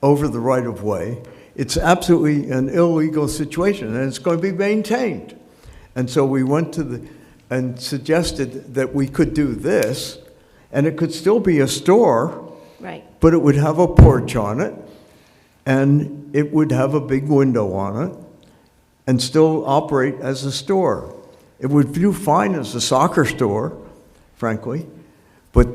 over the right-of-way. It's absolutely an illegal situation, and it's going to be maintained. And so we went to and suggested that we could do this, and it could still be a store, Right. but it would have a porch on it, and it would have a big window on it, and still operate as a store. It would do fine as a soccer store, frankly, but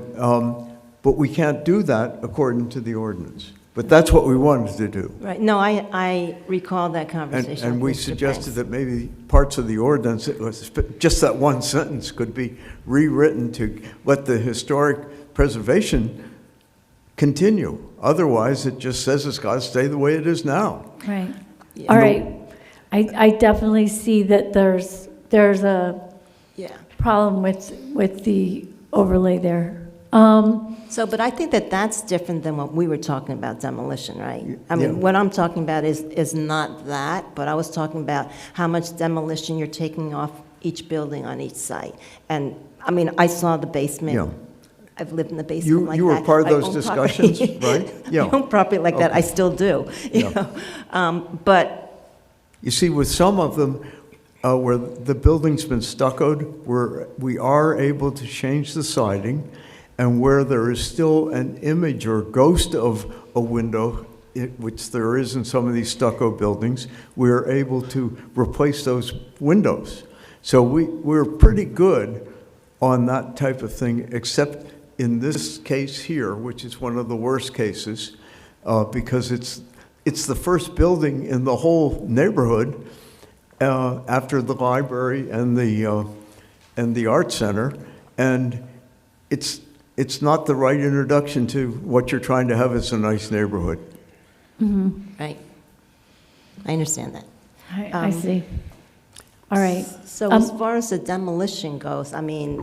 we can't do that according to the ordinance. But that's what we wanted to do. Right. No, I recall that conversation. And we with Mr. suggested Banks. that maybe parts of the ordinance, it was just that one sentence could be rewritten to let the historic preservation continue. Otherwise, it just says it's got to stay the way it is now. Right. All right. I definitely see that there's a problem with the overlay there. But I think that that's different than what we were talking about demolition, right? I mean, Yeah. what I'm talking about is not that, but I was talking about how much demolition you're taking off each building on each site. And, I mean, I saw the basement. Yeah. I've lived in the basement like that. You were part of I those own property. discussions, right? I own property like that, I Okay. still do, you Yeah. know? But You see, with some of them, where the building's been stuccoed, we are able to change the siding, and where there is still an image or ghost of a window, which there is in some of these stucco buildings, we're able to replace those windows. So we're pretty good on that type of thing, except in this case here, which is one of the worst cases, because it's the first building in the whole neighborhood after the library and the art center, and it's not the right introduction to what you're trying to have as a nice neighborhood. Right. I understand that. I see. All right. So as far as the demolition goes, I mean,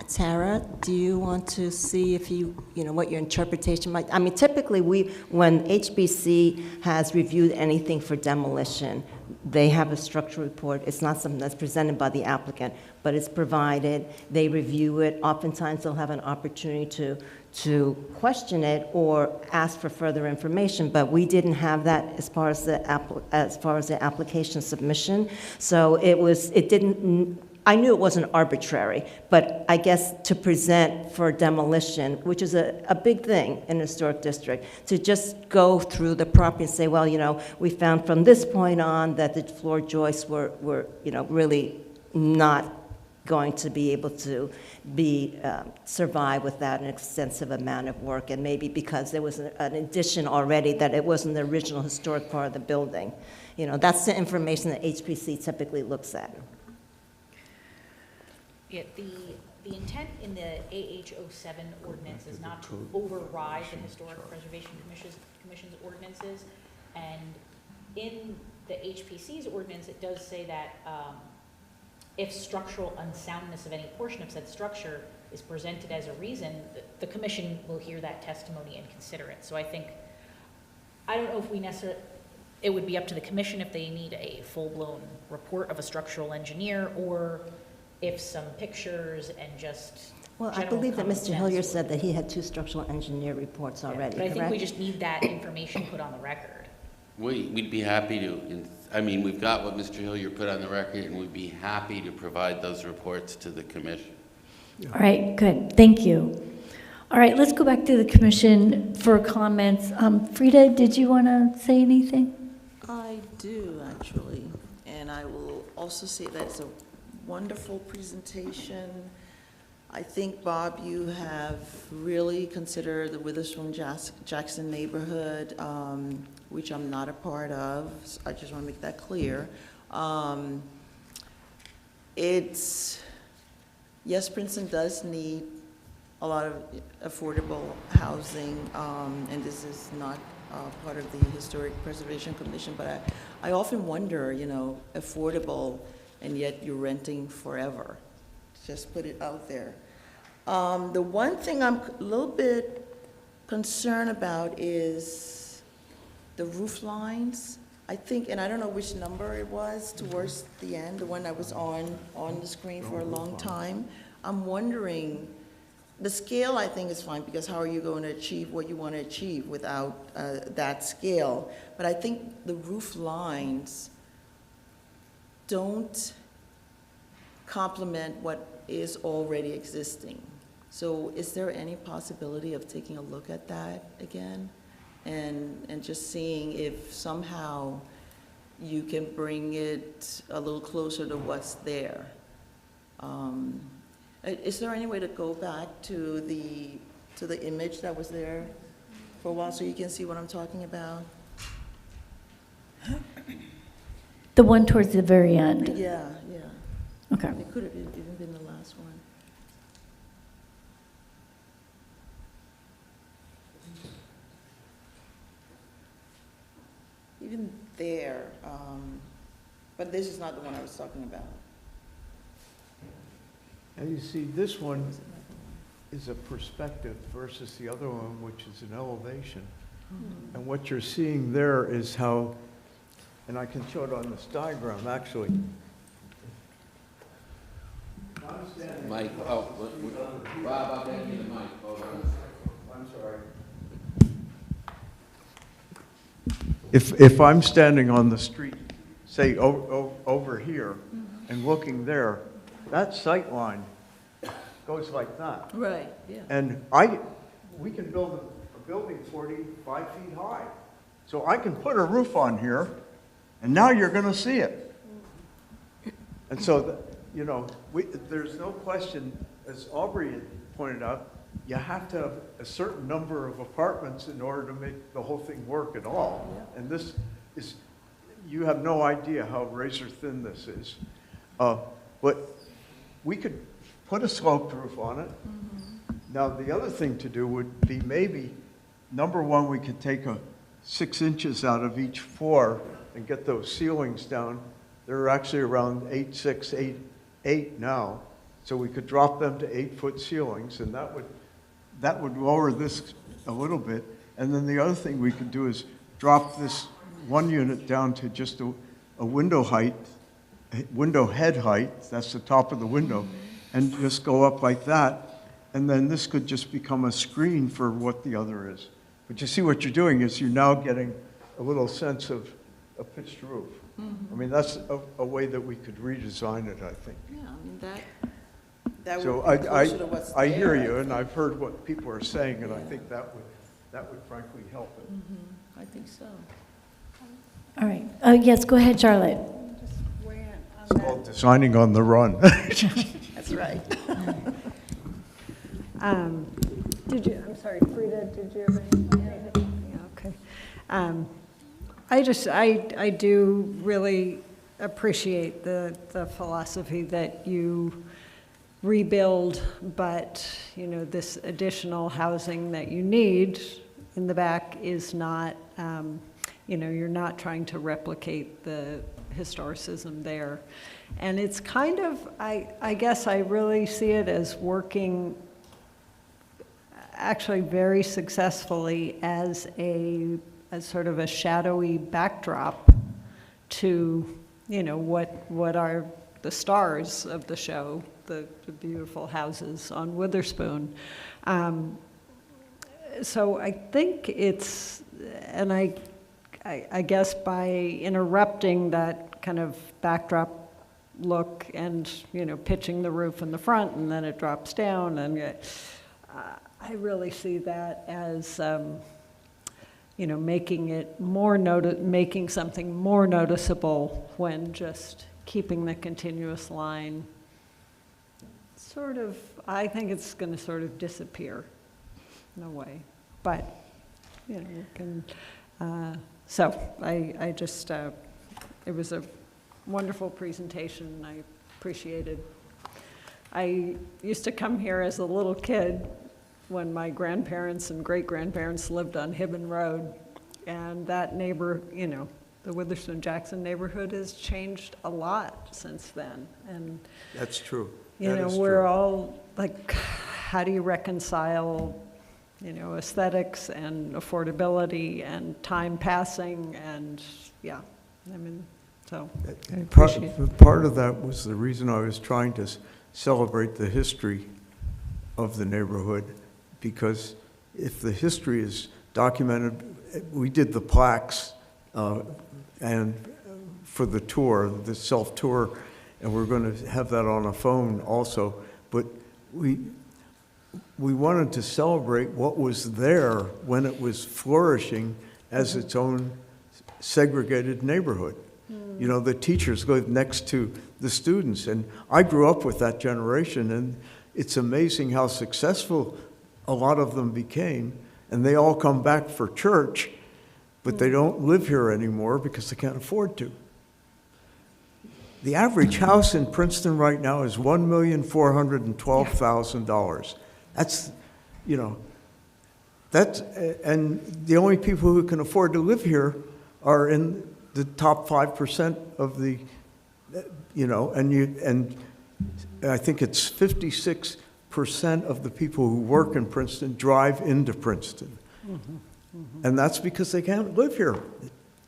Tara, do you want to see if you know, what your interpretation might, I mean, typically when HBC has reviewed anything for demolition, they have a structural report. It's not something that's presented by the applicant, but it's provided. They review it. Oftentimes, they'll have an opportunity to question it or ask for further information, but we didn't have that as far as the application submission. So I knew it wasn't arbitrary, but I guess to present for demolition, which is a big thing in a historic district, to just go through the property and say, well, you know, we found from this point on that the floor joists were you know, really not going to be able to survive without an extensive amount of work, and maybe because there was an addition already that it wasn't the original historic part of the building. You know, that's the information that HPC typically looks at. Yeah, the intent in the AH07 ordinance is not to override the Historic Preservation Commission's ordinances, and in the HPC's ordinance, it does say that if structural unsoundness of any portion of said structure is presented as a reason, the commission will hear that testimony and consider it. So I don't know if we necessarily, it would be up to the commission if they need a full-blown report of a structural engineer, or if some pictures and just Well, I believe that Mr. Hillier said that he had 2 structural engineer reports already, but I think we correct? just need that information put on the record. We'd be happy to, I mean, we've got what Mr. Hillier put on the record, and we'd be happy to provide those reports to the commission. All right, good. Thank you. All right, let's go back to the commission for comments. Frida, did you want to say anything? I do, actually. And I will also say that it's a wonderful presentation. I think, Bob, you have really considered the Witherspoon-Jackson neighborhood, which I'm not a part of. So I just want to make that clear. Yes, Princeton does need a lot of affordable housing, and this is not part of the Historic Preservation Commission, but I often wonder, you know, affordable, and yet you're renting forever. Just put it out there. The one thing I'm a little bit concerned about is the roof lines. I think, and I don't know which number it was towards the end, the one that was on the screen for a long time. I'm wondering, the scale I think is fine, because how are you going to achieve what you want to achieve without that scale? But I think the roof lines don't complement what is already existing. So is there any possibility of taking a look at that again and just seeing if somehow you can bring it a little closer to what's there? Is there any way to go back to the image that was there for a while so you can see what I'm talking about? The one towards the very end. Yeah. Okay. It could have even been the last one. Even there, but this is not the one I was talking about. And you see, this one is a perspective versus the other one, which is an elevation. And what you're seeing there is how, and I can show it on this diagram, actually. Mike, Bob, I'll get you the mic. Hold on. I'm sorry. If I'm standing on the street, say over here, and looking there, that sight line goes like that. Right, yeah. And we can build a building 45 feet high. So I can put a roof on here, and now you're going to see it. And so you know, there's no question, as Aubrey had pointed out, you have to have a certain number of apartments in order to make the whole thing work at all. And this is, you have no idea how razor thin this is. But we could put a sloped roof on it. Now, the other thing to do would be maybe, number one, we could take 6 inches out of each floor and get those ceilings down. They're actually around 8.6, 8.8 now. So we could drop them to 8-foot ceilings, and that would lower this a little bit. And then the other thing we could do is drop this one unit down to just a window height, window head height, that's the top of the window, and just go up like that. And then this could just become a screen for what the other is. But you see what you're doing is you're now getting a little sense of a pitched roof. I mean, that's a way that we could redesign it, I think. Yeah, I mean, that So would be closer to what's I hear there, you, I and think. I've heard what people are saying, and I think that would frankly help it. I think so. All right. Yes, go ahead, Charlotte. It's called designing on the run. That's right. I'm sorry, Frida, did you have anything? Yeah, okay. I do really appreciate the philosophy that you rebuild, but, you know, this additional housing that you need in the back is not, you know, you're not trying to replicate the historicism there. And it's kind of, I guess I really see it as working actually very successfully as sort of a shadowy backdrop to, you know, what are the stars of the show, the beautiful houses on Witherspoon. So I think it's, and I guess by interrupting that kind of backdrop look and, you know, pitching the roof in the front and then it drops down, and I really see that as, you know, making it more making something more noticeable when just keeping the continuous line sort of, I think it's going to sort of disappear in a way. But, you know, you can, so I just, it was a wonderful presentation. I appreciated. I used to come here as a little kid when my grandparents and great-grandparents lived on Hibben Road, and that neighbor, you know, the Witherspoon-Jackson neighborhood has changed a lot since then. And That's true. you know, we're all like, how do you reconcile, you know, aesthetics and affordability and time passing and, yeah, I mean, so I appreciate it. Part of that was the reason I was trying to celebrate the history of the neighborhood, because if the history is documented, we did the plaques and for the tour, the self-tour, and we're going to have that on a phone also, but we wanted to celebrate what was there when it was flourishing as its own segregated neighborhood. You know, the teachers live next to the students, and I grew up with that generation, and it's amazing how successful a lot of them became, and they all come back for church, but they don't live here anymore because they can't afford to. The average house in Princeton right now is $1,412,000. That's, you know, that's, and the only people who can afford to live here are in the top 5% of the, you know, and I think it's 56% of the people who work in Princeton drive into Princeton. And that's because they can't live here.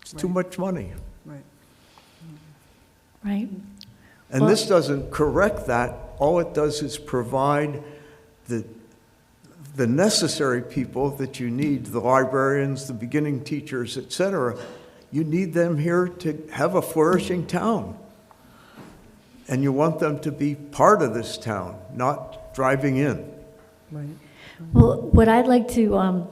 It's too much money. Right. Right. And this doesn't correct that. All it does is provide the necessary people that you need, the librarians, the beginning teachers, et cetera. You need them here to have a flourishing town. And you want them to be part of this town, not driving in. Right. Well, what I'd like to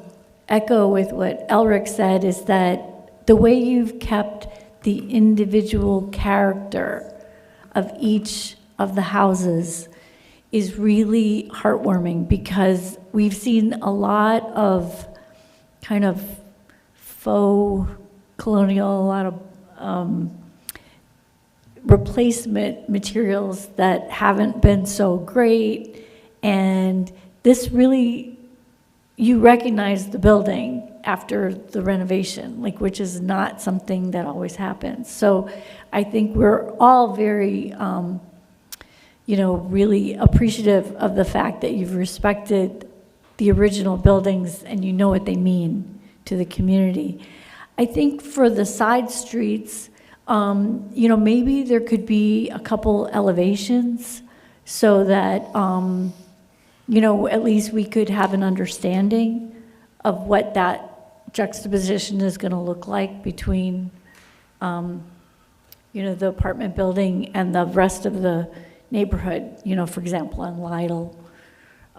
echo with what Elric said is that the way you've kept the individual character of each of the houses is really heartwarming, because we've seen a lot of kind of faux colonial, a lot of replacement materials that haven't been so great. And this really, you recognize the building after the renovation, like, which is not something that always happens. So I think we're all very, really appreciative of the fact that you've respected the original buildings and you know what they mean to the community. I think for the side streets, maybe there could be a couple elevations so that, at least we could have an understanding of what that juxtaposition is going to look like between, the apartment building and the rest of the neighborhood, for example, on Lytle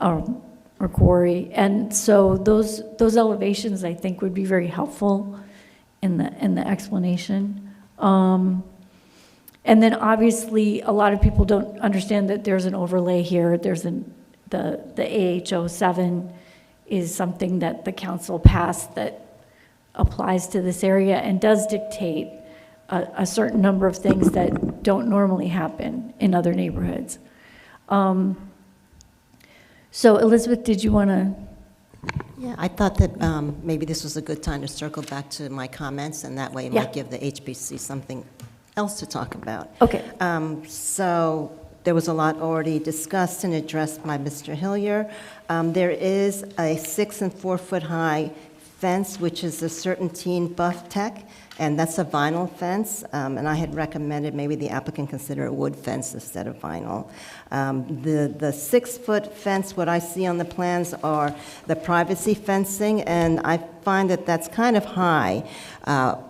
or Quarry. And so those elevations, I think, would be very helpful in the explanation. And then obviously a lot of people don't understand that there's an overlay here. There's the AH07 is something that the council passed that applies to this area and does dictate a certain number of things that don't normally happen in other neighborhoods. So Elizabeth, did you want to? Yeah, I thought that maybe this was a good time to circle back to my comments, and that way it might give the HPC something else to talk about. Okay. So there was a lot already discussed and addressed by Mr. Hillier. There is a 6 and 4 foot high fence, which is a Serpentine Buff Tech, and that's a vinyl fence. And I had recommended maybe the applicant consider a wood fence instead of vinyl. The 6 foot fence, what I see on the plans are the privacy fencing, and I find that that's kind of high,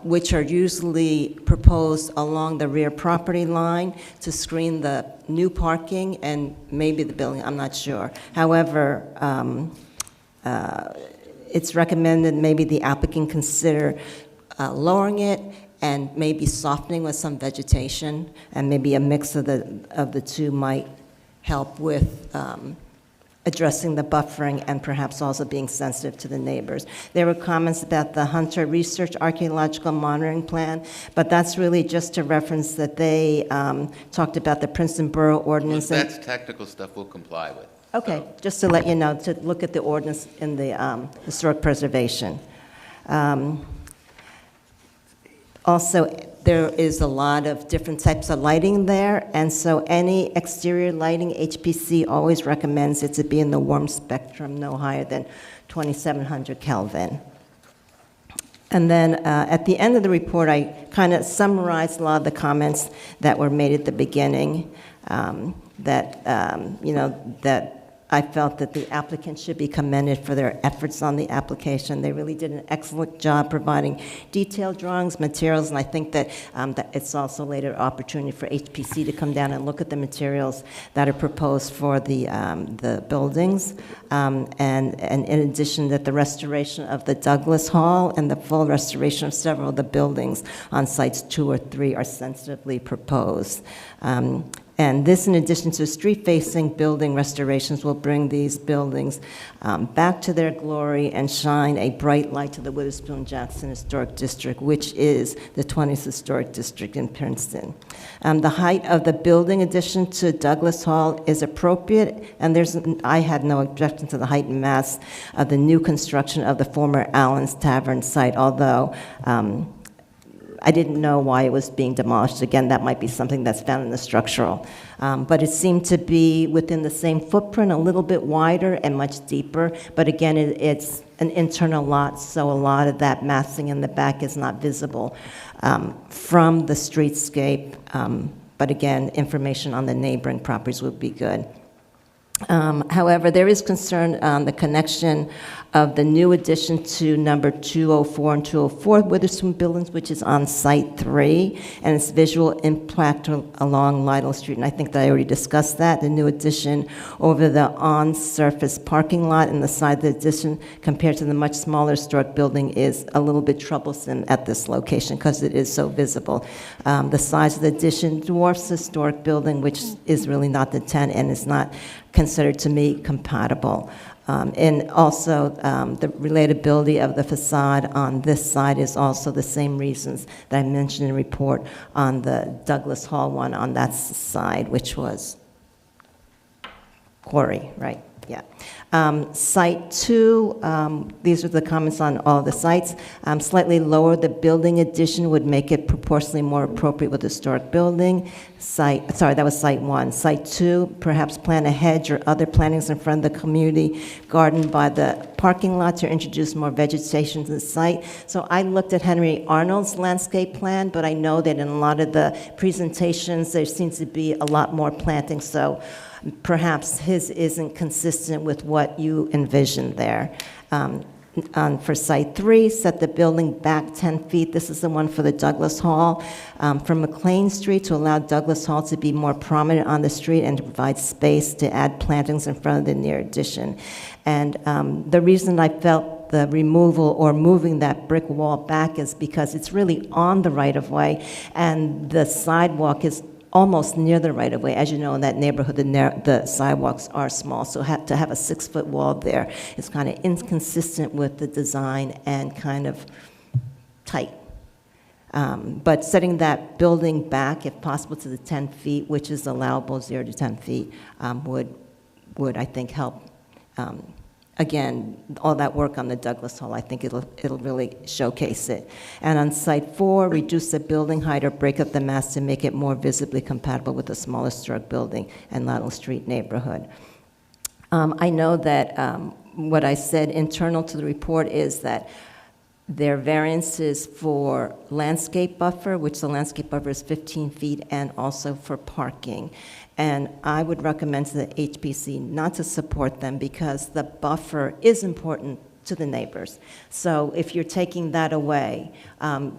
which are usually proposed along the rear property line to screen the new parking and maybe the building, I'm not sure. However, it's recommended maybe the applicant consider lowering it and maybe softening with some vegetation, and maybe a mix of the two might help with addressing the buffering and perhaps also being sensitive to the neighbors. There were comments about the Hunter Research Archaeological Monitoring Plan, but that's really just to reference that they talked about the Princeton Borough Ordinance. That's technical stuff we'll comply with. Okay, just to let you know, to look at the ordinance in the historic preservation. Also, there is a lot of different types of lighting there, and so any exterior lighting, HPC always recommends it to be in the warm spectrum, no higher than 2700 Kelvin. And then at the end of the report, I kind of summarized a lot of the comments that were made at the beginning, that I felt that the applicant should be commended for their efforts on the application. They really did an excellent job providing detailed drawings, materials, and I think that, that it's also later an opportunity for HPC to come down and look at the materials that are proposed for the buildings. And in addition, that the restoration of the Douglas Hall and the full restoration of several of the buildings on sites 2 or 3 are sensitively proposed. And this, in addition to street-facing building restorations, will bring these buildings back to their glory and shine a bright light to the Witherspoon-Jackson Historic District, which is the 20th Historic District in Princeton. The height of the building addition to Douglas Hall is appropriate, and I had no objection to the height and mass of the new construction of the former Allen's Tavern site, although I didn't know why it was being demolished. Again, that might be something that's found in the structural. But it seemed to be within the same footprint, a little bit wider and much deeper. But again, it's an internal lot, so a lot of that massing in the back is not visible from the streetscape. But again, information on the neighboring properties would be good. However, there is concern on the connection of the new addition to number 204 and 204 Witherspoon buildings, which is on Site 3, and its visual impact along Lytle Street. And I think that I already discussed that. The new addition over the on-surface parking lot and the side of the addition compared to the much smaller historic building is a little bit troublesome at this location because it is so visible. The size of the addition dwarfs the historic building, which is really not the 10 and is not considered to me compatible. And also, the relatability of the facade on this side is also the same reasons that I mentioned in the report on the Douglas Hall one on that side, which was Quarry, right? Yeah. Site 2, these are the comments on all the sites. Slightly lower, the building addition would make it proportionally more appropriate with the historic building. That was Site 1. Site 2, perhaps plant a hedge or other plantings in front of the community garden by the parking lot to introduce more vegetation to the site. So I looked at Henry Arnold's landscape plan, but I know that in a lot of the presentations, there seems to be a lot more planting. So perhaps his isn't consistent with what you envisioned there. For Site 3, set the building back 10 feet. This is the one for the Douglas Hall. From McLean Street to allow Douglas Hall to be more prominent on the street and to provide space to add plantings in front of the near addition. And the reason I felt the removal or moving that brick wall back is because it's really on the right-of-way, and the sidewalk is almost near the right-of-way. As you know, in that neighborhood, the sidewalks are small, so to have a 6-foot wall there is kind of inconsistent with the design and kind of tight. But setting that building back, if possible, to the 10 feet, which is allowable, 0 to 10 feet, would I think, help. Again, all that work on the Douglas Hall, I think it'll really showcase it. And on Site 4, reduce the building height or break up the mass to make it more visibly compatible with the smaller historic building and Lytle Street neighborhood. I know that what I said internal to the report is that there are variances for landscape buffer, which the landscape buffer is 15 feet, and also for parking. And I would recommend to the HPC not to support them because the buffer is important to the neighbors. So if you're taking that away,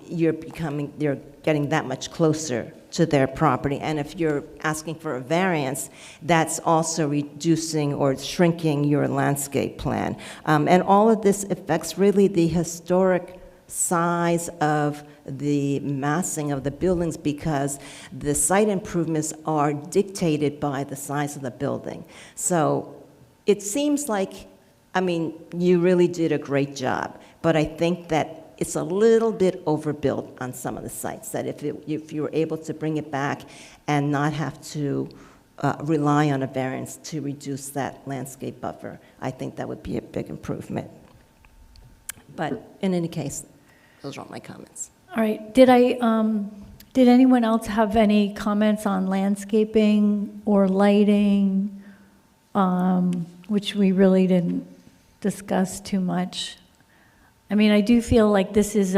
you're getting that much closer to their property. And if you're asking for a variance, that's also reducing or shrinking your landscape plan. And all of this affects really the historic size of the massing of the buildings because the site improvements are dictated by the size of the building. So it seems like, you really did a great job, but I think that it's a little bit overbuilt on some of the sites, that if you were able to bring it back and not have to rely on a variance to reduce that landscape buffer, I think that would be a big improvement. But in any case, those are all my comments. All right, did anyone else have any comments on landscaping or lighting, which we really didn't discuss too much? I do feel like this is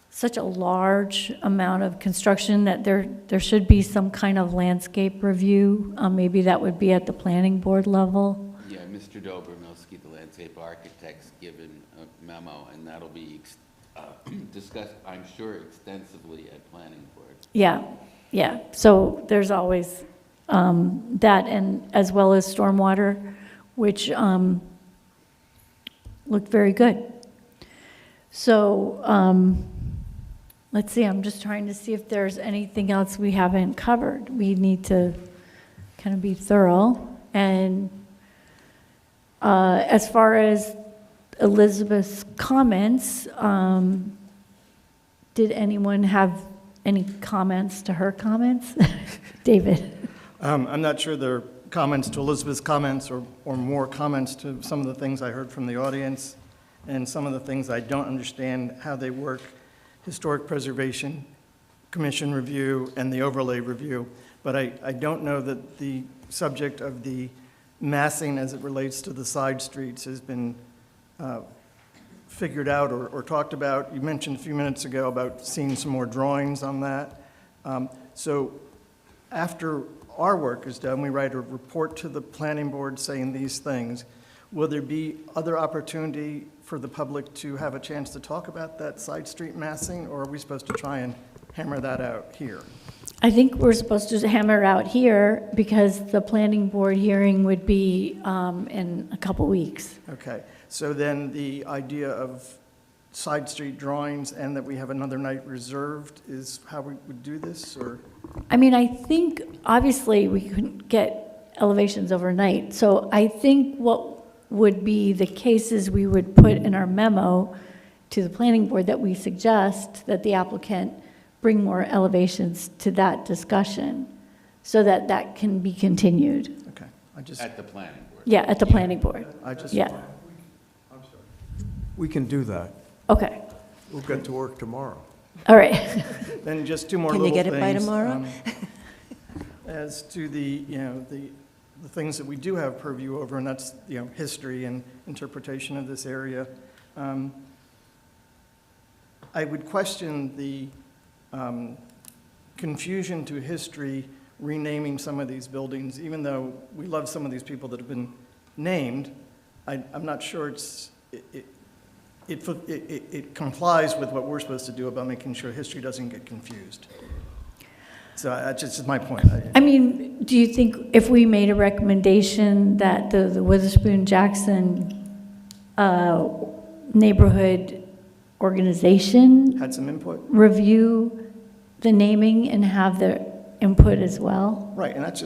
such a large amount of construction that there should be some kind of landscape review. Maybe that would be at the planning board level. Yeah, Mr. Dobromelski, the landscape architect's given a memo, and that'll be discussed, I'm sure, extensively at planning board. Yeah. So there's always that, and as well as stormwater, which looked very good. So let's see, I'm just trying to see if there's anything else we haven't covered. We need to kind of be thorough. And as far as Elizabeth's comments, did anyone have any comments to her comments? David? I'm not sure there are comments to Elizabeth's comments or more comments to some of the things I heard from the audience and some of the things I don't understand how they work. Historic Preservation Commission review and the overlay review, but I don't know that the subject of the massing as it relates to the side streets has been figured out or talked about. You mentioned a few minutes ago about seeing some more drawings on that. So after our work is done, we write a report to the planning board saying these things. Will there be other opportunity for the public to have a chance to talk about that side street massing, or are we supposed to try and hammer that out here? I think we're supposed to hammer out here because the planning board hearing would be in a couple weeks. Okay, so then the idea of side street drawings and that we have another night reserved is how we would do this, or? I mean, I think, obviously, we couldn't get elevations overnight, so I think what would be the cases we would put in our memo to the planning board that we suggest that the applicant bring more elevations to that discussion so that that can be continued. Okay, I just. At the planning board. Yeah, at the planning board. I just. Yeah, We can do that. okay, We'll get to work tomorrow. all right. Then just two more Can you little things. get it by tomorrow? As to the, the things that we do have purview over, and that's, history and interpretation of this area. I would question the confusion to history renaming some of these buildings, even though we love some of these people that have been named. I'm not sure it complies with what we're supposed to do about making sure history doesn't get confused. So that's just my point. I mean, do you think if we made a recommendation that the Witherspoon Jackson neighborhood organization Had some input? review the naming and have their input as well? Right, and that's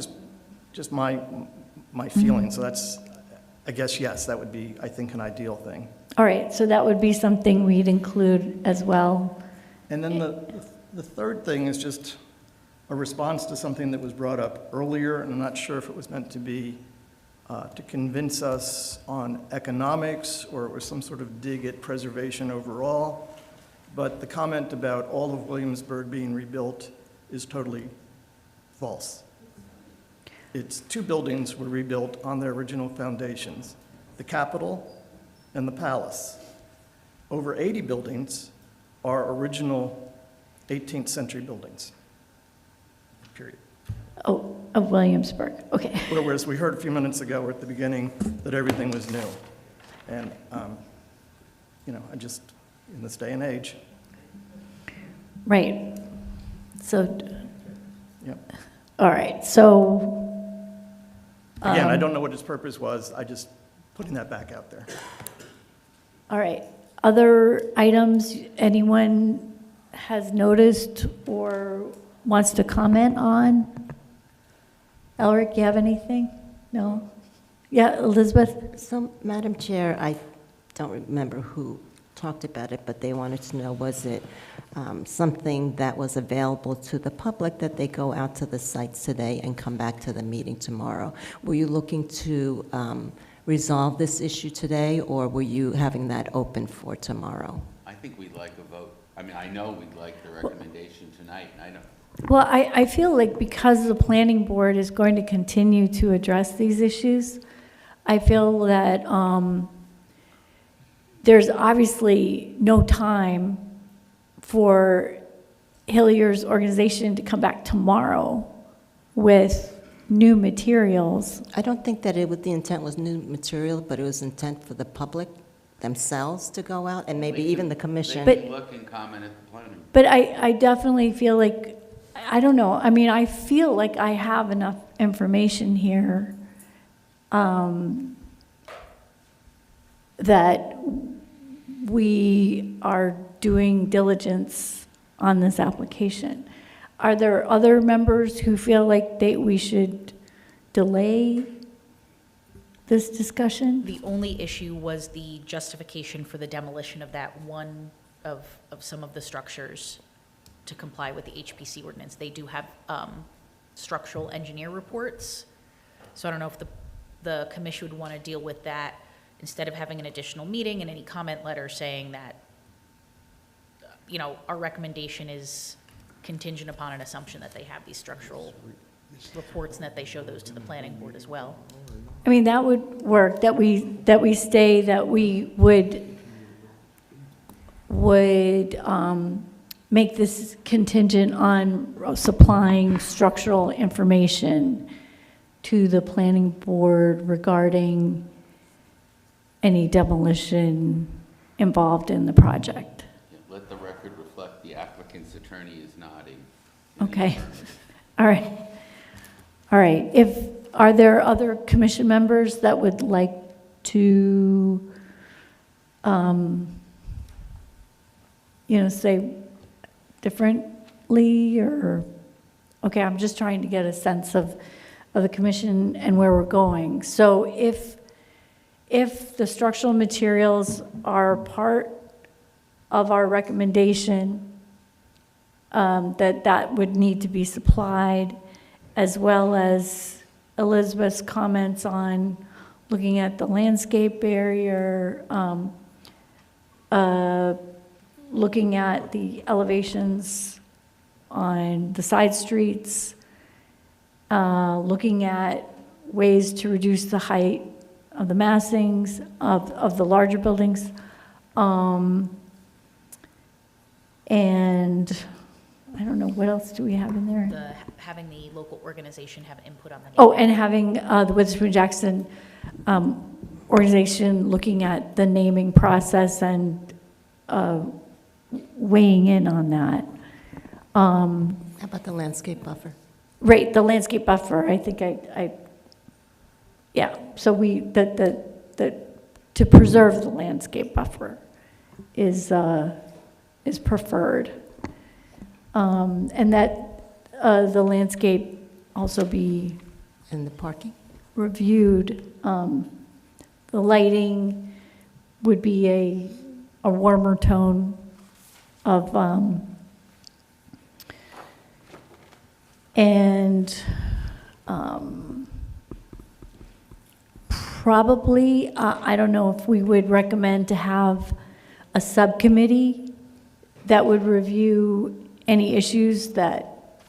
just my feeling. So that's, I guess, yes, that would be, I think, an ideal thing. All right, so that would be something we'd include as well. And then the third thing is just a response to something that was brought up earlier, and I'm not sure if it was meant to be to convince us on economics, or it was some sort of dig at preservation overall. But the comment about all of Williamsburg being rebuilt is totally false. It's two buildings were rebuilt on their original foundations, the Capitol and the Palace. Over 80 buildings are original 18th century buildings, period. Oh, of Williamsburg, okay. Whereas we heard a few minutes ago or at the beginning that everything was new. And, I just, in this day and age. Right. So, Yep. all right, so. Again, I don't know what its purpose was. I just putting that back out there. All right. Other items anyone has noticed or wants to comment on? Elric, you have anything? No? Yeah, Elizabeth? So, Madam Chair, I don't remember who talked about it, but they wanted to know, was it something that was available to the public that they go out to the sites today and come back to the meeting tomorrow? Were you looking to resolve this issue today, or were you having that open for tomorrow? I think we'd like a vote. I mean, I know we'd like the recommendation tonight. I know. Well, I feel like because the planning board is going to continue to address these issues, I feel that there's obviously no time for Hillier's organization to come back tomorrow with new materials. I don't think that the intent was new material, but it was intent for the public themselves to go out, and maybe even the commission. They can look and comment at the planning. But I definitely feel like, I don't know, I mean, I feel like I have enough information here that we are doing diligence on this application. Are there other members who feel like we should delay this discussion? The only issue was the justification for the demolition of that one of some of the structures to comply with the HPC ordinance. They do have structural engineer reports, so I don't know if the commission would want to deal with that instead of having an additional meeting and any comment letter saying that, our recommendation is contingent upon an assumption that they have these structural reports and that they show those to the planning board as well. I mean, that would work, that we stay, that we would make this contingent on supplying structural information to the planning board regarding any demolition involved in the project. Let the record reflect the applicant's attorney is nodding. Okay, all right. All right, are there other commission members that would like to, say differently, or, okay, I'm just trying to get a sense of the commission and where we're going. So if the structural materials are part of our recommendation, that would need to be supplied, as well as Elizabeth's comments on looking at the landscape barrier, looking at the elevations on the side streets, looking at ways to reduce the height of the massings of the larger buildings. And I don't know, what else do we have in there? Having the local organization have input on the. Oh, and having the Witherspoon Jackson organization looking at the naming process and weighing in on that. How about the landscape buffer? Right, the landscape buffer, I think yeah, so to preserve the landscape buffer is preferred. And that the landscape also be. And the parking? Reviewed. The lighting would be a warmer tone of, probably, I don't know if we would recommend to have a subcommittee that would review any issues that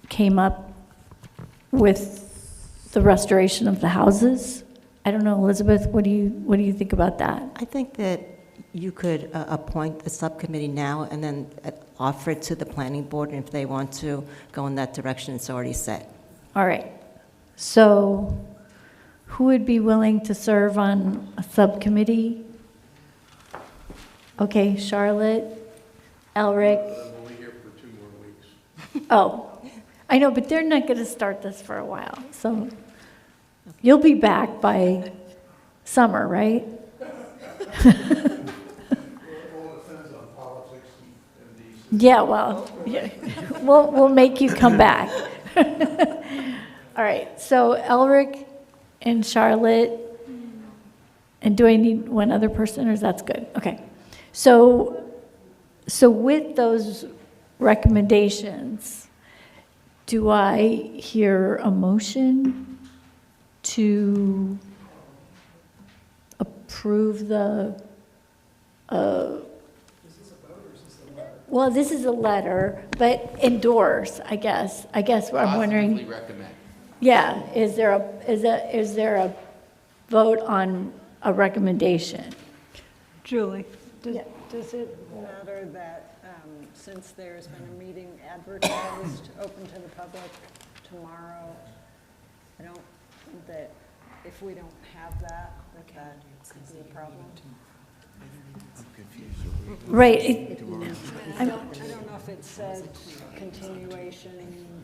came up with the restoration of the houses. I don't know, Elizabeth, what do you think about that? I think that you could appoint a subcommittee now and then offer it to the planning board, and if they want to go in that direction, it's already set. All right. So who would be willing to serve on a subcommittee? Okay, Charlotte, Elric. I'm only here for 2 more weeks. Oh, I know, but they're not going to start this for a while. So you'll be back by summer, right? Yeah, well, yeah. We'll make you come back. All right, so Elric and Charlotte, and do I need one other person, or is that good? Okay. So with those recommendations, do I hear a motion to approve the, well, this is a letter, but endorse, I guess. I'm wondering. Positively recommend. Yeah, is there a vote on a recommendation? Julie, does it matter that since there's been a meeting advertised, open to the public tomorrow, I don't, that if we don't have that could be a problem? Right. I don't know if it said continuation.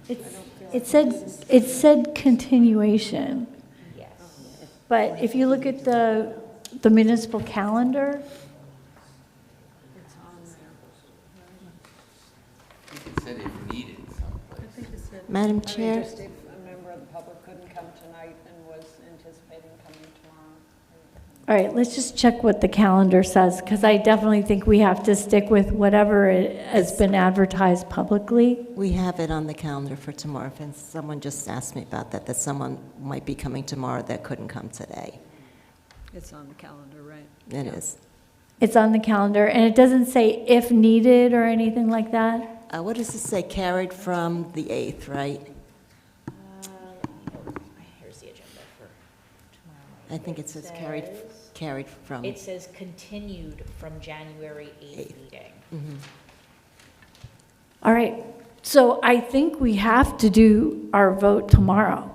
It said continuation. Yes. But if you look at the municipal calendar, It's on there. It said if needed someplace. Madam I mean, Chair? just if a member of the public couldn't come tonight and was anticipating coming tomorrow. all right, let's just check what the calendar says, because I definitely think we have to stick with whatever has been advertised publicly. We have it on the calendar for tomorrow. If someone just asked me about that someone might be coming tomorrow that couldn't come today. It's on the calendar, right? It is. It's on the calendar, and it doesn't say if needed or anything like that? What does it say? Carried from the 8th, right? Here's the agenda for tomorrow. I think it says carried from. It says continued from January 8th meeting. Mhm. All right, so I think we have to do our vote tomorrow.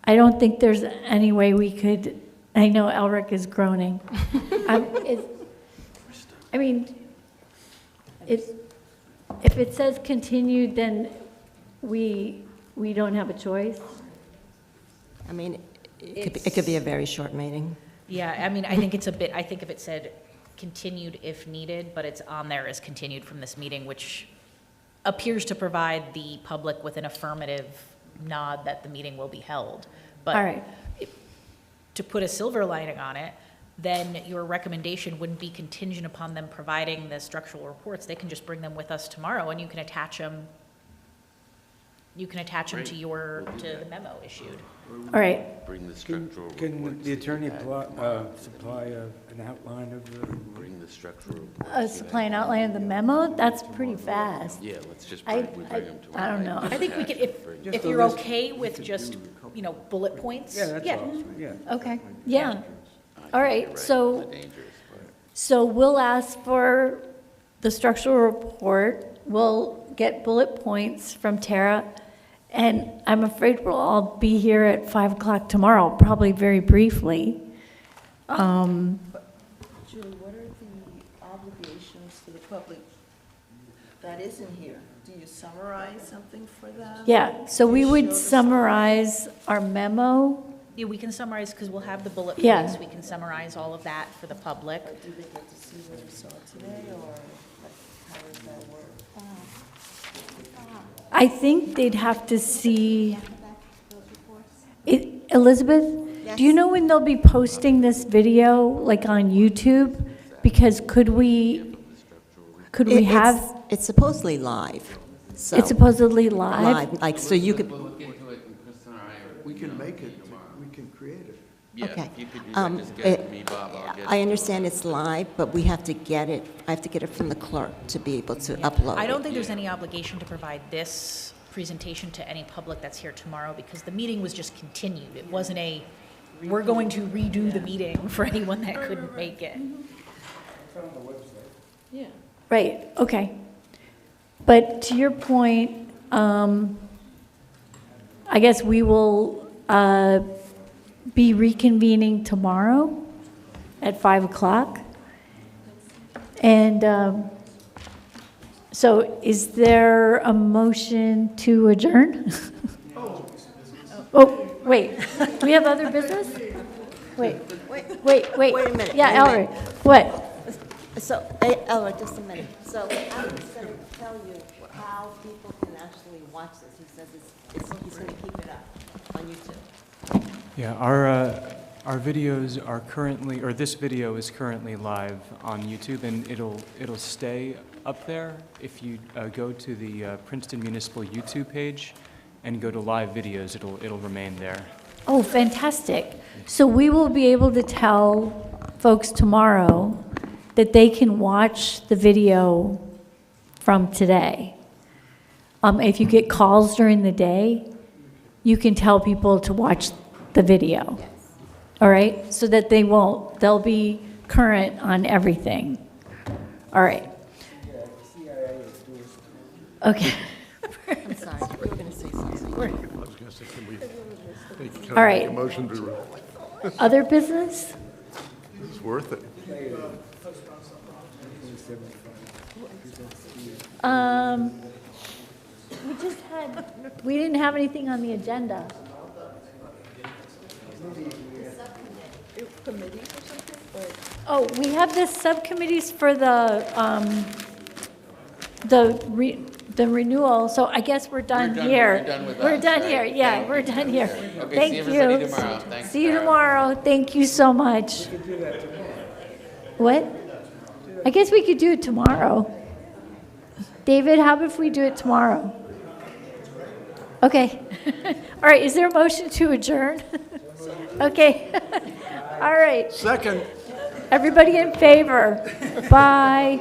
I don't think there's any way we could, I know Elric is groaning. I mean, if it says continued, then we don't have a choice. I mean, it could be a very short meeting. Yeah, I mean, I think it's a bit, I think if it said continued if needed, but it's on there as continued from this meeting, which appears to provide the public with an affirmative nod that the meeting will be held. But All right. To put a silver lining on it, then your recommendation wouldn't be contingent upon them providing the structural reports. They can just bring them with us tomorrow, and you can attach them. You can attach them to the memo issued. All right. Bring the structural Can reports the that attorney you had. supply an outline of the? Bring the structural reports. Supply an outline of the memo? That's pretty fast. Yeah, let's just I bring them to. I don't know. I think we could, if Just you're a list. okay with just, bullet points. Yeah, that's all, yeah. Okay, yeah. All You're right, the so, dangerous part. so we'll ask for the structural report. We'll get bullet points from Tara. And I'm afraid we'll all be here at 5 o'clock tomorrow, probably very briefly. Julie, what are the obligations to the public that isn't here? Do you summarize something for them? Yeah, so we Do you would show the- summarize our memo. Yeah, we can summarize, because we'll have the bullet Yeah. points. We can summarize all of that for the public. Do they get to see what we saw today, or how does that work? I think they'd have to see. Elizabeth, do you know when they'll be posting this video, like on YouTube? Because could we have, It's supposedly live, so. it's supposedly live? Live, like, so you could, Look into it, and Chris and I. We can make it, we can create it. Yeah, okay. if you could do that, just get it to me, Bob, I'll get it. I understand it's live, but we have to get it, I have to get it from the clerk to be able to upload I don't it. think there's any obligation to provide this presentation to any public that's here tomorrow, because the meeting was just continued. It wasn't we're going to redo the meeting for anyone that couldn't make it. Yeah. Right, okay. But to your point, I guess we will be reconvening tomorrow at 5 o'clock. And so is there a motion to adjourn? Oh, wait, we have other business? Wait. Wait a minute. Yeah, wait a Elric, minute. what? So, Ella, just a minute. So I was going to tell you how people can actually watch this. He says he's going to keep it up on YouTube. Yeah, our videos are currently, or this video is currently live on YouTube, and it'll stay up there if you go to the Princeton Municipal YouTube page and go to live videos. It'll remain there. Oh, fantastic. So we will be able to tell folks tomorrow that they can watch the video from today. If you get calls during the day, you can tell people to watch the video. Yes. All right? So that they'll be current on everything. All right. Okay. I'm sorry, you were going to say something. I was going to say, can we All right. make a motion to, Other business? it's worth it. We didn't have anything on the agenda. Oh, we have the subcommittees for the renewal, so I guess we're done here. We're done with We're us, done right? here, yeah, Thank we're you. done here. Okay, Thank see you. everybody tomorrow. Thanks, See you Tara. tomorrow, thank you so much. What? I guess we could do it tomorrow. David, how about if we do it tomorrow? Okay. All right, is there a motion to adjourn? Okay. All right. Second. Everybody in favor? Bye.